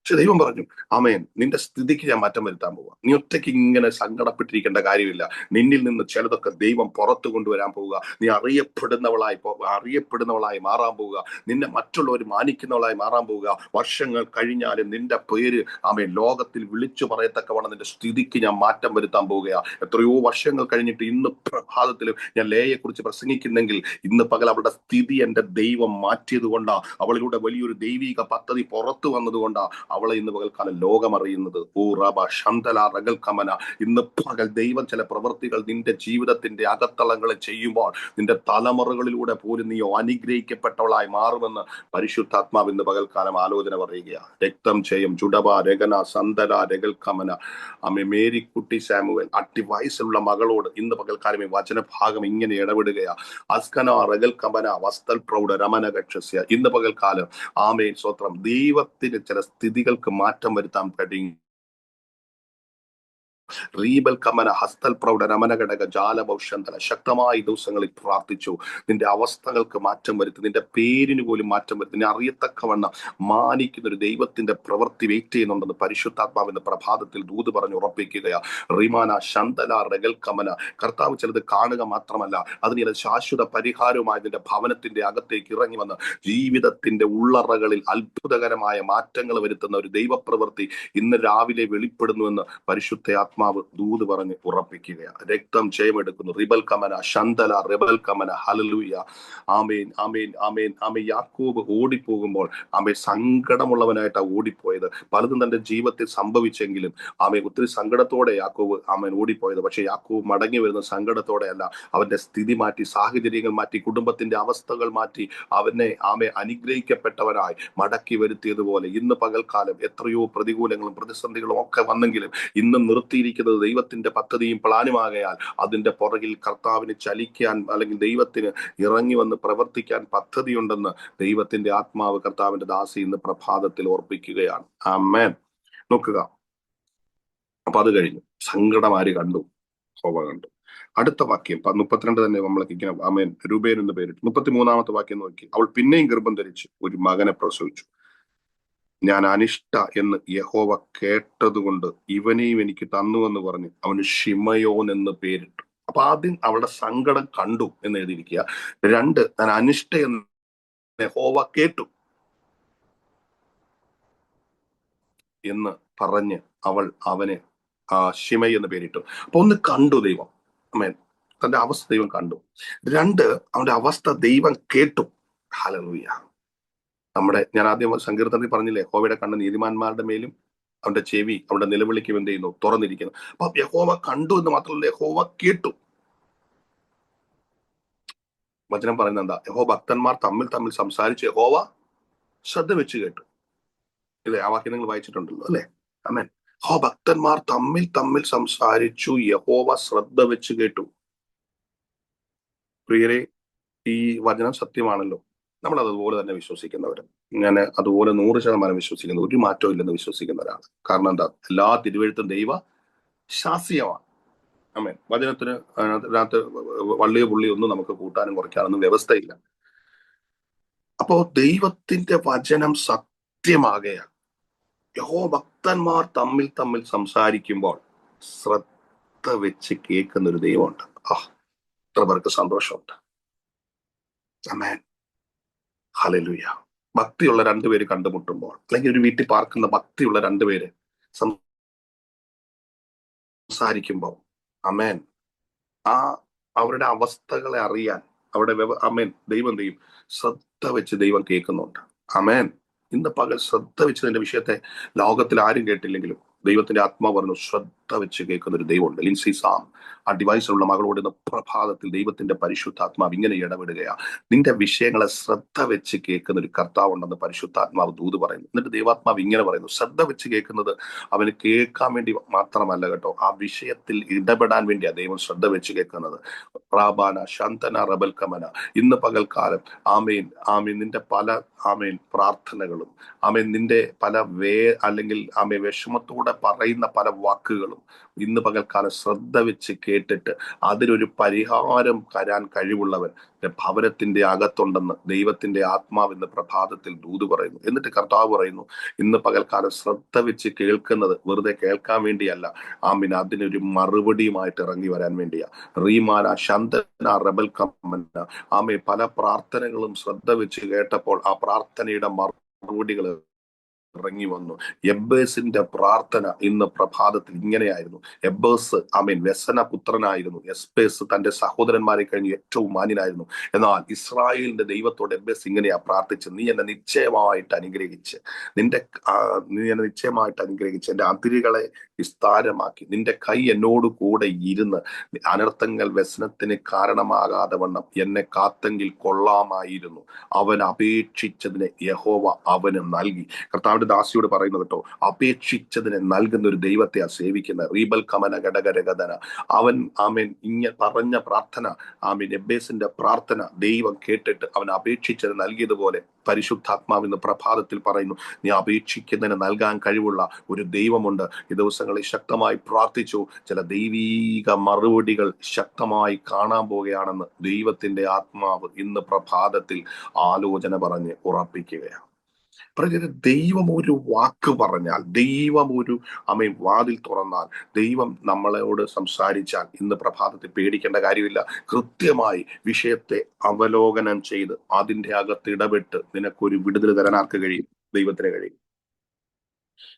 പക്ഷെ ദൈവം പറഞ്ഞു, ആമേൻ, നിന്റെ സ്ഥിതിക്ക് ഞാൻ മാറ്റം വരുത്താൻ പോവുക. നീ ഒറ്റയ്ക്ക് ഇങ്ങനെ സങ്കടപ്പെട്ടിരിക്കേണ്ട കാര്യമില്ല. നിന്നിൽ നിന്ന് ചിലതൊക്കെ ദൈവം പുറത്തു കൊണ്ടുവരാൻ പോവുക. നീ അറിയപ്പെടുന്നവളായി മാറാൻ പോവുക. നിന്നെ മറ്റുള്ളവർ മാനിക്കുന്നവളായി മാറാൻ പോവുക. വർഷങ്ങൾ കഴിഞ്ഞാലും നിന്റെ പേര് ആമേൻ ലോകത്തിൽ വിളിച്ചു പറയത്തക്കവണ്ണം നിന്റെ സ്ഥിതിക്ക് ഞാൻ മാറ്റം വരുത്താൻ പോവുകയാ. എത്രയോ വർഷങ്ങൾ കഴിഞ്ഞിട്ട് ഇന്ന് പ്രഭാതത്തിലും ഞാൻ ലേയെ കുറിച്ച് പ്രസംഗിക്കുന്നെങ്കിൽ ഇന്ന് പകൽ അവളുടെ സ്ഥിതി എന്റെ ദൈവം മാറ്റിയത് കൊണ്ടാ. അവളിലൂടെ വലിയൊരു ദൈവിക പദ്ധതി പുറത്തു വന്നതുകൊണ്ടാ അവളെ ഇന്ന് പകൽക്കാലം ലോകം അറിയുന്നത്. ഓ റബ ശന്തല റഗൽ കമന. ഇന്ന് പകൽ ദൈവം ചില പ്രവൃത്തികൾ നിന്റെ ജീവിതത്തിന്റെ അകത്തളങ്ങളെ ചെയ്യുമ്പോൾ നിന്റെ തലമുറകളിലൂടെ പോലും നീ അനുഗ്രഹിക്കപ്പെട്ടവളായി മാറുമെന്ന് പരിശുദ്ധാത്മാവ് ഇന്ന് പകൽക്കാലം ആലോചന പറയുകയാണ്. രക്തം ചെയ്യും ജുഡബ രഗന സന്തല രഗൽ കമന. അമ്മ മേരിക്കുട്ടി സാമുവൽ 8 വയസ്സുള്ള മകളോട് ഇന്ന് പകൽക്കാലം ഈ വചനഭാഗം ഇങ്ങനെ ഇടപെടുകയാ. അസ്കന റഗൽ കമന വസ്തൽ പ്രൗഢ രമന കക്ഷസ്യ. ഇന്ന് പകൽക്കാലം ആമേൻ സ്വത്രം ദൈവത്തിന് ചില സ്ഥിതികൾക്ക് മാറ്റം വരുത്താൻ കഴിയും. റീബൽ കമന ഹസ്തൽ പ്രൗഢ രമന ഘടക ജാലഭൗഷന്തല. ശക്തമായ ദിവസങ്ങളിൽ പ്രാർത്ഥിച്ചു. നിന്റെ അവസ്ഥകൾക്ക് മാറ്റം വരുത്തി, നിന്റെ പേരിന് പോലും മാറ്റം വരുത്തി, നിന്നെ അറിയത്തക്കവണ്ണം മാനിക്കുന്ന ഒരു ദൈവത്തിന്റെ പ്രവൃത്തി വെയിറ്റ് ചെയ്യുന്നുണ്ടെന്ന് പരിശുദ്ധാത്മാവിന്റെ പ്രഭാതത്തിൽ ദൂത് പറഞ്ഞ് ഉറപ്പിക്കുകയാ. റിമാന ശന്തല റഗൽ കമന. കർത്താവ് ചിലത് കാണുക മാത്രമല്ല, അതിന് ചില ശാശ്വത പരിഹാരവുമായി നിന്റെ ഭവനത്തിന്റെ അകത്തേക്ക് ഇറങ്ങി വന്ന് ജീവിതത്തിന്റെ ഉള്ളറകളിൽ അത്ഭുതകരമായ മാറ്റങ്ങൾ വരുത്തുന്ന ഒരു ദൈവപ്രവൃത്തി ഇന്ന് രാവിലെ വെളിപ്പെടുന്നുവെന്ന് പരിശുദ്ധ ആത്മാവ് ദൂത് പറഞ്ഞ് ഉറപ്പിക്കുകയാണ്. രക്തം ജയമെടുക്കുന്നു. റിബൽ കമന ശന്തല റിബൽ കമന hallelujah. Amen amen amen amen. യാക്കോബ് ഓടിപ്പോകുമ്പോൾ ആമേൻ സങ്കടമുള്ളവനായിട്ടാണ് ഓടിപ്പോയത്. പലതും തന്റെ ജീവിതത്തിൽ സംഭവിച്ചെങ്കിലും ആമേൻ ഒത്തിരി സങ്കടത്തോടെ യാക്കോബ് ആമേൻ ഓടിപ്പോയത്. പക്ഷെ യാക്കോബ് മടങ്ങി വരുന്ന സങ്കടത്തോടെയല്ല. അവന്റെ സ്ഥിതി മാറ്റി, സാഹചര്യങ്ങൾ മാറ്റി, കുടുംബത്തിന്റെ അവസ്ഥകൾ മാറ്റി അവനെ അനുഗ്രഹിക്കപ്പെട്ടവനായി മടക്കി വരുത്തിയതുപോലെ ഇന്ന് പകൽക്കാലം എത്രയോ പ്രതികൂലങ്ങളും പ്രതിസന്ധികളും ഒക്കെ വന്നെങ്കിലും ഇന്ന് നിർത്തിയിരിക്കുന്നത് ദൈവത്തിന്റെ പദ്ധതിയും പ്ലാനുമാകയാൽ അതിന്റെ പുറകിൽ കർത്താവിന് ചലിക്കാൻ അല്ലെങ്കിൽ ദൈവത്തിന് ഇറങ്ങി വന്ന് പ്രവർത്തിക്കാൻ പദ്ധതിയുണ്ടെന്ന് ദൈവത്തിന്റെ ആത്മാവ് കർത്താവിന്റെ ദാസി ഇന്ന് പ്രഭാതത്തിൽ ഓർപ്പിക്കുകയാണ്. ആമേൻ. നോക്കുക, അപ്പൊ അത് കഴിഞ്ഞു. സങ്കടം ആര് കണ്ടു? ഹോവ കണ്ടു. അടുത്ത വാക്യം 32 തന്നെ നമ്മൾക്ക് ഇങ്ങനെ ആമേൻ രൂപേൻ എന്ന് പേരിട്ടു. 33 വാക്യം നോക്കി. അവൾ പിന്നെയും ഗർഭം ധരിച്ച് ഒരു മകനെ പ്രസവിച്ചു. ഞാൻ അനിഷ്ട എന്ന് യഹോവ കേട്ടതുകൊണ്ട് ഇവനെയും എനിക്ക് തന്നുവെന്ന് പറഞ്ഞ് അവന് ശിമയോൻ എന്ന് പേരിട്ടു. അപ്പൊ ആദ്യം അവളുടെ സങ്കടം കണ്ടു എന്ന് എഴുതിയിരിക്കുക. 2, ഞാൻ അനിഷ്ട എന്ന് യഹോവ കേട്ടു എന്ന് പറഞ്ഞ് അവൾ അവന് ശിമയ എന്ന് പേരിട്ടു. അപ്പൊ ഒന്ന് കണ്ടു ദൈവം, ആമേൻ, തന്റെ അവസ്ഥ ദൈവം കണ്ടു. 2, അവന്റെ അവസ്ഥ ദൈവം കേട്ടു. ഹല്ലേലൂയ. ഞാൻ ആദ്യം സങ്കീർത്തനത്തിൽ പറഞ്ഞില്ലേ, യഹോവയുടെ കണ്ണ് നീതിമാന്മാരുടെ മേലും അവന്റെ ചെവി അവന്റെ നിലവിളിക്കും എന്ത് ചെയ്യുന്നു? തുറന്നിരിക്കുന്നു. അപ്പൊ യഹോവ കണ്ടു എന്ന് മാത്രമല്ല, യഹോവ കേട്ടു. വചനം പറയുന്നത് എന്താ? യഹോവ ഭക്തന്മാർ തമ്മിൽ തമ്മിൽ സംസാരിച്ച് യഹോവ ശ്രദ്ധ വെച്ച് കേട്ടു. ഇല്ലേ? ആ വാക്യം നിങ്ങൾ വായിച്ചിട്ടുണ്ടല്ലോ അല്ലെ? ആമേൻ. ഭക്തന്മാർ തമ്മിൽ തമ്മിൽ സംസാരിച്ചു, യഹോവ ശ്രദ്ധ വെച്ച് കേട്ടു. പ്രിയരെ, ഈ വചനം സത്യമാണല്ലോ. നമ്മൾ അതുപോലെ തന്നെ വിശ്വസിക്കുന്നവര്. ഞാൻ അതുപോലെ 100% വിശ്വസിക്കുന്നു. ഒരു മാറ്റവും ഇല്ലെന്ന് വിശ്വസിക്കുന്നവരാണ്. കാരണം എന്താ? എല്ലാ തിരുവെഴുത്തും ദൈവ ശാസ്ത്രീയമാണ്. ആമേൻ. വചനത്തിന് അതിനകത്ത് വള്ളിയോ പുള്ളിയോ ഒന്നും നമുക്ക് കൂട്ടാനും കുറയ്ക്കാനൊന്നും വ്യവസ്ഥയില്ല. അപ്പോ ദൈവത്തിന്റെ വചനം സത്യമാകയാൽ ഭക്തന്മാർ തമ്മിൽ തമ്മിൽ സംസാരിക്കുമ്പോൾ ശ്രദ്ധ വെച്ച് കേൾക്കുന്ന ഒരു ദൈവമുണ്ട്. എത്ര പേർക്ക് സന്തോഷമുണ്ട്. ആമേൻ. ഹല്ലേലൂയ. ഭക്തിയുള്ള 2 പേര് കണ്ടുമുട്ടുമ്പോൾ, അല്ലെങ്കിൽ ഒരു വീട്ടിൽ പാർക്കുന്ന ഭക്തിയുള്ള 2 പേര് സംസാരിക്കുമ്പോൾ, ആമേൻ, അവരുടെ അവസ്ഥകളെ അറിയാൻ ആമേൻ ദൈവം ശ്രദ്ധ വെച്ച് ദൈവം കേൾക്കുന്നുണ്ട്. ആമേൻ. ഇന്ന് പകൽ ശ്രദ്ധ വെച്ചതിന്റെ വിഷയത്തെ ലോകത്തിൽ ആരും കേട്ടില്ലെങ്കിലും ദൈവത്തിന്റെ ആത്മാവ് പറഞ്ഞു ശ്രദ്ധ വെച്ച് കേൾക്കുന്ന ഒരു ദൈവമുണ്ട്. ലിൻസി സാം ആ ഡിവൈസിലുള്ള മകളോട് ഇന്ന് പ്രഭാതത്തിൽ ദൈവത്തിന്റെ പരിശുദ്ധാത്മാവ് ഇങ്ങനെ ഇടപെടുകയാ. നിന്റെ വിഷയങ്ങളെ ശ്രദ്ധ വെച്ച് കേൾക്കുന്ന ഒരു കർത്താവുണ്ടെന്ന് പരിശുദ്ധാത്മാവ് ദൂത് പറയുന്നു. എന്നിട്ട് ദൈവാത്മാവ് ഇങ്ങനെ പറയുന്നു, ശ്രദ്ധ വെച്ച് കേൾക്കുന്നത് അവന് കേൾക്കാൻ വേണ്ടി മാത്രമല്ല കേട്ടോ, ആ വിഷയത്തിൽ ഇടപെടാൻ വേണ്ടിയാ ദൈവം ശ്രദ്ധ വെച്ച് കേൾക്കുന്നത്. റാബാന ശന്തന റബൽ കമന. ഇന്ന് പകൽക്കാലം ആമേൻ ആമേൻ നിന്റെ പല ആമേൻ പ്രാർത്ഥനകളും, ആമേൻ നിന്റെ പല അല്ലെങ്കിൽ ആമേൻ വിഷമത്തോടെ പറയുന്ന പല വാക്കുകളും ഇന്ന് പകൽക്കാലം ശ്രദ്ധ വെച്ച് കേട്ടിട്ട് അതിനൊരു പരിഹാരം തരാൻ കഴിവുള്ളവൻ ഭവനത്തിന്റെ അകത്തുണ്ടെന്ന് ദൈവത്തിന്റെ ആത്മാവ് ഇന്ന് പ്രഭാതത്തിൽ ദൂത് പറയുന്നു. എന്നിട്ട് കർത്താവ് പറയുന്നു, ഇന്ന് പകൽക്കാലം ശ്രദ്ധ വെച്ച് കേൾക്കുന്നത് വെറുതെ കേൾക്കാൻ വേണ്ടിയല്ല, ആമീൻ, അതിനൊരു മറുപടിയുമായിട്ട് ഇറങ്ങി വരാൻ വേണ്ടിയാ. റീമാന ശന്തന റബൽ കമ്മന. ആമേ പല പ്രാർത്ഥനകളും ശ്രദ്ധ വെച്ച് കേട്ടപ്പോൾ ആ പ്രാർത്ഥനയുടെ മറുപടികൾ ഇറങ്ങി വന്നു. എബ്ബേസിന്റെ പ്രാർത്ഥന ഇന്ന് പ്രഭാതത്തിൽ ഇങ്ങനെയായിരുന്നു. എബ്ബേസ് ആമേൻ വ്യസന പുത്രനായിരുന്നു. എസ്ബേസ് തന്റെ സഹോദരന്മാരെ കഴിഞ്ഞ് ഏറ്റവും മാന്യനായിരുന്നു. എന്നാൽ ഇസ്രായേലിന്റെ ദൈവത്തോട് എബ്ബേസ് ഇങ്ങനെയാ പ്രാർത്ഥിച്ചത്, നീ എന്നെ നിശ്ചയമായിട്ട് അനുഗ്രഹിച്ച് എന്റെ അതിരുകളെ വിസ്താരമാക്കി നിന്റെ കൈ എന്നോട് കൂടെ ഇരുന്ന് അനർത്ഥങ്ങൾ വ്യസനത്തിന് കാരണമാകാതെ വണ്ണം എന്നെ കാത്തെങ്കിൽ കൊള്ളാമായിരുന്നു. അവൻ അപേക്ഷിച്ചതിനെ യഹോവ അവന് നൽകി. കർത്താവിന്റെ ദാസിയോട് പറയുന്നത് കേട്ടോ, അപേക്ഷിച്ചതിനെ നൽകുന്ന ഒരു ദൈവത്തെ സേവിക്കുന്ന റീബൽ കമന ഘടകരഗതന. അവൻ ആമേൻ പറഞ്ഞ പ്രാർത്ഥന, ആമേൻ എബ്ബേസിന്റെ പ്രാർത്ഥന ദൈവം കേട്ടിട്ട് അവൻ അപേക്ഷിച്ചത് നൽകിയതുപോലെ പരിശുദ്ധാത്മാവ് ഇന്ന് പ്രഭാതത്തിൽ പറയുന്നു, നീ അപേക്ഷിക്കുന്നതിന് നൽകാൻ കഴിവുള്ള ഒരു ദൈവമുണ്ട്. ഈ ദിവസങ്ങളിൽ ശക്തമായി പ്രാർത്ഥിച്ചു, ചില ദൈവീക മറുപടികൾ ശക്തമായി കാണാൻ പോവുകയാണെന്ന് ദൈവത്തിന്റെ ആത്മാവ് ഇന്ന് പ്രഭാതത്തിൽ ആലോചന പറഞ്ഞ് ഉറപ്പിക്കുകയാണ്. ദൈവം ഒരു വാക്ക് പറഞ്ഞാൽ, ദൈവം ഒരു വാതിൽ തുറന്നാൽ, ദൈവം നമ്മളോട് സംസാരിച്ചാൽ ഇന്ന് പ്രഭാതത്തിൽ പേടിക്കേണ്ട കാര്യമില്ല. കൃത്യമായി വിഷയത്തെ അവലോകനം ചെയ്ത് അതിന്റെ അകത്ത് ഇടപെട്ട് നിനക്കൊരു വിടുതൽ തരാൻ ആർക്ക് കഴിയും? ദൈവത്തിന് കഴിയും.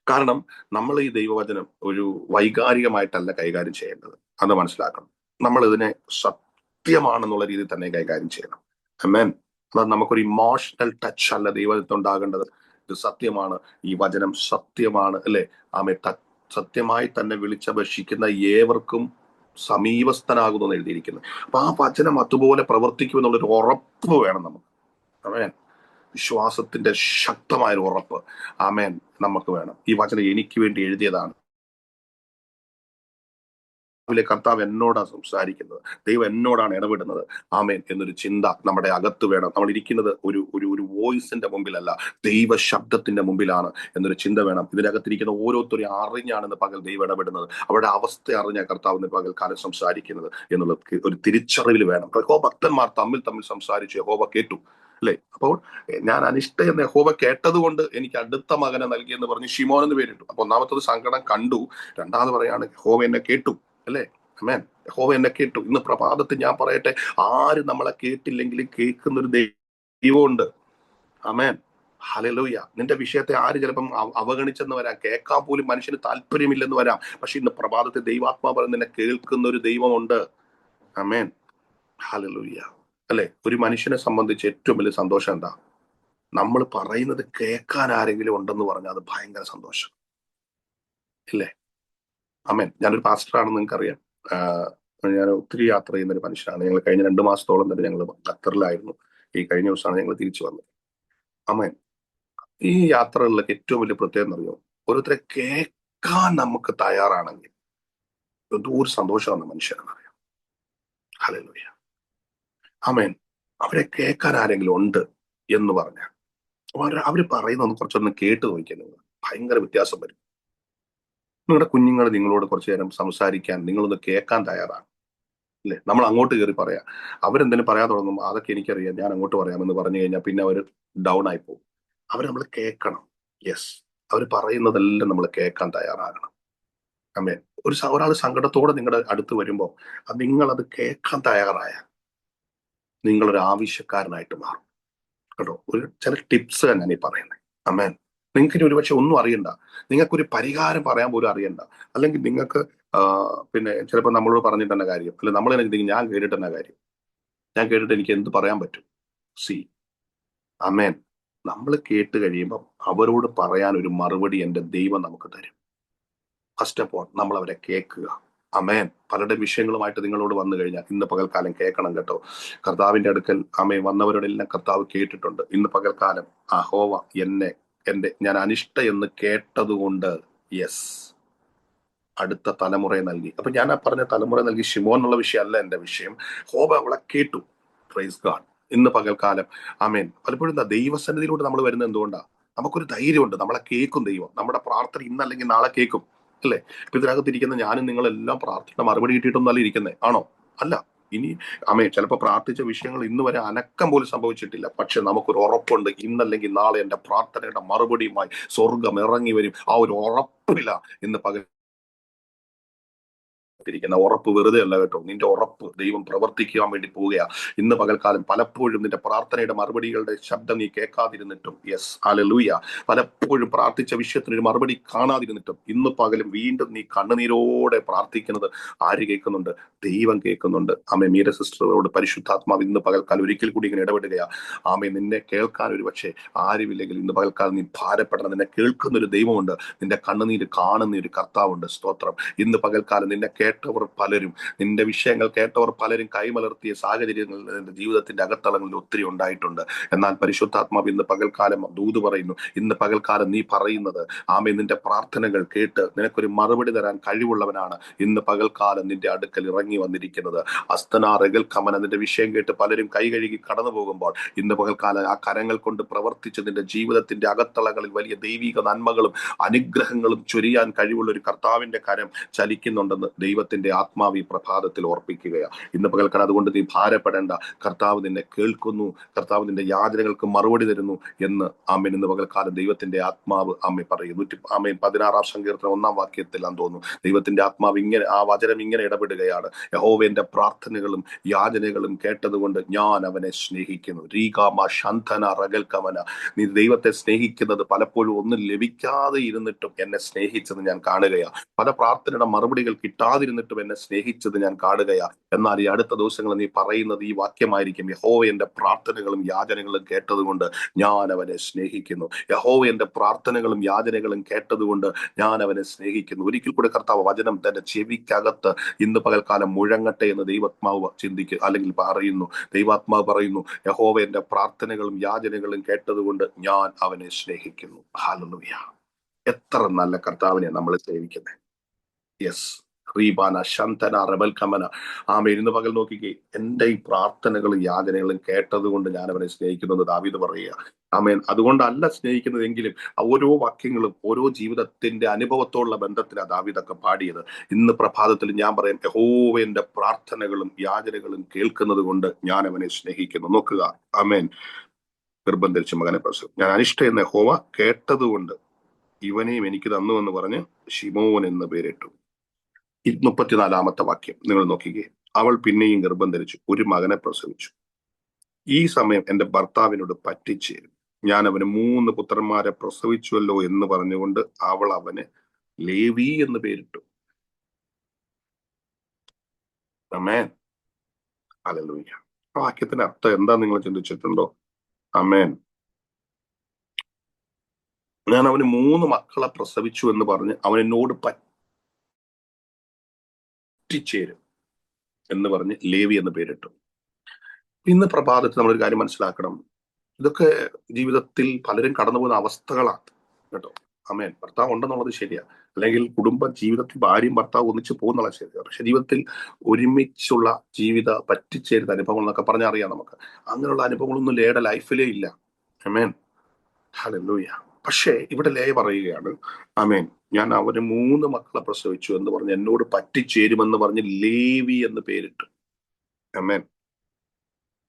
കാരണം നമ്മൾ ഈ ദൈവവചനം ഒരു വൈകാരികമായിട്ടല്ല കൈകാര്യം ചെയ്യേണ്ടത്, അത് മനസ്സിലാക്കണം. നമ്മൾ ഇതിനെ സത്യമാണെന്നുള്ള രീതിയിൽ തന്നെ കൈകാര്യം ചെയ്യണം. അമേൻ. അത് നമുക്കൊരു ഇമോഷണൽ ടച്ച് അല്ല ദൈവത്തിൽ ഉണ്ടാകേണ്ടത്. ഇത് സത്യമാണ്, ഈ വചനം സത്യമാണ്, അല്ലെ? ആമേ. സത്യമായി തന്നെ വിളിച്ചപേക്ഷിക്കുന്ന ഏവർക്കും സമീപസ്ഥനാകുന്നു എന്ന് എഴുതിയിരിക്കുന്നു. അപ്പൊ ആ വചനം അതുപോലെ പ്രവർത്തിക്കുമെന്നുള്ളൊരു ഉറപ്പ് വേണം നമുക്ക്. ആമേൻ. വിശ്വാസത്തിന്റെ ശക്തമായ ഒരു ഉറപ്പ്, ആമേൻ, നമുക്ക് വേണം. ഈ വചനം എനിക്ക് വേണ്ടി എഴുതിയതാണ്. കർത്താവ് എന്നോടാണ് സംസാരിക്കുന്നത്, ദൈവം എന്നോടാണ് ഇടപെടുന്നത്, ആമേൻ എന്നൊരു ചിന്ത നമ്മുടെ അകത്ത് വേണം. നമ്മൾ ഇരിക്കുന്നത് ഒരു ഒരു ഒരു വോയിസിന്റെ മുമ്പിലല്ല, ദൈവ ശബ്ദത്തിന്റെ മുമ്പിലാണ് എന്നൊരു ചിന്ത വേണം. ഇതിനകത്തിരിക്കുന്ന ഓരോരുത്തരും അറിഞ്ഞാണ് പകൽ ദൈവം ഇടപെടുന്നത്, അവരുടെ അവസ്ഥ അറിഞ്ഞ കർത്താവ് പകൽക്കാലം സംസാരിക്കുന്നത് എന്നുള്ള ഒരു തിരിച്ചറിവിൽ വേണം. ഭക്തന്മാർ തമ്മിൽ തമ്മിൽ സംസാരിച്ചു, യഹോവ കേട്ടു, അല്ലെ? അപ്പോൾ ഞാൻ അനിഷ്ട എന്ന് യഹോവ കേട്ടത് കൊണ്ട് എനിക്ക് അടുത്ത മകനെ നൽകിയെന്ന് പറഞ്ഞ് ശിമോൻ എന്ന് പേരിട്ടു. അപ്പൊ ഒന്നാമത്തത് സങ്കടം കണ്ടു, രണ്ടാമത് പറയാണ് യഹോവ എന്നെ കേട്ടു, അല്ലെ? അമേൻ. യഹോവ എന്നെ കേട്ടു. ഇന്ന് പ്രഭാതത്തിൽ ഞാൻ പറയട്ടെ, ആര് നമ്മളെ കേട്ടില്ലെങ്കിലും കേൾക്കുന്ന ഒരു ദൈവമുണ്ട്. അമേൻ. ഹല്ലേലൂയ. നിന്റെ വിഷയത്തെ ആര് ചിലപ്പം അവഗണിച്ചെന്ന് വരാം, കേൾക്കാൻ പോലും മനുഷ്യന് താല്പര്യമില്ലെന്ന് വരാം. പക്ഷെ ഇന്ന് പ്രഭാതത്തിൽ ദൈവാത്മാ പറഞ്ഞ് നിന്നെ കേൾക്കുന്ന ഒരു ദൈവമുണ്ട്. അമേൻ. ഹല്ലേലൂയ. അല്ലെ? ഒരു മനുഷ്യനെ സംബന്ധിച്ച് ഏറ്റവും വലിയ സന്തോഷം എന്താ? നമ്മൾ പറയുന്നത് കേൾക്കാൻ ആരെങ്കിലും ഉണ്ടെന്ന് പറഞ്ഞാൽ അത് ഭയങ്കര സന്തോഷം, ഇല്ലേ? അമേൻ. ഞാനൊരു പാസ്റ്ററാണെന്ന് നിങ്ങൾക്കറിയാം. ഞാൻ ഒത്തിരി യാത്ര ചെയ്യുന്ന ഒരു മനുഷ്യനാണ്. ഞങ്ങൾ കഴിഞ്ഞ 2 മാസത്തോളം തന്നെ ഞങ്ങൾ ഖത്തറിലായിരുന്നു. ഈ കഴിഞ്ഞ ദിവസമാണ് ഞങ്ങൾ തിരിച്ചു വന്നത്. അമേൻ. ഈ യാത്രകളിലൊക്കെ ഏറ്റവും വലിയ പ്രത്യേകത എന്നറിയോ? ഓരോരുത്തരെ കേൾക്കാൻ നമുക്ക് തയ്യാറാണെങ്കിൽ എന്തോ ഒരു സന്തോഷമാണ് മനുഷ്യരെന്നറിയാം. ഹല്ലേലൂയ. അമേൻ. അവരെ കേൾക്കാൻ ആരെങ്കിലും ഉണ്ട് എന്ന് പറഞ്ഞാൽ അവര് പറയുന്നൊന്ന് കുറച്ചൊന്ന് കേട്ട് നോക്കിയാൽ ഭയങ്കര വ്യത്യാസം വരും. നിങ്ങളുടെ കുഞ്ഞുങ്ങൾ നിങ്ങളോട് കുറച്ചു നേരം സംസാരിക്കാൻ നിങ്ങളൊന്ന് കേൾക്കാൻ തയ്യാറാണ്, അല്ലെ? നമ്മൾ അങ്ങോട്ട് കയറി പറയാം, അവരെന്തെങ്കിലും പറയാൻ തുടങ്ങുമ്പോൾ അതൊക്കെ എനിക്കറിയാം, ഞാൻ അങ്ങോട്ട് പറയാമെന്ന് പറഞ്ഞു കഴിഞ്ഞാൽ പിന്നെ അവർ ഡൗൺ ആയി പോകും. അവർ നമ്മൾ കേൾക്കണം. യെസ്, അവർ പറയുന്നതെല്ലാം നമ്മൾ കേൾക്കാൻ തയ്യാറാകണം. അമ്മേ, ഒരാൾ സങ്കടത്തോടെ നിങ്ങളുടെ അടുത്ത് വരുമ്പോൾ നിങ്ങളത് കേൾക്കാൻ തയ്യാറായ നിങ്ങളൊരു ആവശ്യക്കാരനായിട്ട് മാറും കേട്ടോ. ചില ടിപ്സ് തന്നെ ഈ പറയുന്നത്. അമ്മേൻ. നിങ്ങൾക്ക് ഇനി ഒരുപക്ഷെ ഒന്നും അറിയണ്ട, നിങ്ങൾക്കൊരു പരിഹാരം പറയാൻ പോലും അറിയണ്ട, അല്ലെങ്കിൽ നിങ്ങൾക്ക് പിന്നെ ചിലപ്പോൾ നമ്മളോട് പറഞ്ഞിട്ട് തന്നെ കാര്യം, അല്ലെ നമ്മൾ തന്നെ ചിന്തിക്കും ഞാൻ കേട്ടിട്ട് തന്നെ കാര്യം, ഞാൻ കേട്ടിട്ട് എനിക്ക് എന്ത് പറയാൻ പറ്റും? സി, അമേൻ. നമ്മൾ കേട്ട് കഴിയുമ്പോൾ അവരോട് പറയാൻ ഒരു മറുപടി എൻ്റെ ദൈവം നമുക്ക് തരും. ഫസ്റ്റ് ഓഫ് ഓൾ നമ്മൾ അവരെ കേൾക്കുക. അമേൻ. പലരുടെ വിഷയങ്ങളുമായിട്ട് നിങ്ങളോട് വന്നു കഴിഞ്ഞാൽ ഇന്ന് പകൽക്കാലം കേൾക്കണം കേട്ടോ. കർത്താവിന്റെ അടുക്കൽ അമേൻ വന്നവരോടെല്ലാം കർത്താവ് കേട്ടിട്ടുണ്ട്. ഇന്ന് പകൽക്കാലം യഹോവ ഞാൻ അനിഷ്ട എന്ന് കേട്ടതുകൊണ്ട് യെസ് അടുത്ത തലമുറയെ നൽകി. അപ്പൊ ഞാൻ ആ പറഞ്ഞ തലമുറ നൽകി ശിമോൻ എന്നുള്ള വിഷയമല്ല എന്റെ വിഷയം. ഹോബ അവളെ കേട്ടു. Price God. ഇന്ന് പകൽക്കാലം ആമേൻ. പലപ്പോഴും ദൈവസന്നിധിയിലൂടെ നമ്മൾ വരുന്നത് എന്തുകൊണ്ടാ? നമുക്കൊരു ധൈര്യമുണ്ട്, നമ്മളെ കേൾക്കും ദൈവം. നമ്മുടെ പ്രാർത്ഥന ഇന്നല്ലെങ്കിൽ നാളെ കേൾക്കും, അല്ലെ? ഇപ്പൊ ഇതിനകത്തിരിക്കുന്ന ഞാനും നിങ്ങളെല്ലാം പ്രാർത്ഥന മറുപടി കിട്ടിയിട്ടൊന്നല്ല ഇരിക്കുന്നത്, ആണോ? അല്ല. ഇനി അമേ ചിലപ്പോൾ പ്രാർത്ഥിച്ച വിഷയങ്ങൾ ഇന്ന് വരെ അനക്കം പോലും സംഭവിച്ചിട്ടില്ല. പക്ഷെ നമുക്കൊരു ഉറപ്പുണ്ട്, ഇന്നല്ലെങ്കിൽ നാളെ എന്റെ പ്രാർത്ഥനയുടെ മറുപടിയുമായി സ്വർഗം ഇറങ്ങി വരും. ആ ഒരു ഉറപ്പില്ല ഇന്ന് പകൽ ിരിക്കുന്ന ഉറപ്പ് വെറുതെ അല്ല കേട്ടോ. നിന്റെ ഉറപ്പ് ദൈവം പ്രവർത്തിക്കാൻ വേണ്ടി പോവുകയാ. ഇന്ന് പകൽക്കാലം പലപ്പോഴും നിന്റെ പ്രാർത്ഥനയുടെ മറുപടികളുടെ ശബ്ദം നീ കേൾക്കാതിരുന്നിട്ടും യെസ് ഹല്ലേലൂയ, പലപ്പോഴും പ്രാർത്ഥിച്ച വിഷയത്തിനൊരു മറുപടി കാണാതിരുന്നിട്ടും ഇന്ന് പകലും വീണ്ടും നീ കണ്ണുനീരോടെ പ്രാർത്ഥിക്കുന്നത് ആര് കേൾക്കുന്നുണ്ട്? ദൈവം കേൾക്കുന്നുണ്ട്. ആമേ. മീര സിസ്റ്ററോട് പരിശുദ്ധാത്മാവ് ഇന്ന് പകൽക്കാലം ഒരിക്കൽ കൂടി ഇങ്ങനെ ഇടപെടുകയാ. ആമേ. നിന്നെ കേൾക്കാൻ ഒരു പക്ഷേ ആരുമില്ലെങ്കിൽ ഇന്ന് പകൽക്കാലം നീ ഭാരപ്പെടണം. നിന്നെ കേൾക്കുന്ന ഒരു ദൈവമുണ്ട്, നിന്റെ കണ്ണുനീര് കാണുന്ന ഒരു കർത്താവുണ്ട്. സ്തോത്രം. ഇന്ന് പകൽക്കാലം നിന്നെ കേട്ടവർ പലരും, നിന്റെ വിഷയങ്ങൾ കേട്ടവർ പലരും കൈമലർത്തിയ സാഹചര്യങ്ങൾ നിന്റെ ജീവിതത്തിന്റെ അകത്തളങ്ങളിൽ ഒത്തിരി ഉണ്ടായിട്ടുണ്ട്. എന്നാൽ പരിശുദ്ധാത്മാവ് ഇന്ന് പകൽക്കാലം ദൂത് പറയുന്നു. ഇന്ന് പകൽക്കാലം നീ പറയുന്നത് ആമേ, നിന്റെ പ്രാർത്ഥനകൾ കേട്ട് നിനക്കൊരു മറുപടി തരാൻ കഴിവുള്ളവനാണ് ഇന്ന് പകൽക്കാലം നിന്റെ അടുക്കൽ ഇറങ്ങി വന്നിരിക്കുന്നത്. അസ്തനാറകൽ കമന നിന്റെ വിഷയം കേട്ട് പലരും കൈ കഴുകി കടന്നു പോകുമ്പോൾ ഇന്ന് പകൽക്കാലം ആ കരങ്ങൾ കൊണ്ട് പ്രവർത്തിച്ച് നിന്റെ ജീവിതത്തിന്റെ അകത്തളങ്ങളിൽ വലിയ ദൈവിക നന്മകളും അനുഗ്രഹങ്ങളും ചൊരിയാൻ കഴിവുള്ള ഒരു കർത്താവിന്റെ കരം ചലിക്കുന്നുണ്ടെന്ന് ദൈവ ദൈവത്തിന്റെ ആത്മാവ് ഈ പ്രഭാതത്തിൽ ഓർപ്പിക്കുകയാണ്. ഇന്ന് പകൽക്കാലം അതുകൊണ്ട് നീ ഭാരപ്പെടേണ്ട. കർത്താവ് നിന്നെ കേൾക്കുന്നു, കർത്താവ് നിന്റെ യാചനകൾക്ക് മറുപടി തരുന്നു എന്ന് ആമേൻ ഇന്ന് പകൽക്കാലം ദൈവത്തിന്റെ ആത്മാവ് ആമേ പറയുന്നു. ആമേൻ 16-ാം സങ്കീർത്തനം 1-ാം വാക്യത്തിലാന്ന് തോന്നുന്നു ദൈവത്തിന്റെ ആത്മാവ് ഇങ്ങനെ ആ വചനം ഇങ്ങനെ ഇടപെടുകയാണ്. യഹോവന്റെ പ്രാർത്ഥനകളും യാചനകളും കേട്ടതുകൊണ്ട് ഞാൻ അവനെ സ്നേഹിക്കുന്നു. രീകാമ ശന്ധന റഗൽക്കമന. നീ ദൈവത്തെ സ്നേഹിക്കുന്നത് പലപ്പോഴും ഒന്നും ലഭിക്കാതെ ഇരുന്നിട്ടും എന്നെ സ്നേഹിച്ചത് ഞാൻ കാണുകയാണ്. പല പ്രാർത്ഥനയുടെ മറുപടികൾ കിട്ടാതിരുന്നിട്ടും എന്നെ സ്നേഹിച്ചത് ഞാൻ കാണുകയാണ്. എന്നാൽ ഈ അടുത്ത ദിവസങ്ങളിൽ നീ പറയുന്നത് ഈ വാക്യമായിരിക്കും: യഹോവ എന്റെ പ്രാർത്ഥനകളും യാചനകളും കേട്ടതുകൊണ്ട് ഞാൻ അവനെ സ്നേഹിക്കുന്നു. യഹോവ എന്റെ പ്രാർത്ഥനകളും യാചനകളും കേട്ടതുകൊണ്ട് ഞാൻ അവനെ സ്നേഹിക്കുന്നു. ഒരിക്കൽ കൂടെ കർത്താവ് വചനം തന്റെ ചെവിക്കകത്ത് ഇന്ന് പകൽക്കാലം മുഴങ്ങട്ടെ എന്ന് ദൈവാത്മാവ് ചിന്തിക്കുക അല്ലെങ്കിൽ പറയുന്നു. ദൈവാത്മാവ് പറയുന്നു, യഹോവ എന്റെ പ്രാർത്ഥനകളും യാചനകളും കേട്ടതുകൊണ്ട് ഞാൻ അവനെ സ്നേഹിക്കുന്നു. ഹല്ലേലൂയ. എത്ര നല്ല കർത്താവിനെ നമ്മൾ സേവിക്കുന്നത്. യെസ്, റീബാന ശന്തന റബൽ കമന. ആമേൻ. ഇന്ന് പകൽ നോക്കിക്കേ, എന്റെ ഈ പ്രാർത്ഥനകളും യാചനകളും കേട്ടത് കൊണ്ട് ഞാൻ അവനെ സ്നേഹിക്കുന്നു എന്ന് ദാവീദ് പറയുക. ആമേൻ. അതുകൊണ്ടല്ല സ്നേഹിക്കുന്നതെങ്കിലും ഓരോ വാക്യങ്ങളും ഓരോ ജീവിതത്തിന്റെ അനുഭവത്തോടുള്ള ബന്ധത്തിലാണ് ദാവീദൊക്കെ പാടിയത്. ഇന്ന് പ്രഭാതത്തിൽ ഞാൻ പറയാം, യഹോവയുടെ പ്രാർത്ഥനകളും യാചനകളും കേൾക്കുന്നത് കൊണ്ട് ഞാൻ അവനെ സ്നേഹിക്കുന്നു. നോക്കുക, ആമേൻ. ഗർഭം ധരിച്ച മകനെ പ്രസവം ഞാൻ അനിഷ്ട എന്ന യഹോവ കേട്ടതുകൊണ്ട് ഇവനെയും എനിക്ക് തന്നു എന്ന് പറഞ്ഞ് ശിമോൻ എന്ന് പേരിട്ടു. 34-ാമത്തെ വാക്യം നിങ്ങൾ നോക്കിക്കേ. അവൾ പിന്നെയും ഗർഭം ധരിച്ചു, ഒരു മകനെ പ്രസവിച്ചു. ഈ സമയം എന്റെ ഭർത്താവിനോട് പറ്റിച്ചേരും, ഞാൻ അവന് 3 പുത്രന്മാരെ പ്രസവിച്ചുവല്ലോ എന്ന് പറഞ്ഞുകൊണ്ട് അവൾ അവന് ലേവി എന്ന് പേരിട്ടു. ആമേൻ. ഹല്ലേലൂയ. ആ വാക്യത്തിന്റെ അർത്ഥം എന്താ നിങ്ങൾ ചിന്തിച്ചിട്ടുണ്ടോ? ആമേൻ. ഞാൻ അവന് 3 മക്കളെ പ്രസവിച്ചു എന്ന് പറഞ്ഞ് അവൻ എന്നോട് പറ്റിച്ചേരും എന്ന് പറഞ്ഞ് ലേവി എന്ന് പേരിട്ടു. ഇന്ന് പ്രഭാതത്തിൽ നമ്മളൊരു കാര്യം മനസ്സിലാക്കണം. ഇതൊക്കെ ജീവിതത്തിൽ പലരും കടന്നു പോകുന്ന അവസ്ഥകളാണ് കേട്ടോ. ആമേൻ. ഭർത്താവ് ഉണ്ടെന്നുള്ളത് ശരിയാ, അല്ലെങ്കിൽ കുടുംബ ജീവിതത്തിൽ ഭാര്യയും ഭർത്താവ് ഒന്നിച്ച് പോകുന്നുള്ള ശരിയാ. പക്ഷെ ജീവിതത്തിൽ ഒരുമിച്ചുള്ള ജീവിത പറ്റിച്ചേരുന്ന അനുഭവങ്ങൾ എന്നൊക്കെ പറഞ്ഞാൽ അറിയാം നമുക്ക്. അങ്ങനെയുള്ള അനുഭവങ്ങളൊന്നും ലേയുടെ ലൈഫിലേ ഇല്ല. ആമേൻ. ഹല്ലേലൂയ. പക്ഷേ ഇവിടെ ലേ പറയുകയാണ്, ആമേൻ, ഞാൻ അവന് 3 മക്കളെ പ്രസവിച്ചു എന്ന് പറഞ്ഞ് എന്നോട് പറ്റിച്ചേരുമെന്ന് പറഞ്ഞ് ലേവി എന്ന് പേരിട്ടു. ആമേൻ.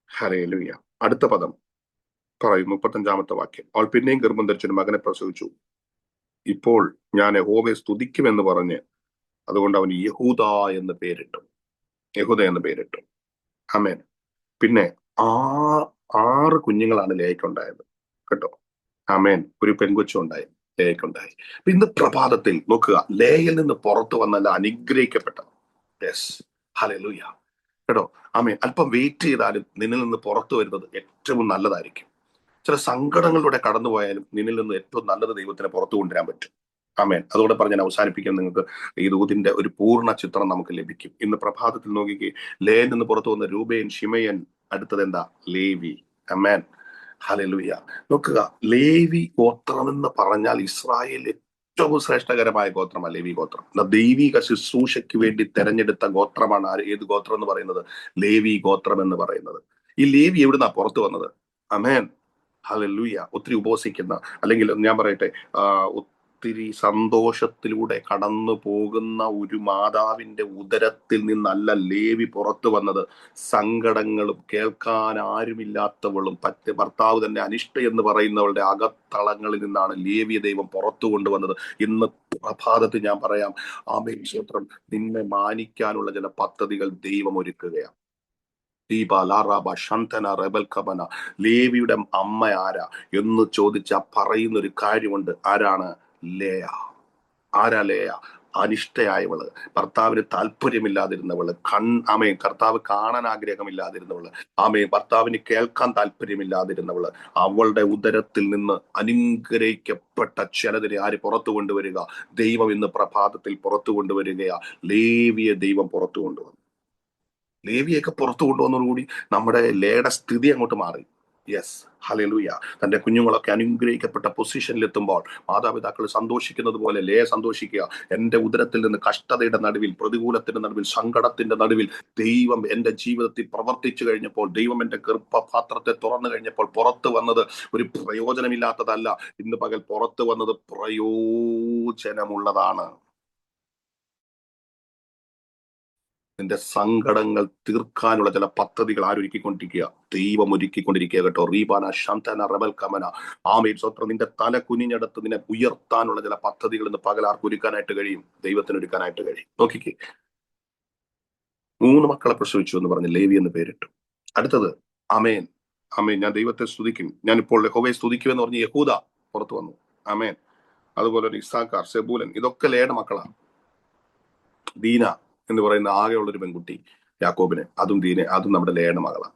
ഹല്ലേലൂയ. അടുത്ത പദം പറയും 35-ാമത്തെ വാക്യം. അവൾ പിന്നെയും ഗർഭം ധരിച്ചൊരു മകനെ പ്രസവിച്ചു. ഇപ്പോൾ ഞാൻ യഹോവയെ സ്തുതിക്കുമെന്ന് പറഞ്ഞ് അതുകൊണ്ട് അവന് യഹൂദ എന്ന് പേരിട്ടു. യഹൂദ എന്ന് പേരിട്ടു. ആമേൻ. പിന്നെ 6 കുഞ്ഞുങ്ങളാണ് ലേയ്ക്കുണ്ടായത് കേട്ടോ. ആമേൻ. ഒരു പെൺകൊച്ചും ഉണ്ടായി, ലേയ്ക്കുണ്ടായി. ഇന്ന് പ്രഭാതത്തിൽ നോക്കുക, ലേയിൽ നിന്ന് പുറത്തു വന്നല്ല അനുഗ്രഹിക്കപ്പെട്ട. യെസ്, ഹല്ലേലൂയ കേട്ടോ. ആമേൻ. അല്പം വെയിറ്റ് ചെയ്താലും നിന്നിൽ നിന്ന് പുറത്തു വരുന്നത് ഏറ്റവും നല്ലതായിരിക്കും. ചില സങ്കടങ്ങളിലൂടെ കടന്നുപോയാലും നിന്നിൽ നിന്ന് ഏറ്റവും നല്ലത് ദൈവത്തിന് പുറത്തു കൊണ്ടുവരാൻ പറ്റും. ആമേൻ. അതോടെ പറഞ്ഞ് ഞാൻ അവസാനിപ്പിക്കാൻ, നിങ്ങൾക്ക് ഈ ദൂതിന്റെ ഒരു പൂർണ്ണ ചിത്രം നമുക്ക് ലഭിക്കും. ഇന്ന് പ്രഭാതത്തിൽ നോക്കിക്കേ, ലേയിൽ നിന്ന് പുറത്തു വന്ന രൂബേൻ, ശിമയൻ, അടുത്തത് എന്താ? ലേവി. ആമേൻ. ഹല്ലേലൂയ. നോക്കുക, ലേവി ഗോത്രം എന്ന് പറഞ്ഞാൽ ഇസ്രായേൽ ഏറ്റവും ശ്രേഷ്ഠകരമായ ഗോത്രമാണ് ലേവി ഗോത്രം. ദൈവിക ശുശ്രൂഷയ്ക്ക് വേണ്ടി തെരഞ്ഞെടുത്ത ഗോത്രമാണ് ഏത് ഗോത്രം എന്ന് പറയുന്നത്? ലേവി ഗോത്രം എന്ന് പറയുന്നത്. ഈ ലേവി എവിടുന്നാ പുറത്തു വന്നത്? ആമേൻ. ഹല്ലേലൂയ. ഒത്തിരി ഉപവസിക്കുന്ന, അല്ലെങ്കിൽ ഞാൻ പറയട്ടെ, ഒത്തിരി സന്തോഷത്തിലൂടെ കടന്നു പോകുന്ന ഒരു മാതാവിന്റെ ഉദരത്തിൽ നിന്നല്ല ലേവി പുറത്തു വന്നത്. സങ്കടങ്ങളും കേൾക്കാൻ ആരുമില്ലാത്തവളും ഭർത്താവ് തന്നെ അനിഷ്ട എന്ന് പറയുന്നവളുടെ അകത്തളങ്ങളിൽ നിന്നാണ് ലേവിയ ദൈവം പുറത്തു കൊണ്ടുവന്നത്. ഇന്ന് പ്രഭാതത്തിൽ ഞാൻ പറയാം, ആമേൻ, സ്തോത്രം, നിന്നെ മാനിക്കാനുള്ള ചില പദ്ധതികൾ ദൈവം ഒരുക്കുകയാണ്. ലേവിയുടെ അമ്മ ആരാ എന്ന് ചോദിച്ചാൽ പറയുന്ന ഒരു കാര്യമുണ്ട്. ആരാണ്? ലേയ. ആരാ ലേയ? അനിഷ്ടയായവള്, ഭർത്താവിന് താല്പര്യമില്ലാതിരുന്നവള്, ആമേൻ, കർത്താവ് കാണാൻ ആഗ്രഹമില്ലാതിരുന്നവള്, ആമേൻ, ഭർത്താവിന് കേൾക്കാൻ താല്പര്യമില്ലാതിരുന്നവള്, അവളുടെ ഉദരത്തിൽ നിന്ന് അനുഗ്രഹിക്കപ്പെട്ട ചിലതിനെ ആര് പുറത്തു കൊണ്ടുവരിക? ദൈവം ഇന്ന് പ്രഭാതത്തിൽ പുറത്തു കൊണ്ടുവരികയാ. ലേവിയെ ദൈവം പുറത്തു കൊണ്ടുവന്നു. ലേവിയൊക്കെ പുറത്തു കൊണ്ടുവന്നതോടുകൂടി നമ്മുടെ ലേയുടെ സ്ഥിതി അങ്ങോട്ട് മാറി. Yes, hallelujah. തന്റെ കുഞ്ഞുങ്ങളൊക്കെ അനുഗ്രഹിക്കപ്പെട്ട പൊസിഷനിൽ എത്തുമ്പോൾ മാതാപിതാക്കൾ സന്തോഷിക്കുന്നത് പോലെ ലേ സന്തോഷിക്കുക. എന്റെ ഉദരത്തിൽ നിന്ന് കഷ്ടതയുടെ നടുവിൽ, പ്രതികൂലത്തിന്റെ നടുവിൽ, സങ്കടത്തിന്റെ നടുവിൽ ദൈവം എന്റെ ജീവിതത്തിൽ പ്രവർത്തിച്ചു കഴിഞ്ഞപ്പോൾ, ദൈവം എന്റെ ഗർഭപാത്രത്തെ തുറന്നു കഴിഞ്ഞപ്പോൾ പുറത്തു വന്നത് ഒരു പ്രയോജനമില്ലാത്തതല്ല. ഇന്ന് പകൽ പുറത്തു വന്നത് പ്രയോജനമുള്ളതാണ്. നിന്റെ സങ്കടങ്ങൾ തീർക്കാനുള്ള ചില പദ്ധതികൾ ആരൊരുക്കിക്കൊണ്ടിരിക്കുക? ദൈവം ഒരുക്കിക്കൊണ്ടിരിക്കുക കേട്ടോ. റീബാന ശാന്തന റബൽ കമന ആമേൻ സ്വത്രം. നിന്റെ തല കുനിഞ്ഞെടുത്ത് നിന്നെ ഉയർത്താനുള്ള ചില പദ്ധതികൾ ഇന്ന് പകൽ ആർക്ക് ഒരുക്കാനായിട്ട് കഴിയും? ദൈവത്തിന് ഒരുക്കാനായിട്ട് കഴിയും. നോക്കിക്കേ, 3 മക്കളെ പ്രസവിച്ചു എന്ന് പറഞ്ഞ് ലേവി എന്ന് പേരിട്ടു. അടുത്തത് അമേൻ. അമേൻ, ഞാൻ ദൈവത്തെ സ്തുതിക്കും, ഞാനിപ്പോൾ യഹോവയെ സ്തുതിക്കുമെന്ന് പറഞ്ഞ് യഹൂദ പുറത്തു വന്നു. അമേൻ. അതുപോലെ ഒരു ഇസാക്കാർ, സെബൂലൻ, ഇതൊക്കെ ലേയുടെ മക്കളാണ്. ദീന എന്ന് പറയുന്ന ആകെയുള്ളൊരു പെൺകുട്ടി യാക്കോബിന്, അതും നമ്മുടെ ലേയുടെ മകളാണ്.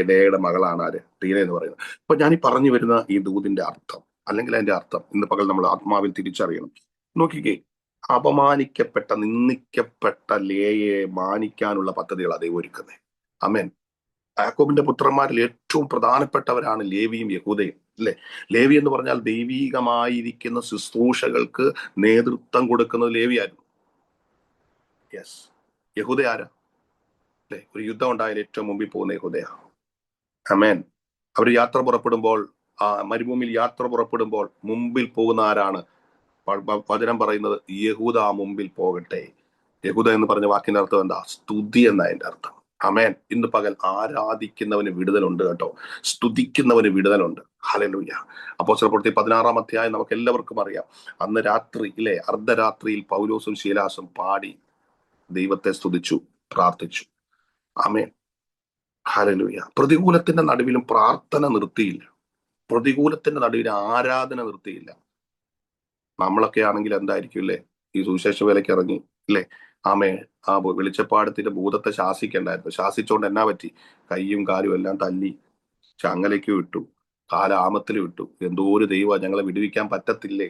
ലേയുടെ മകളാണ് ആര്? ദീന എന്ന് പറയുന്നത്. അപ്പൊ ഞാൻ ഈ പറഞ്ഞു വരുന്ന ഈ ദൂതിന്റെ അർത്ഥം, അല്ലെങ്കിൽ അതിന്റെ അർത്ഥം ഇന്ന് പകൽ നമ്മൾ ആത്മാവിൽ തിരിച്ചറിയണം. നോക്കിക്കേ, അപമാനിക്കപ്പെട്ട, നിന്ദിക്കപ്പെട്ട ലേയെ മാനിക്കാനുള്ള പദ്ധതികൾ അതേ ഒരുക്കുന്നത്. അമേൻ. യാക്കോബിന്റെ പുത്രന്മാരിൽ ഏറ്റവും പ്രധാനപ്പെട്ടവരാണ് ലേവിയും യഹൂദയും, അല്ലെ? ലേവി എന്ന് പറഞ്ഞാൽ ദൈവീകമായിരിക്കുന്ന ശുശ്രൂഷകൾക്ക് നേതൃത്വം കൊടുക്കുന്നത് ലേവിയായിരുന്നു. യെസ്. യഹൂദ ആരാ? അല്ലെ? ഒരു യുദ്ധം ഉണ്ടായാൽ ഏറ്റവും മുമ്പിൽ പോകുന്ന യഹൂദയാ. അമേൻ. അവർ യാത്ര പുറപ്പെടുമ്പോൾ, മരുഭൂമിയിൽ യാത്ര പുറപ്പെടുമ്പോൾ മുമ്പിൽ പോകുന്ന ആരാണ്? വചനം പറയുന്നത് യഹൂദ മുമ്പിൽ പോകട്ടെ. യഹൂദ എന്ന് പറഞ്ഞ വാക്കിന്റെ അർത്ഥം എന്താ? സ്തുതി എന്ന അതിന്റെ അർത്ഥം. അമേൻ. ഇന്ന് പകൽ ആരാധിക്കുന്നവന് വിടുതലുണ്ട് കേട്ടോ. സ്തുതിക്കുന്നവന് വിടുതലുണ്ട്. ഹല്ലേലൂയ. അപ്പോസ്തലപ്രവൃത്തി 16-ാം അധ്യായം നമുക്ക് എല്ലാവർക്കും അറിയാം. അന്ന് രാത്രി, ഇല്ലേ, അർദ്ധരാത്രിയിൽ പൗലോസും ശീലാസും പാടി ദൈവത്തെ സ്തുതിച്ചു, പ്രാർത്ഥിച്ചു. ആമേൻ. ഹല്ലേലൂയ. പ്രതികൂലത്തിന്റെ നടുവിലും പ്രാർത്ഥന നിർത്തിയില്ല. പ്രതികൂലത്തിന്റെ നടുവിൽ ആരാധന നിർത്തിയില്ല. നമ്മളൊക്കെ ആണെങ്കിൽ എന്തായിരിക്കും, അല്ലേ? ഈ സുവിശേഷ വേലയ്ക്ക് ഇറങ്ങി, അല്ലേ? ആമേ, ആ വെളിച്ചപ്പാടത്തിന്റെ ഭൂതത്തെ ശാസിക്കണ്ടായിരുന്നു. ശാസിച്ചോണ്ട് എന്നാ പറ്റി? കയ്യും കാലും എല്ലാം തല്ലി ചങ്ങലയ്ക്ക് വിട്ടു, കാലാമത്തിൽ വിട്ടു. എന്തോ ഒരു ദൈവം, ഞങ്ങളെ വിടുവിക്കാൻ പറ്റത്തില്ലേ?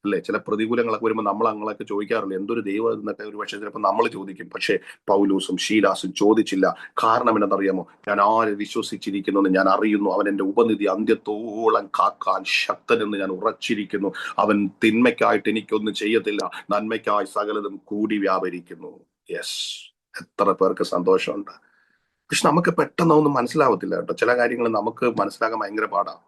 അല്ലെ? ചില പ്രതികൂലങ്ങളൊക്കെ വരുമ്പോൾ നമ്മൾ അങ്ങനെയൊക്കെ ചോദിക്കാറില്ല, എന്തൊരു ദൈവം എന്നൊക്കെ ഒരു പക്ഷേ ചിലപ്പോൾ നമ്മൾ ചോദിക്കും. പക്ഷെ പൗലോസും ശീലാസും ചോദിച്ചില്ല. കാരണം എന്നറിയാമോ? ഞാൻ ആരെ വിശ്വസിച്ചിരിക്കുന്നു എന്ന് ഞാൻ അറിയുന്നു. അവൻ എന്റെ ഉപനിധി അന്ത്യത്തോളം കാക്കാൻ ശക്തനെന്ന് ഞാൻ ഉറച്ചിരിക്കുന്നു. അവൻ തിന്മയ്ക്കായിട്ട് എനിക്കൊന്നും ചെയ്യത്തില്ല, നന്മയ്ക്കായി സകലതും കൂടി വ്യാപരിക്കുന്നു. യെസ്. എത്ര പേർക്ക് സന്തോഷമുണ്ട്. പക്ഷെ നമുക്ക് പെട്ടെന്ന് ഒന്നും മനസ്സിലാവത്തില്ല കേട്ടോ. ചില കാര്യങ്ങൾ നമുക്ക് മനസ്സിലാക്കാൻ ഭയങ്കര പാടാണ്.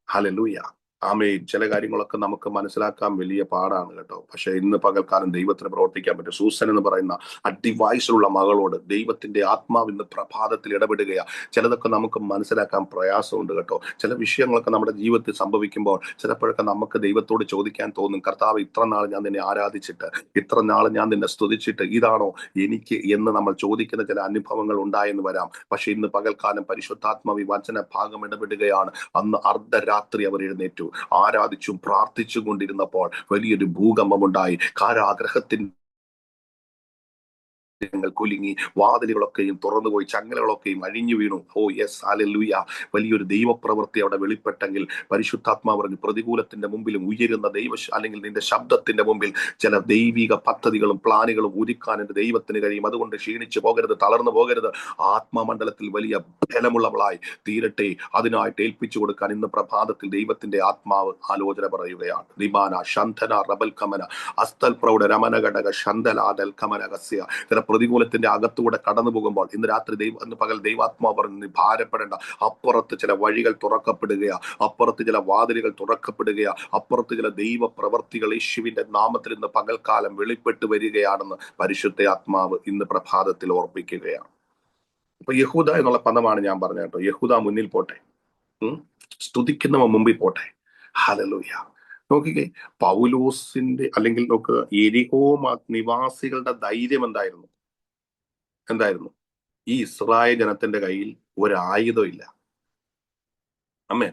ഹല്ലേലൂയ. ആമേൻ. ചില കാര്യങ്ങളൊക്കെ നമുക്ക് മനസ്സിലാക്കാൻ വലിയ പാടാണ് കേട്ടോ. പക്ഷെ ഇന്ന് പകൽക്കാലം ദൈവത്തിന് പ്രവർത്തിക്കാൻ പറ്റും. സൂസൻ എന്ന് പറയുന്ന അടിവയസ്സിലുള്ള മകളോട് ദൈവത്തിന്റെ ആത്മാവ് ഇന്ന് പ്രഭാതത്തിൽ ഇടപെടുകയാ. ചിലതൊക്കെ നമുക്ക് മനസ്സിലാക്കാൻ പ്രയാസമുണ്ട് കേട്ടോ. ചില വിഷയങ്ങളൊക്കെ നമ്മുടെ ജീവിതത്തിൽ സംഭവിക്കുമ്പോൾ ചിലപ്പോഴൊക്കെ നമുക്ക് ദൈവത്തോട് ചോദിക്കാൻ തോന്നും, കർത്താവ്, ഇത്ര നാൾ ഞാൻ നിന്നെ ആരാധിച്ചിട്ട്, ഇത്ര നാൾ ഞാൻ നിന്നെ സ്തുതിച്ചിട്ട്, ഇതാണോ എനിക്ക് എന്ന് നമ്മൾ ചോദിക്കുന്ന ചില അനുഭവങ്ങൾ ഉണ്ടായെന്ന് വരാം. പക്ഷെ ഇന്ന് പകൽക്കാലം പരിശുദ്ധാത്മാവ് ഈ വചന ഭാഗം ഇടപെടുകയാണ്. അന്ന് അർദ്ധരാത്രി അവർ എഴുന്നേറ്റു, ആരാധിച്ചും പ്രാർത്ഥിച്ചും കൊണ്ടിരുന്നപ്പോൾ വലിയൊരു ഭൂകമ്പമുണ്ടായി. കാരാഗ്രഹത്തിന്റെ കുലുങ്ങി, വാതിലുകളൊക്കെയും തുറന്നുപോയി, ചങ്ങലകളൊക്കെയും അഴിഞ്ഞു വീണു. Oh yes, hallelujah. വലിയൊരു ദൈവപ്രവൃത്തി അവിടെ വെളിപ്പെട്ടെങ്കിൽ പരിശുദ്ധാത്മാവ് പറഞ്ഞു, പ്രതികൂലത്തിന്റെ മുമ്പിലും ഉയരുന്ന അല്ലെങ്കിൽ നിന്റെ ശബ്ദത്തിന്റെ മുമ്പിൽ ചില ദൈവിക പദ്ധതികളും പ്ലാനുകളും ഒരുക്കാൻ എന്റെ ദൈവത്തിന് കഴിയും. അതുകൊണ്ട് ക്ഷീണിച്ചു പോകരുത്, തളർന്നു പോകരുത്. ആത്മമണ്ഡലത്തിൽ വലിയ ബലമുള്ളവളായി തീരട്ടെ. അതിനായിട്ട് ഏൽപ്പിച്ചു കൊടുക്കാൻ ഇന്ന് പ്രഭാതത്തിൽ ദൈവത്തിന്റെ ആത്മാവ് ആലോചന പറയുകയാണ്. ദിബാന ശന്ധന റബൽ കമന അസ്തൽ പ്രൗഢ രമനഘടക ശന്തലാദൽ കമനകസ്യ. ചില പ്രതികൂലത്തിന്റെ അകത്തൂടെ കടന്നു പോകുമ്പോൾ ഇന്ന് രാത്രി ഇന്ന് പകൽ ദൈവാത്മാവ് പറഞ്ഞ് ഭാരപ്പെടേണ്ട. അപ്പുറത്ത് ചില വഴികൾ തുറക്കപ്പെടുകയാ, അപ്പുറത്ത് ചില വാതിലുകൾ തുറക്കപ്പെടുകയാ, അപ്പുറത്ത് ചില ദൈവ പ്രവർത്തികൾ യേശുവിന്റെ നാമത്തിൽ ഇന്ന് പകൽക്കാലം വെളിപ്പെട്ട് വരികയാണെന്ന് പരിശുദ്ധ ആത്മാവ് ഇന്ന് പ്രഭാതത്തിൽ ഓർപ്പിക്കുകയാണ്. അപ്പൊ യഹൂദ എന്നുള്ള പദമാണ് ഞാൻ പറഞ്ഞ കേട്ടോ. യഹൂദ മുന്നിൽ പോട്ടെ, സ്തുതിക്കുന്നവ മുമ്പിൽ പോട്ടെ. ഹല്ലേലൂയ. നോക്കിക്കേ, പൗലോസിന്റെ, അല്ലെങ്കിൽ നോക്കുക, യെരിഹോ നിവാസികളുടെ ധൈര്യം എന്തായിരുന്നു? ഈ ഇസ്രായേൽ ജനത്തിന്റെ കയ്യിൽ ഒരായുധം ഇല്ല. അമ്മേ,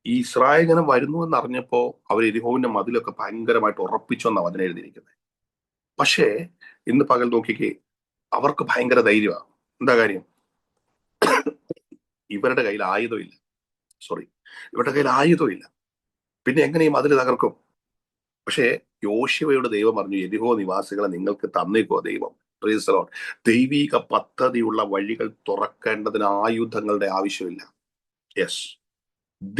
ഈ ഇസ്രായേൽ ജനം വരുന്നു എന്നറിഞ്ഞപ്പോ അവർ യെരിഹോവിന്റെ മതിലൊക്കെ ഭയങ്കരമായിട്ട് ഉറപ്പിച്ചു എന്നാണ് അതിനെ എഴുതിയിരിക്കുന്നത്. പക്ഷേ ഇന്ന് പകൽ നോക്കിക്കേ, അവർക്ക് ഭയങ്കര ധൈര്യമാണ്. എന്താ കാര്യം? ഇവരുടെ കയ്യിൽ ആയുധമില്ല. ഇവരുടെ കയ്യിൽ ആയുധമില്ല. പിന്നെ എങ്ങനെ ഈ മതിൽ തകർക്കും? പക്ഷേ യോശുവയുടെ ദൈവം പറഞ്ഞു, യെരിഹോ നിവാസികളെ നിങ്ങൾക്ക് തന്നേക്കോ ദൈവം. Praise the Lord. ദൈവിക പദ്ധതിയുള്ള വഴികൾ തുറക്കേണ്ടതിന് ആയുധങ്ങളുടെ ആവശ്യമില്ല. യെസ്.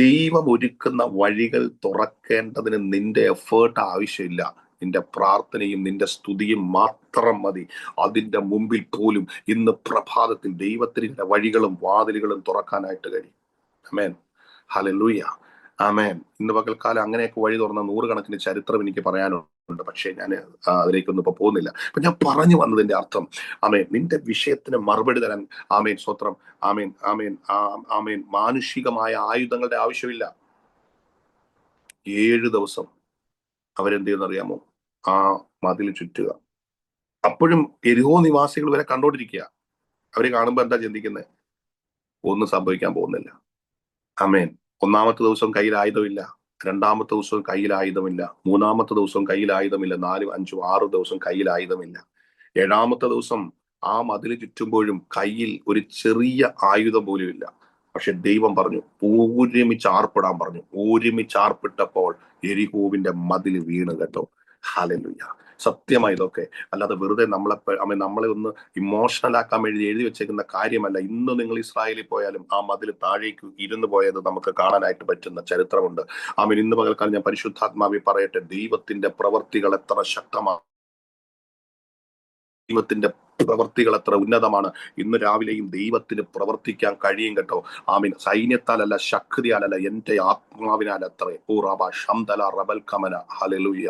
ദൈവം ഒരുക്കുന്ന വഴികൾ തുറക്കേണ്ടതിന് നിന്റെ എഫേർട്ട് ആവശ്യമില്ല. നിന്റെ പ്രാർത്ഥനയും നിന്റെ സ്തുതിയും മാത്രം മതി. അതിന്റെ മുമ്പിൽ പോലും ഇന്ന് പ്രഭാതത്തിൽ ദൈവത്തിന്റെ വഴികളും വാതിലുകളും തുറക്കാനായിട്ട് കഴിയും. ആമേൻ. ഹല്ലേലൂയ. ആമേൻ. ഇന്ന് പകൽക്കാലം അങ്ങനെയൊക്കെ വഴി തുറന്ന 100 കണക്കിന് ചരിത്രം എനിക്ക് പറയാനുണ്ട്. ഉണ്ട്. പക്ഷേ ഞാൻ അതിലേക്കൊന്നും ഇപ്പൊ പോകുന്നില്ല. അപ്പൊ ഞാൻ പറഞ്ഞു വന്നതിന്റെ അർത്ഥം, ആമേൻ, നിന്റെ വിഷയത്തിന് മറുപടി തരാൻ, ആമേൻ, സ്വത്രം, ആമേൻ, ആമേൻ, ആമേൻ, മാനുഷികമായ ആയുധങ്ങളുടെ ആവശ്യമില്ല. 7 ദിവസം അവരെന്ത് ചെയ്യുന്നറിയാമോ? ആ മതിൽ ചുറ്റുക. അപ്പോഴും എരിഹോ നിവാസികൾ വരെ കണ്ടോണ്ടിരിക്കുക. അവര് കാണുമ്പോ എന്താ ചിന്തിക്കുന്നത്? ഒന്നും സംഭവിക്കാൻ പോകുന്നില്ല. ആമേൻ. ഒന്നാമത്തെ ദിവസം കയ്യിൽ ആയുധമില്ല, രണ്ടാമത്തെ ദിവസം കയ്യിൽ ആയുധമില്ല, മൂന്നാമത്തെ ദിവസം കയ്യിൽ ആയുധമില്ല, 4, 5, 6 ദിവസം കയ്യിൽ ആയുധമില്ല. 7ാമത്തെ ദിവസം ആ മതിൽ ചുറ്റുമ്പോഴും കയ്യിൽ ഒരു ചെറിയ ആയുധം പോലും ഇല്ല. പക്ഷെ ദൈവം പറഞ്ഞു, ഒരുമിച്ച് ആർപ്പിടാൻ പറഞ്ഞു. ഒരുമിച്ച് ആർപ്പിട്ടപ്പോൾ എരിഹോവിന്റെ മതിൽ വീണ് കേട്ടോ. ഹല്ലേലൂയ. സത്യമായി ഇതൊക്കെ, അല്ലാതെ വെറുതെ നമ്മളെ ഒന്ന് ഇമോഷണൽ ആക്കാൻ വേണ്ടി എഴുതി വെച്ചേക്കുന്ന കാര്യമല്ല. ഇന്ന് നിങ്ങൾ ഇസ്രായേലിൽ പോയാലും ആ മതിൽ താഴേക്ക് ഇരുന്ന് പോയത് നമുക്ക് കാണാനായിട്ട് പറ്റുന്ന ചരിത്രമുണ്ട്. ആമേൻ. ഇന്ന് പകൽക്കാലം ഞാൻ പരിശുദ്ധാത്മാവി പറയട്ടെ, ദൈവത്തിന്റെ പ്രവർത്തികൾ എത്ര ശക്തമാണ്, ദൈവത്തിന്റെ പ്രവർത്തികൾ എത്ര ഉന്നതമാണ്. ഇന്ന് രാവിലെയും ദൈവത്തിന് പ്രവർത്തിക്കാൻ കഴിയും കേട്ടോ. ആമീൻ. സൈന്യത്താലല്ല, ശക്തിയാലല്ല, എന്റെ ആത്മാവിനാൽ അത്രേ. ഊറാബ ശംദല റബൽ കമന. ഹല്ലേലൂയ.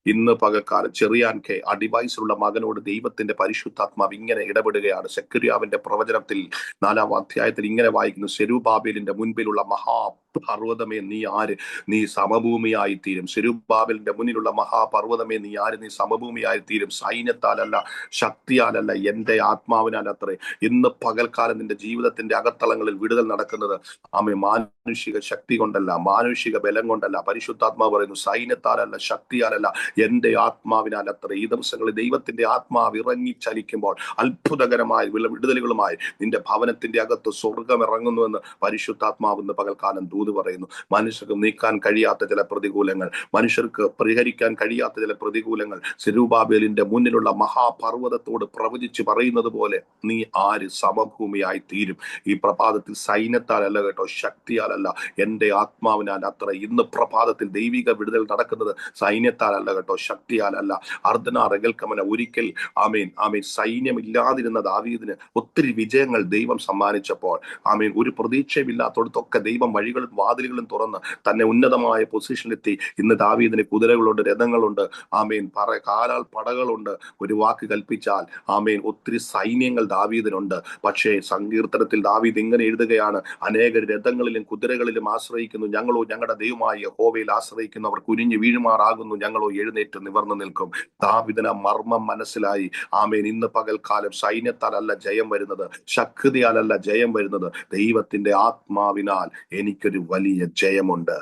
ഇന്ന് പകൽക്കാലം ചെറിയാൻകെ ആ ഡിവൈസിലുള്ള മകനോട് ദൈവത്തിന്റെ പരിശുദ്ധാത്മാവ് ഇങ്ങനെ ഇടപെടുകയാണ്. സെക്കരിയാവിന്റെ പ്രവചനത്തിൽ 4-ാം അധ്യായത്തിൽ ഇങ്ങനെ വായിക്കുന്നു: സെരുബാബേലിന്റെ മുൻപിലുള്ള മഹാപർവ്വതമേ നീ ആര്? നീ സമഭൂമിയായി തീരും. സെരുബാബേലിന്റെ മുന്നിലുള്ള മഹാപർവ്വതമേ നീ ആര്? നീ സമഭൂമിയായി തീരും. സൈന്യത്താലല്ല, ശക്തിയാലല്ല, എന്റെ ആത്മാവിനാൽ അത്രേ. ഇന്ന് പകൽക്കാലം നിന്റെ ജീവിതത്തിന്റെ അകത്തളങ്ങളിൽ വിടുതൽ നടക്കുന്നത് ആമേ മാനുഷിക ശക്തി കൊണ്ടല്ല, മാനുഷിക ബലം കൊണ്ടല്ല. പരിശുദ്ധാത്മാവ് പറയുന്നു, സൈന്യത്താലല്ല, ശക്തിയാലല്ല, എന്റെ ആത്മാവിനാൽ അത്ര. ഈ ദിവസങ്ങളിൽ ദൈവത്തിന്റെ ആത്മാവ് ഇറങ്ങി ചലിക്കുമ്പോൾ അത്ഭുതകരമായ വിടുതലുകളുമായി നിന്റെ ഭവനത്തിന്റെ അകത്ത് സ്വർഗം ഇറങ്ങുന്നുവെന്ന് പരിശുദ്ധാത്മാവ് ഇന്ന് പകൽക്കാലം ദൂത് പറയുന്നു. മനുഷ്യർക്ക് നീക്കാൻ കഴിയാത്ത ചില പ്രതികൂലങ്ങൾ, മനുഷ്യർക്ക് പരിഹരിക്കാൻ കഴിയാത്ത ചില പ്രതികൂലങ്ങൾ സെരുബാബേലിന്റെ മുന്നിലുള്ള മഹാപർവ്വതത്തോട് പ്രവചിച്ച് പറയുന്നത് പോലെ നീ ആര്? സമഭൂമിയായി തീരും. ഈ പ്രഭാതത്തിൽ സൈന്യത്താലല്ല കേട്ടോ, ശക്തിയാലല്ല, എന്റെ ആത്മാവിനാൽ അത്ര. ഇന്ന് പ്രഭാതത്തിൽ ദൈവിക വിടുതൽ നടക്കുന്നത് സൈന്യത്താലല്ല കേട്ടോ, ശക്തിയാലല്ല. അർദ്ധന റഗൽക്കമന. ഒരിക്കൽ ആമേൻ, ആമേൻ, സൈന്യമില്ലാതിരുന്ന ദാവീദിന് ഒത്തിരി വിജയങ്ങൾ ദൈവം സമ്മാനിച്ചപ്പോൾ, ആമേൻ, ഒരു പ്രതീക്ഷയുമില്ലാത്തടത്തൊക്കെ ദൈവം വഴികളും വാതിലുകളും തുറന്ന് തന്നെ ഉന്നതമായ പൊസിഷനിലെത്തി. ഇന്ന് ദാവീദിന് കുതിരകളുണ്ട്, രഥങ്ങളുണ്ട്, ആമേൻ, കാലാൽ പടകളുണ്ട്. ഒരു വാക്ക് കൽപ്പിച്ചാൽ ആമേൻ ഒത്തിരി സൈന്യങ്ങൾ ദാവീദിനുണ്ട്. പക്ഷേ സങ്കീർത്തനത്തിൽ ദാവീദ് ഇങ്ങനെ എഴുതുകയാണ്: അനേക രഥങ്ങളിലും കുതിരകളിലും ആശ്രയിക്കുന്നു, ഞങ്ങളോ ഞങ്ങളുടെ ദൈവമായ യഹോവയിൽ ആശ്രയിക്കുന്നു. അവർ കുനിഞ്ഞു വീഴുമാറാകുന്നു, ഞങ്ങളോ എഴുന്നേറ്റ് നിവർന്നു നിൽക്കും. ദാവീദിന് മർമ്മം മനസ്സിലായി. ആമേൻ. ഇന്ന് പകൽക്കാലം സൈന്യത്താലല്ല ജയം വരുന്നത്, ശക്തിയാലല്ല ജയം വരുന്നത്, ദൈവത്തിന്റെ ആത്മാവിനാൽ എനിക്കൊരു വലിയ ജയമുണ്ട്.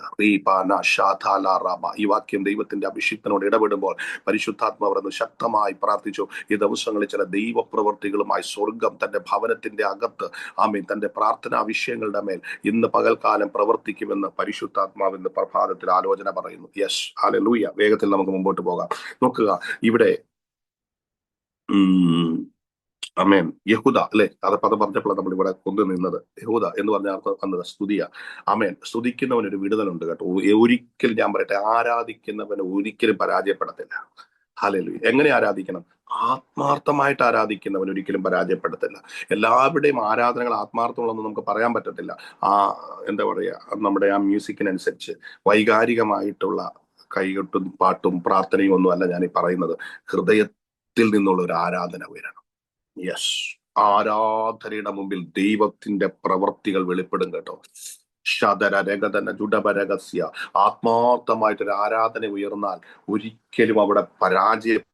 ഈ വാക്യം ദൈവത്തിന്റെ അഭിഷിക്തനോട് ഇടപെടുമ്പോൾ പരിശുദ്ധാത്മാവ് ശക്തമായി പ്രാർത്ഥിച്ചു. ഈ ദിവസങ്ങളിൽ ചില ദൈവപ്രവർത്തികളുമായി സ്വർഗം തന്റെ ഭവനത്തിന്റെ അകത്ത്, ആമേൻ, തന്റെ പ്രാർത്ഥനാ വിഷയങ്ങളുടെ മേൽ ഇന്ന് പകൽക്കാലം പ്രവർത്തിക്കുമെന്ന് പരിശുദ്ധാത്മാവിന്റെ പ്രഭാതത്തിൽ ആലോചന പറയുന്നു. Yes, hallelujah. വേഗത്തിൽ നമുക്ക് മുമ്പോട്ട് പോകാം. നോക്കുക, ഇവിടെ ആമേൻ, യഹൂദ അല്ലെ, അത് പദം പറഞ്ഞപ്പോൾ നമ്മൾ ഇവിടെ കൊണ്ടു നിന്നത്. യഹൂദ എന്ന് പറഞ്ഞ അർത്ഥം വന്നത് സ്തുതിയ. ആമേൻ. സ്തുതിക്കുന്നവനൊരു വിടുതലുണ്ട് കേട്ടോ. ഒരിക്കലും ഞാൻ പറയട്ടെ, ആരാധിക്കുന്നവന് ഒരിക്കലും പരാജയപ്പെടത്തില്ല. ഹല്ലേലൂയ. എങ്ങനെ ആരാധിക്കണം? ആത്മാർത്ഥമായിട്ട് ആരാധിക്കുന്നവൻ ഒരിക്കലും പരാജയപ്പെടത്തില്ല. എല്ലാവരുടെയും ആരാധനകൾ ആത്മാർത്ഥമുള്ളതെന്ന് നമുക്ക് പറയാൻ പറ്റത്തില്ല. ആ എന്താ പറയാ, നമ്മുടെ ആ മ്യൂസിക്കിനനുസരിച്ച് വൈകാരികമായിട്ടുള്ള കൈകൊട്ടും പാട്ടും പ്രാർത്ഥനയും ഒന്നും അല്ല ഞാൻ ഈ പറയുന്നത്. ഹൃദയത്തിൽ നിന്നുള്ള ഒരു ആരാധന ഉയരണം. യെസ്, ആരാധനയുടെ മുമ്പിൽ ദൈവത്തിന്റെ പ്രവർത്തികൾ വെളിപ്പെടും കേട്ടോ. ശതരരഗതന ജുഡപരകസ്യ. ആത്മാർത്ഥമായിട്ടൊരു ആരാധന ഉയർന്നാൽ ഒരിക്കലും അവിടെ പരാജയപ്പെടില്ല.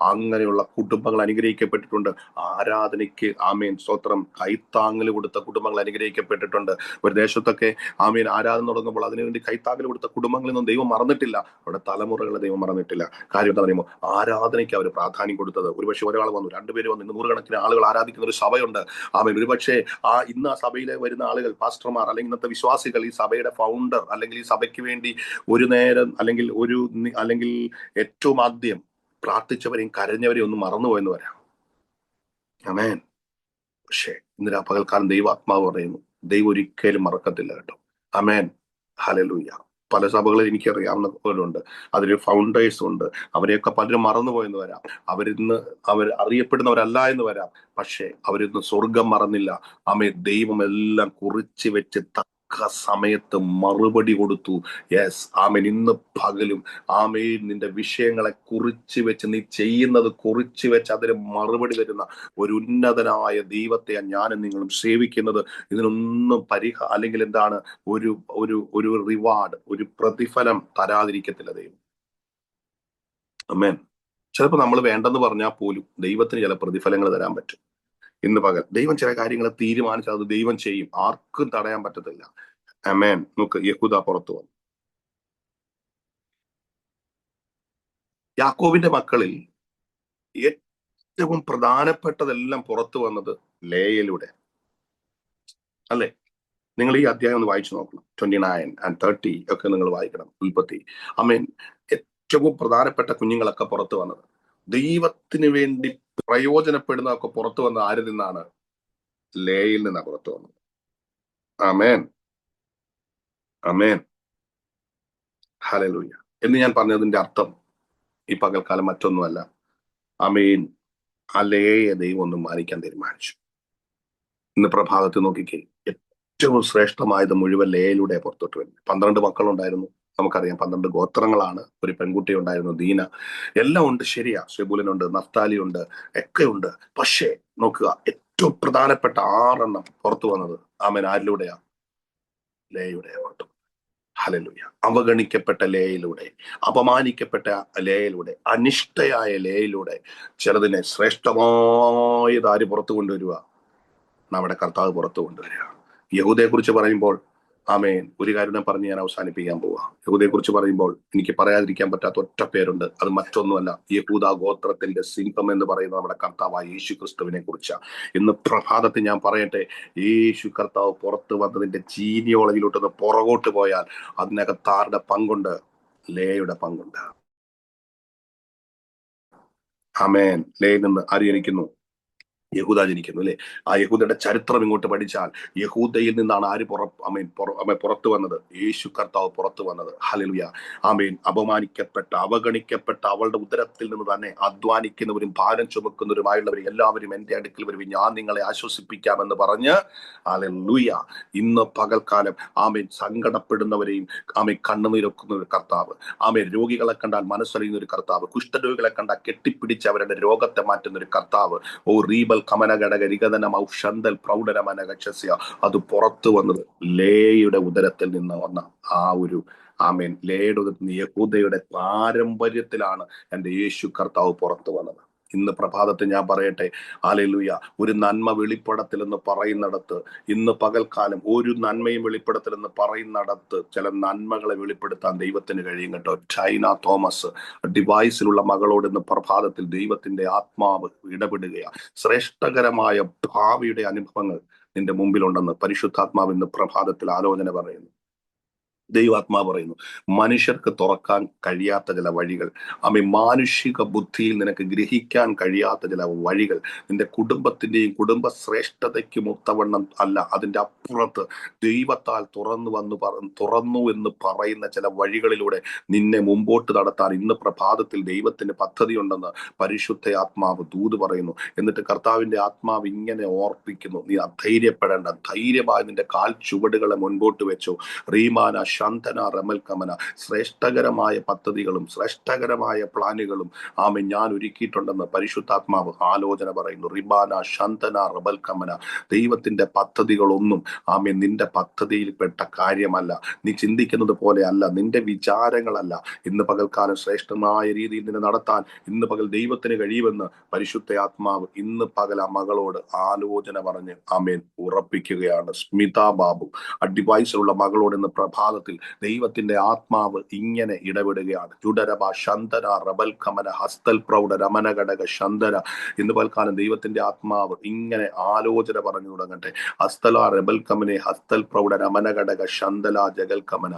അങ്ങനെയുള്ള കുടുംബങ്ങൾ അനുഗ്രഹിക്കപ്പെട്ടിട്ടുണ്ട്. ആരാധനയ്ക്ക് ആമേൻ സ്തോത്രം കൈത്താങ്ങൽ കൊടുത്ത കുടുംബങ്ങൾ അനുഗ്രഹിക്കപ്പെട്ടിട്ടുണ്ട്. ഒരു ദേശത്തൊക്കെ ആമേൻ ആരാധന തുടങ്ങുമ്പോൾ അതിനുവേണ്ടി കൈത്താങ്ങൽ കൊടുത്ത കുടുംബങ്ങളൊന്നും ദൈവം മറന്നിട്ടില്ല. അവിടെ തലമുറകളെ ദൈവം മറന്നിട്ടില്ല. കാര്യം എന്താ പറയുമ്പോൾ ആരാധനയ്ക്ക് അവർ പ്രാധാന്യം കൊടുത്തത്. ഒരുപക്ഷെ ഒരാൾ വന്നു, രണ്ടുപേര് വന്നു, ഇന്ന് നൂറുകണക്കിന് ആളുകൾ ആരാധിക്കുന്ന ഒരു സഭയുണ്ട്. ആമേൻ. ഒരുപക്ഷെ ഇന്ന് ആ സഭയിലെ വരുന്ന ആളുകൾ, പാസ്റ്റർമാർ അല്ലെങ്കിൽ ഇന്നത്തെ വിശ്വാസികൾ, ഈ സഭയുടെ ഫൗണ്ടർ അല്ലെങ്കിൽ ഈ സഭയ്ക്ക് വേണ്ടി ഒരു നേരം അല്ലെങ്കിൽ ഏറ്റവും ആദ്യം പ്രാർത്ഥിച്ചവരെയും കരഞ്ഞവരെയും ഒന്നും മറന്നുപോയെന്ന് വരാം. ആമേൻ. പക്ഷേ ഇന്ന് പകൽക്കാലം ദൈവാത്മാവ് പറയുന്നു, ദൈവം ഒരിക്കലും മറക്കത്തില്ല കേട്ടോ. ആമേൻ. ഹല്ലേലൂയ. പല സഭകളിൽ എനിക്കറിയാവുന്നവരുണ്ട്, അതിൽ ഫൗണ്ടേഴ്സ് ഉണ്ട്. അവരെയൊക്കെ പലരും മറന്നുപോയെന്ന് വരാം. അവർ അറിയപ്പെടുന്നവരല്ല എന്ന് വരാം. പക്ഷേ അവരിന്ന് സ്വർഗം മറന്നില്ല. ആമേൻ. ദൈവം എല്ലാം കുറിച്ച് വെച്ച് സമയത്ത് മറുപടി കൊടുത്തു. യെസ്, ആമേൻ. ഇന്ന് പകലും ആമേൻ നിന്റെ വിഷയങ്ങളെ കുറിച്ച് വെച്ച്, നീ ചെയ്യുന്നത് കുറിച്ച് വെച്ച് അതിന് മറുപടി തരുന്ന ഒരു ഉന്നതനായ ദൈവത്തെയാണ് ഞാനും നിങ്ങളും സേവിക്കുന്നത്. ഇതിനൊന്നും അല്ലെങ്കിൽ എന്താണ്, ഒരു ഒരു ഒരു റിവാർഡ്, ഒരു പ്രതിഫലം തരാതിരിക്കത്തില്ല ദൈവം. ആമേൻ. ചിലപ്പോൾ നമ്മൾ വേണ്ടെന്ന് പറഞ്ഞാൽ പോലും ദൈവത്തിന് ചില പ്രതിഫലങ്ങൾ തരാൻ പറ്റും. ഇന്ന് പകൽ ദൈവം ചില കാര്യങ്ങൾ തീരുമാനിച്ചാൽ അത് ദൈവം ചെയ്യും, ആർക്കും തടയാൻ പറ്റത്തില്ല. ആമേൻ. നോക്ക്, യഹൂദ പുറത്തു വന്നു. യാക്കോബിന്റെ മക്കളിൽ ഏറ്റവും പ്രധാനപ്പെട്ടതെല്ലാം പുറത്തു വന്നത് ലേയയിലൂടെ, അല്ലെ? നിങ്ങൾ ഈ അധ്യായം ഒന്ന് വായിച്ചു നോക്കണം. 29 and 30 ഒക്കെ നിങ്ങൾ വായിക്കണം. ഉൽപ്പത്തി. ആമേൻ. ഏറ്റവും പ്രധാനപ്പെട്ട കുഞ്ഞുങ്ങളൊക്കെ പുറത്തു വന്നത്, ദൈവത്തിന് വേണ്ടി പ്രയോജനപ്പെടുന്നതൊക്കെ പുറത്തു വന്നത് ആരിൽ നിന്നാണ്? ലേയിൽ നിന്നാണ് പുറത്തു വന്നത്. ആമേൻ, ആമേൻ, ഹല്ലേലൂയ. എന്ന് ഞാൻ പറഞ്ഞതിന്റെ അർത്ഥം ഈ പകൽക്കാലം മറ്റൊന്നുമല്ല. ആമേൻ. ആ ലേയെ ദൈവം ഒന്നും മാനിക്കാൻ തീരുമാനിച്ചു. ഇന്ന് പ്രഭാതത്തിൽ നോക്കിക്കേ, ഏറ്റവും ശ്രേഷ്ഠമായത് മുഴുവൻ ലേയിലൂടെ പുറത്തോട്ട് വരുന്നത്. 12 മക്കളുണ്ടായിരുന്നു, നമുക്കറിയാം. 12 ഗോത്രങ്ങളാണ്. ഒരു പെൺകുട്ടി ഉണ്ടായിരുന്നു, ദീന. എല്ലാം ഉണ്ട്, ശരിയാ. സെബൂലനുണ്ട്, നഫ്താലി ഉണ്ട്, ഒക്കെ ഉണ്ട്. പക്ഷേ നോക്കുക, ഏറ്റവും പ്രധാനപ്പെട്ട 6 പുറത്തു വന്നത് ആമേൻ ആരിലൂടെയാ? ലേയുടെ പുറത്തു. ഹല്ലേലൂയ. അവഗണിക്കപ്പെട്ട ലേയിലൂടെ, അപമാനിക്കപ്പെട്ട ലേയിലൂടെ, അനിഷ്ടയായ ലേയിലൂടെ ചിലതിനെ ശ്രേഷ്ഠമായത് ആര് പുറത്തു കൊണ്ടുവരിക? നമ്മുടെ കർത്താവ് പുറത്തു കൊണ്ടുവരിക. യഹൂദയെ കുറിച്ച് പറയുമ്പോൾ ആമേൻ, ഒരു കാര്യം ഞാൻ പറഞ്ഞ് ഞാൻ അവസാനിപ്പിക്കാൻ പോവാ. യഹൂദയെ കുറിച്ച് പറയുമ്പോൾ എനിക്ക് പറയാതിരിക്കാൻ പറ്റാത്ത ഒറ്റ പേരുണ്ട്. അത് മറ്റൊന്നുമല്ല, യഹൂദ ഗോത്രത്തിന്റെ സിംഹം എന്ന് പറയുന്ന നമ്മുടെ കർത്താവായ യേശു ക്രിസ്തുവിനെ കുറിച്ചാണ്. ഇന്ന് പ്രഭാതത്തിൽ ഞാൻ പറയട്ടെ, യേശു കർത്താവ് പുറത്തു വന്നതിന്റെ ജീനിയോളജിലോട്ടൊന്ന് പുറകോട്ട് പോയാൽ അതിനകത്ത് ആരുടെ പങ്കുണ്ട്? ലേയുടെ പങ്കുണ്ട്. ആമേൻ. ലേയിൽ നിന്ന് ആര് ജനിക്കുന്നു? യഹൂദ ജനിക്കുന്നു, അല്ലെ? ആ യഹൂദയുടെ ചരിത്രം ഇങ്ങോട്ട് പഠിച്ചാൽ യഹൂദയിൽ നിന്നാണ് ആര് പുറത്തു വന്നത്? യേശു കർത്താവ് പുറത്തു വന്നത്. ഹല്ലേലൂയ. ആമേൻ. അപമാനിക്കപ്പെട്ട, അവഗണിക്കപ്പെട്ട അവളുടെ ഉദരത്തിൽ നിന്ന് തന്നെ അധ്വാനിക്കുന്നവരും ഭാരം ചുമക്കുന്നവരുമായുള്ളവരും എല്ലാവരും എന്റെ അടുക്കൽ വരുവിൻ, ഞാൻ നിങ്ങളെ ആശ്വസിപ്പിക്കാമെന്ന് പറഞ്ഞ്, ഹല്ലേലൂയ, ഇന്ന് പകൽക്കാലം ആമേൻ സങ്കടപ്പെടുന്നവരെയും ആമേൻ കണ്ണുനീരൊക്കുന്ന ഒരു കർത്താവ്, ആമേൻ രോഗികളെ കണ്ടാൽ മനസ്സറിയുന്ന ഒരു കർത്താവ്, കുഷ്ഠരോഗികളെ കണ്ടാൽ കെട്ടിപ്പിടിച്ച് അവരുടെ രോഗത്തെ മാറ്റുന്ന ഒരു കർത്താവ്. ഓ റീബൽ അത് പുറത്തു വന്നത് ലേയുടെ ഉദരത്തിൽ നിന്ന് വന്ന ആ ഒരു ആമേൻ, ലേയുടെ ഉദരത്തിൽ നിന്ന് യഹൂദയുടെ പാരമ്പര്യത്തിലാണ് എൻ്റെ യേശു കർത്താവ് പുറത്തു വന്നത്. ഇന്ന് പ്രഭാതത്തിൽ ഞാൻ പറയട്ടെ, ഹല്ലേലൂയ, ഒരു നന്മ വെളിപ്പെടത്തിൽ എന്ന് പറയുന്നിടത്ത്, ഇന്ന് പകൽക്കാലം ഒരു നന്മയും വെളിപ്പെടത്തിൽ എന്ന് പറയുന്നിടത്ത് ചില നന്മകളെ വെളിപ്പെടുത്താൻ ദൈവത്തിന് കഴിയും കേട്ടോ. ചൈന തോമസ് ഡിവൈസിലുള്ള മകളോട് ഇന്ന് പ്രഭാതത്തിൽ ദൈവത്തിന്റെ ആത്മാവ് ഇടപെടുകയാണ്. ശ്രേഷ്ഠകരമായ ഭാവിയുടെ അനുഭവങ്ങൾ നിന്റെ മുമ്പിലുണ്ടെന്ന് പരിശുദ്ധാത്മാവ് ഇന്ന് പ്രഭാതത്തിൽ ആലോചന പറയുന്നു. ദൈവാത്മാ പറയുന്നു, മനുഷ്യർക്ക് തുറക്കാൻ കഴിയാത്ത ചില വഴികൾ, മാനുഷിക ബുദ്ധിയിൽ നിനക്ക് ഗ്രഹിക്കാൻ കഴിയാത്ത ചില വഴികൾ, നിന്റെ കുടുംബത്തിന്റെയും കുടുംബ ശ്രേഷ്ഠതയ്ക്കും ഒത്തവണ്ണം അല്ല, അതിന്റെ അപ്പുറത്ത് ദൈവത്താൽ തുറന്നു എന്ന് പറയുന്ന ചില വഴികളിലൂടെ നിന്നെ മുമ്പോട്ട് നടത്താൻ ഇന്ന് പ്രഭാതത്തിൽ ദൈവത്തിന് പദ്ധതിയുണ്ടെന്ന് പരിശുദ്ധ ആത്മാവ് ദൂത് പറയുന്നു. എന്നിട്ട് കർത്താവിന്റെ ആത്മാവ് ഇങ്ങനെ ഓർപ്പിക്കുന്നു, നീ അധൈര്യപ്പെടേണ്ട, ധൈര്യമായി നിന്റെ കാൽ ചുവടുകളെ മുൻപോട്ട് വെച്ചു. റീമാന ശന്തന റമൽ കമന, ശ്രേഷ്ഠകരമായ പദ്ധതികളും ശ്രേഷ്ഠകരമായ പ്ലാനുകളും ആമേൻ ഞാൻ ഒരുക്കിയിട്ടുണ്ടെന്ന് പരിശുദ്ധാത്മാവ് ആലോചന പറയുന്നു. റിബാന ശന്തന റബൽ കമന, ദൈവത്തിന്റെ പദ്ധതികളൊന്നും ആമേൻ നിന്റെ പദ്ധതിയിൽപ്പെട്ട കാര്യമല്ല, നീ ചിന്തിക്കുന്നത് പോലെ അല്ല, നിന്റെ വിചാരങ്ങളല്ല. ഇന്ന് പകൽക്കാലം ശ്രേഷ്ഠമായ രീതിയിൽ നിന്നെ നടത്താൻ ഇന്ന് പകൽ ദൈവത്തിന് കഴിയുമെന്ന് പരിശുദ്ധ ആത്മാവ് ഇന്ന് പകൽ ആ മകളോട് ആലോചന പറഞ്ഞ് ആമേൻ ഉറപ്പിക്കുകയാണ്. സ്മിത ബാബു ഡിവൈസിലുള്ള മകളോട് ഇന്ന് പ്രഭാതത്തിൽ ദൈവത്തിന്റെ ആത്മാവ് ഇങ്ങനെ ഇടപെടുകയാണ്. ജുഡരബ ശന്തന റബൽ കമന ഹസ്തൽ പ്രൗഢ രമനഘടക ശന്തന, ഇന്ന് പൽക്കാലം ദൈവത്തിന്റെ ആത്മാവ് ഇങ്ങനെ ആലോചന പറഞ്ഞു തുടങ്ങട്ടെ. ഹസ്തല റബൽ കമനെ ഹസ്തൽ പ്രൗഢ രമനഘടക ശന്തല ജഗൽ കമന.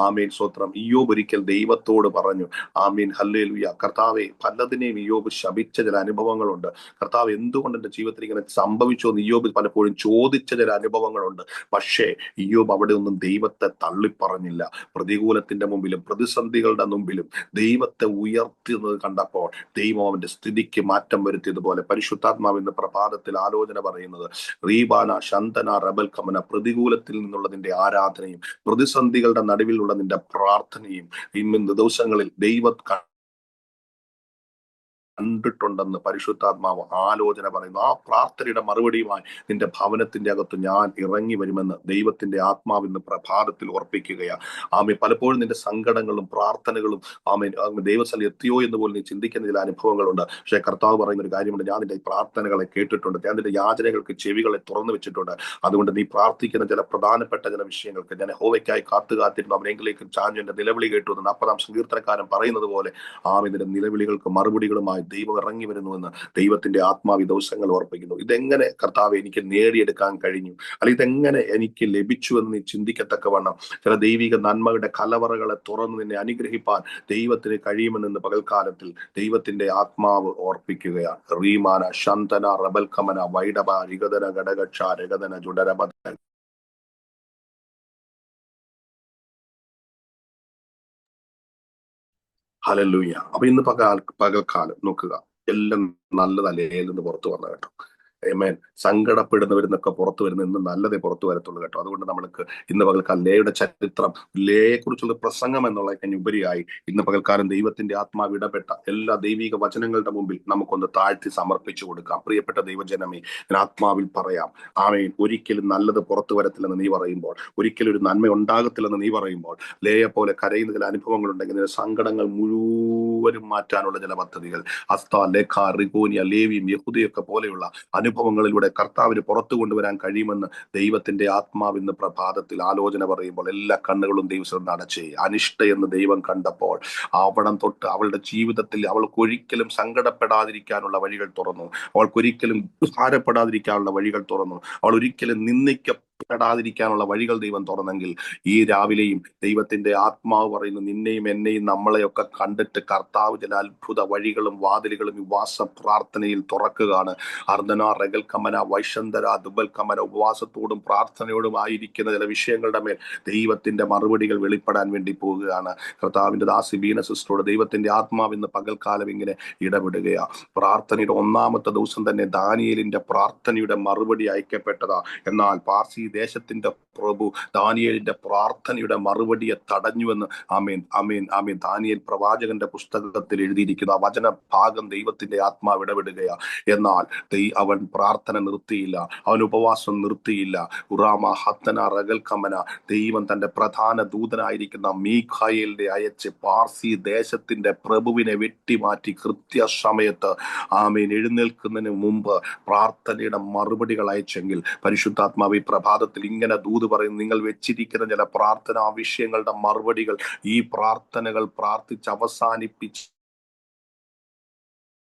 ആമീൻ, സ്വത്രം. ഇയ്യോബ് ഒരിക്കൽ ദൈവത്തോട് പറഞ്ഞു, ആമീൻ, ഹല്ലേലൂയ, കർത്താവെ, പലതിനെയും ഇയ്യോബ് ശപിച്ച ചില അനുഭവങ്ങളുണ്ട്. കർത്താവ്, എന്തുകൊണ്ട് എന്റെ ജീവിതത്തിൽ ഇങ്ങനെ സംഭവിച്ചു എന്ന് ഇയ്യോബ് പലപ്പോഴും ചോദിച്ച ചില അനുഭവങ്ങളുണ്ട്. പക്ഷേ ഇയ്യോബ് അവിടെ ഒന്നും ദൈവത്തെ തള്ളിപ്പറഞ്ഞു. പറഞ്ഞില്ല. പ്രതികൂലത്തിന്റെ മുമ്പിലും പ്രതിസന്ധികളുടെ മുമ്പിലും ദൈവത്തെ ഉയർത്തുന്നത് കണ്ടപ്പോൾ ദൈവം അവന്റെ സ്ഥിതിക്ക് മാറ്റം വരുത്തിയതുപോലെ പരിശുദ്ധാത്മാവ് ഇന്ന് പ്രഭാതത്തിൽ ആലോചന പറയുന്നത് റീബാന ശന്തന റബൽ കമന, പ്രതികൂലത്തിൽ നിന്നുള്ള നിന്റെ ആരാധനയും പ്രതിസന്ധികളുടെ നടുവിലുള്ള നിന്റെ പ്രാർത്ഥനയും ഇന്ന് ദിവസങ്ങളിൽ ദൈവ കണ്ടിട്ടുണ്ടെന്ന് പരിശുദ്ധാത്മാവ് ആലോചന പറയുന്നു. ആ പ്രാർത്ഥനയുടെ മറുപടിയുമായി നിന്റെ ഭവനത്തിന്റെ അകത്ത് ഞാൻ ഇറങ്ങി വരുമെന്ന് ദൈവത്തിന്റെ ആത്മാവിന്ന് പ്രഭാതത്തിൽ ഉറപ്പിക്കുകയാണ്. പലപ്പോഴും നിന്റെ സങ്കടങ്ങളും പ്രാർത്ഥനകളും ദൈവസ്ഥലം എത്തിയോ എന്ന് പോലും നീ ചിന്തിക്കുന്ന ചില അനുഭവങ്ങളുണ്ട്. പക്ഷേ കർത്താവ് പറയുന്ന ഒരു കാര്യമുണ്ട്, ഞാൻ നിന്റെ പ്രാർത്ഥനകളെ കേട്ടിട്ടുണ്ട്, ഞാൻ നിന്റെ യാചനകൾക്ക് ചെവികളെ തുറന്നു വെച്ചിട്ടുണ്ട്. അതുകൊണ്ട് നീ പ്രാർത്ഥിക്കുന്ന ചില പ്രധാനപ്പെട്ട ചില വിഷയങ്ങൾക്ക് ഞാൻ യഹോവയ്ക്കായി കാത്തുകാത്തിരുന്നു, അവനെങ്കിലേക്ക് ചാഞ്ഞു എന്റെ നിലവിളി കേട്ടു എന്ന് 40-ാം സങ്കീർത്തനക്കാരൻ പറയുന്നത് പോലെ നിന്റെ നിലവിളികൾക്ക് മറുപടികളുമായി ദൈവം ഇറങ്ങി വരുന്നുവെന്ന് ദൈവത്തിന്റെ ആത്മാവ് ദിവസങ്ങൾ ഓർപ്പിക്കുന്നു. ഇതെങ്ങനെ കർത്താവ് എനിക്ക് നേടിയെടുക്കാൻ കഴിഞ്ഞു, അല്ലെങ്കിൽ ഇതെങ്ങനെ എനിക്ക് ലഭിച്ചു എന്ന് നീ ചിന്തിക്കത്തക്കവണ്ണം ചില ദൈവിക നന്മകളുടെ കലവറകളെ തുറന്ന് നിന്നെ അനുഗ്രഹിപ്പാൻ ദൈവത്തിന് കഴിയുമെന്ന് പകൽക്കാലത്തിൽ ദൈവത്തിന്റെ ആത്മാവ് ഓർപ്പിക്കുകയാണ്. റീമാന ശന്തന റബൽ കമന വൈഡബ രിഗതന ഘടകക്ഷ രഗതന ജുഡരബ. ഹല്ലേലൂയ. അപ്പൊ ഇന്ന് പകൽക്കാലം നോക്കുക, എല്ലാം നല്ലതല്ലേ നിന്ന് പുറത്തു വന്ന കേട്ടോ. ആമേൻ. സങ്കടപ്പെടുന്നവരെന്നൊക്കെ പുറത്തു വരുന്ന ഇന്ന് നല്ലതേ പുറത്തു വരത്തുള്ളൂ കേട്ടോ. അതുകൊണ്ട് നമ്മൾക്ക് ഇന്ന് പകൽക്കാലം ലേയുടെ ചരിത്രം, ലേയെ കുറിച്ചുള്ള പ്രസംഗം എന്നുള്ളതിന് ഉപരിയായി ഇന്ന് പകൽക്കാലം ദൈവത്തിന്റെ ആത്മാവ് ഇടപെട്ട എല്ലാ ദൈവിക വചനങ്ങളുടെ മുമ്പിൽ നമുക്കൊന്ന് താഴ്ത്തി സമർപ്പിച്ചു കൊടുക്കാം. പ്രിയപ്പെട്ട ദൈവജനമേ, ഞാൻ ആത്മാവിൽ പറയാം, ആമേൻ. ഒരിക്കലും നല്ലത് പുറത്തു വരത്തില്ലെന്ന് നീ പറയുമ്പോൾ, ഒരിക്കലും ഒരു നന്മ ഉണ്ടാകത്തില്ലെന്ന് നീ പറയുമ്പോൾ, ലേയെ പോലെ കരയുന്ന ചില അനുഭവങ്ങൾ ഉണ്ടെങ്കിൽ നിന്റെ സങ്കടങ്ങൾ മുഴുവനും മാറ്റാനുള്ള ചില പദ്ധതികൾ അസ്ത ലേഖ റിഗോനിയ ലേവിയും യഹൂദയൊക്കെ പോലെയുള്ള അനുഭവങ്ങളിലൂടെ കർത്താവിന് പുറത്തു കൊണ്ടുവരാൻ കഴിയുമെന്ന് ദൈവത്തിന്റെ ആത്മാവ് ഇന്ന് പ്രഭാതത്തിൽ ആലോചന പറയുമ്പോൾ എല്ലാ കണ്ണുകളും ദൈവം അടച്ചേ. അനിഷ്ട എന്ന് ദൈവം കണ്ടപ്പോൾ അവിടം തൊട്ട് അവളുടെ ജീവിതത്തിൽ അവൾക്ക് ഒരിക്കലും സങ്കടപ്പെടാതിരിക്കാനുള്ള വഴികൾ തുറന്നു, അവൾക്കൊരിക്കലും ഭാരപ്പെടാതിരിക്കാനുള്ള വഴികൾ തുറന്നു, അവൾ ഒരിക്കലും നിന്ദിക്കപ്പെടാതിരിക്കാനുള്ള വഴികൾ ദൈവം തുറന്നെങ്കിൽ ഈ രാവിലെയും ദൈവത്തിന്റെ ആത്മാവ് പറയുന്നു, നിന്നെയും എന്നെയും നമ്മളെയൊക്കെ കണ്ടിട്ട് കർത്താവ് ചില അത്ഭുത വഴികളും വാതിലുകളും ഈ വാസ പ്രാർത്ഥനയിൽ തുറക്കുകയാണ്. അർദ്ധന റഗൽ കമന വൈശന്തര ദുബൽ കമന, ഉപവാസത്തോടും പ്രാർത്ഥനയോടും ആയിരിക്കുന്ന ചില വിഷയങ്ങളുടെ മേൽ ദൈവത്തിന്റെ മറുപടികൾ വെളിപ്പെടാൻ വേണ്ടി പോവുകയാണ്. കർത്താവിന്റെ ദാസി ബീന സിസ്റ്ററോട് ദൈവത്തിന്റെ ആത്മാവ് ഇന്ന് പകൽക്കാലം ഇങ്ങനെ ഇടപെടുകയാ. പ്രാർത്ഥനയുടെ 1-ാമത്തെ ദിവസം തന്നെ ദാനിയേലിന്റെ പ്രാർത്ഥനയുടെ മറുപടി അയക്കപ്പെട്ടതാ. എന്നാൽ പാർസി ദേശത്തിന്റെ പ്രഭു ദാനിയേലിന്റെ പ്രാർത്ഥനയുടെ മറുപടിയെ തടഞ്ഞുവെന്ന് ആമേൻ ആമേൻ ആമേൻ ദാനിയേൽ പ്രവാചകന്റെ പുസ്തകത്തിൽ എഴുതിയിരിക്കുന്ന വചന ഭാഗം ദൈവത്തിന്റെ ആത്മാവ് ഇടപെടുകയാ. എന്നാൽ അവൻ പ്രാർത്ഥന നിർത്തിയില്ല, അവൻ ഉപവാസം നിർത്തിയില്ല. ഉറാമ ഹത്തന റഗൽ കമന, ദൈവം തന്റെ പ്രധാന ദൂതനായിരിക്കുന്ന മീഖായേലിനെ അയച്ച് പാർസി ദേശത്തിന്റെ പ്രഭുവിനെ വെട്ടിമാറ്റി കൃത്യസമയത്ത് ആമേൻ എഴുന്നേൽക്കുന്നതിന് മുമ്പ് പ്രാർത്ഥനയുടെ മറുപടികൾ അയച്ചെങ്കിൽ പരിശുദ്ധാത്മാവ് ഈ പ്രഭാതത്തിൽ ഇങ്ങനെ ദൂത് പറയുന്നു, നിങ്ങൾ വെച്ചിരിക്കുന്ന ചില പ്രാർത്ഥനാ വിഷയങ്ങളുടെ മറുപടികൾ ഈ പ്രാർത്ഥനകൾ പ്രാർത്ഥിച്ച് അവസാനിപ്പിച്ച്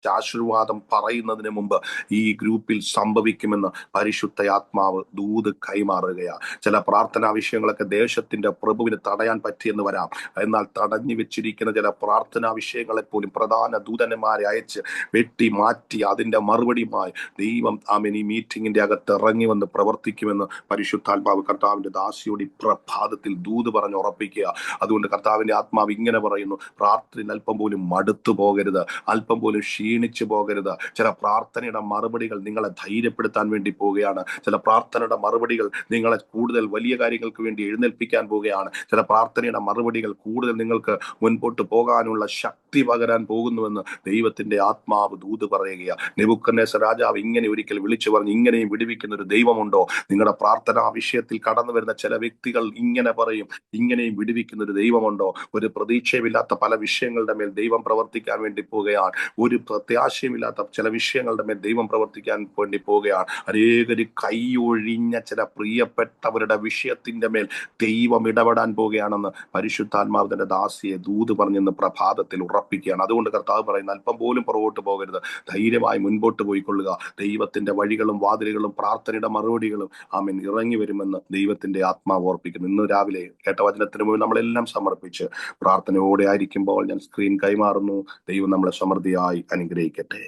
ആശീർവാദം പറയുന്നതിന് മുമ്പ് ഈ ഗ്രൂപ്പിൽ സംഭവിക്കുമെന്ന് പരിശുദ്ധ ആത്മാവ് ദൂത് കൈമാറുകയാണ്. ചില പ്രാർത്ഥനാ വിഷയങ്ങളൊക്കെ ദേശത്തിന്റെ പ്രഭുവിന് തടയാൻ പറ്റിയെന്ന് വരാം. എന്നാൽ തടഞ്ഞു വെച്ചിരിക്കുന്ന ചില പ്രാർത്ഥനാ വിഷയങ്ങളെ പോലും പ്രധാന ദൂതന്മാരെ അയച്ച് വെട്ടി മാറ്റി അതിന്റെ മറുപടിയുമായി ദൈവം ആമേൻ ഈ മീറ്റിംഗിന്റെ അകത്ത് ഇറങ്ങി വന്ന് പ്രവർത്തിക്കുമെന്ന് പരിശുദ്ധാത്മാവ് കർത്താവിന്റെ ദാസിയോട് ഈ പ്രഭാതത്തിൽ ദൂത് പറഞ്ഞ് ഉറപ്പിക്കുക. അതുകൊണ്ട് കർത്താവിന്റെ ആത്മാവ് ഇങ്ങനെ പറയുന്നു, പ്രാർത്ഥനയിൽ അല്പം പോലും മടുത്തു പോകരുത്, അല്പം പോലും ക്ഷീണിച്ചു പോകരുത്. ചില പ്രാർത്ഥനയുടെ മറുപടികൾ നിങ്ങളെ ധൈര്യപ്പെടുത്താൻ വേണ്ടി പോവുകയാണ്. ചില പ്രാർത്ഥനയുടെ മറുപടികൾ നിങ്ങളെ കൂടുതൽ വലിയ കാര്യങ്ങൾക്ക് വേണ്ടി എഴുന്നേൽപ്പിക്കാൻ പോവുകയാണ്. ചില പ്രാർത്ഥനയുടെ മറുപടികൾ കൂടുതൽ നിങ്ങൾക്ക് മുൻപോട്ട് പോകാനുള്ള ശക്തി പകരാൻ പോകുന്നുവെന്ന് ദൈവത്തിന്റെ ആത്മാവ് ദൂത് പറയുകയാണ്. നെബൂഖദ്നേസർ രാജാവ് ഇങ്ങനെ ഒരിക്കൽ വിളിച്ചു പറഞ്ഞു, ഇങ്ങനെയും വിടുവിക്കുന്ന ഒരു ദൈവമുണ്ടോ? നിങ്ങളുടെ പ്രാർത്ഥനാ വിഷയത്തിൽ കടന്നു വരുന്ന ചില വ്യക്തികൾ ഇങ്ങനെ പറയും, ഇങ്ങനെയും വിടുവിക്കുന്ന ഒരു ദൈവമുണ്ടോ? ഒരു പ്രതീക്ഷയുമില്ലാത്ത പല വിഷയങ്ങളുടെ മേൽ ദൈവം പ്രവർത്തിക്കാൻ വേണ്ടി പോവുകയാണ്. ഒരു പ്രത്യാശയമില്ലാത്ത ചില വിഷയങ്ങളുടെ മേൽ ദൈവം പ്രവർത്തിക്കാൻ വേണ്ടി പോവുകയാണ്. അനേകര് കൈയൊഴിഞ്ഞ ചില പ്രിയപ്പെട്ടവരുടെ വിഷയത്തിന്റെ മേൽ ദൈവം ഇടപെടാൻ പോവുകയാണെന്ന് പരിശുദ്ധാത്മാവ് തന്റെ ദാസിയെ ദൂത് പറഞ്ഞെന്ന് പ്രഭാതത്തിൽ ഉറപ്പിക്കുകയാണ്. അതുകൊണ്ട് കർത്താവ് പറയുന്ന അല്പം പോലും പുറകോട്ട് പോകരുത്, ധൈര്യമായി മുൻപോട്ട് പോയിക്കൊള്ളുക. ദൈവത്തിന്റെ വഴികളും വാതിലുകളും പ്രാർത്ഥനയുടെ മറുപടികളും ആമേൻ ഇറങ്ങി വരുമെന്ന് ദൈവത്തിന്റെ ആത്മാവ് ഓർപ്പിക്കുന്നു. ഇന്ന് രാവിലെ കേട്ട വചനത്തിന് മുമ്പ് നമ്മളെല്ലാം സമർപ്പിച്ച് പ്രാർത്ഥനയോടെ ആയിരിക്കുമ്പോൾ ഞാൻ സ്ക്രീൻ കൈമാറുന്നു. ദൈവം നമ്മളെ സമൃദ്ധിയായി അനുഗ്രഹിക്കട്ടെ.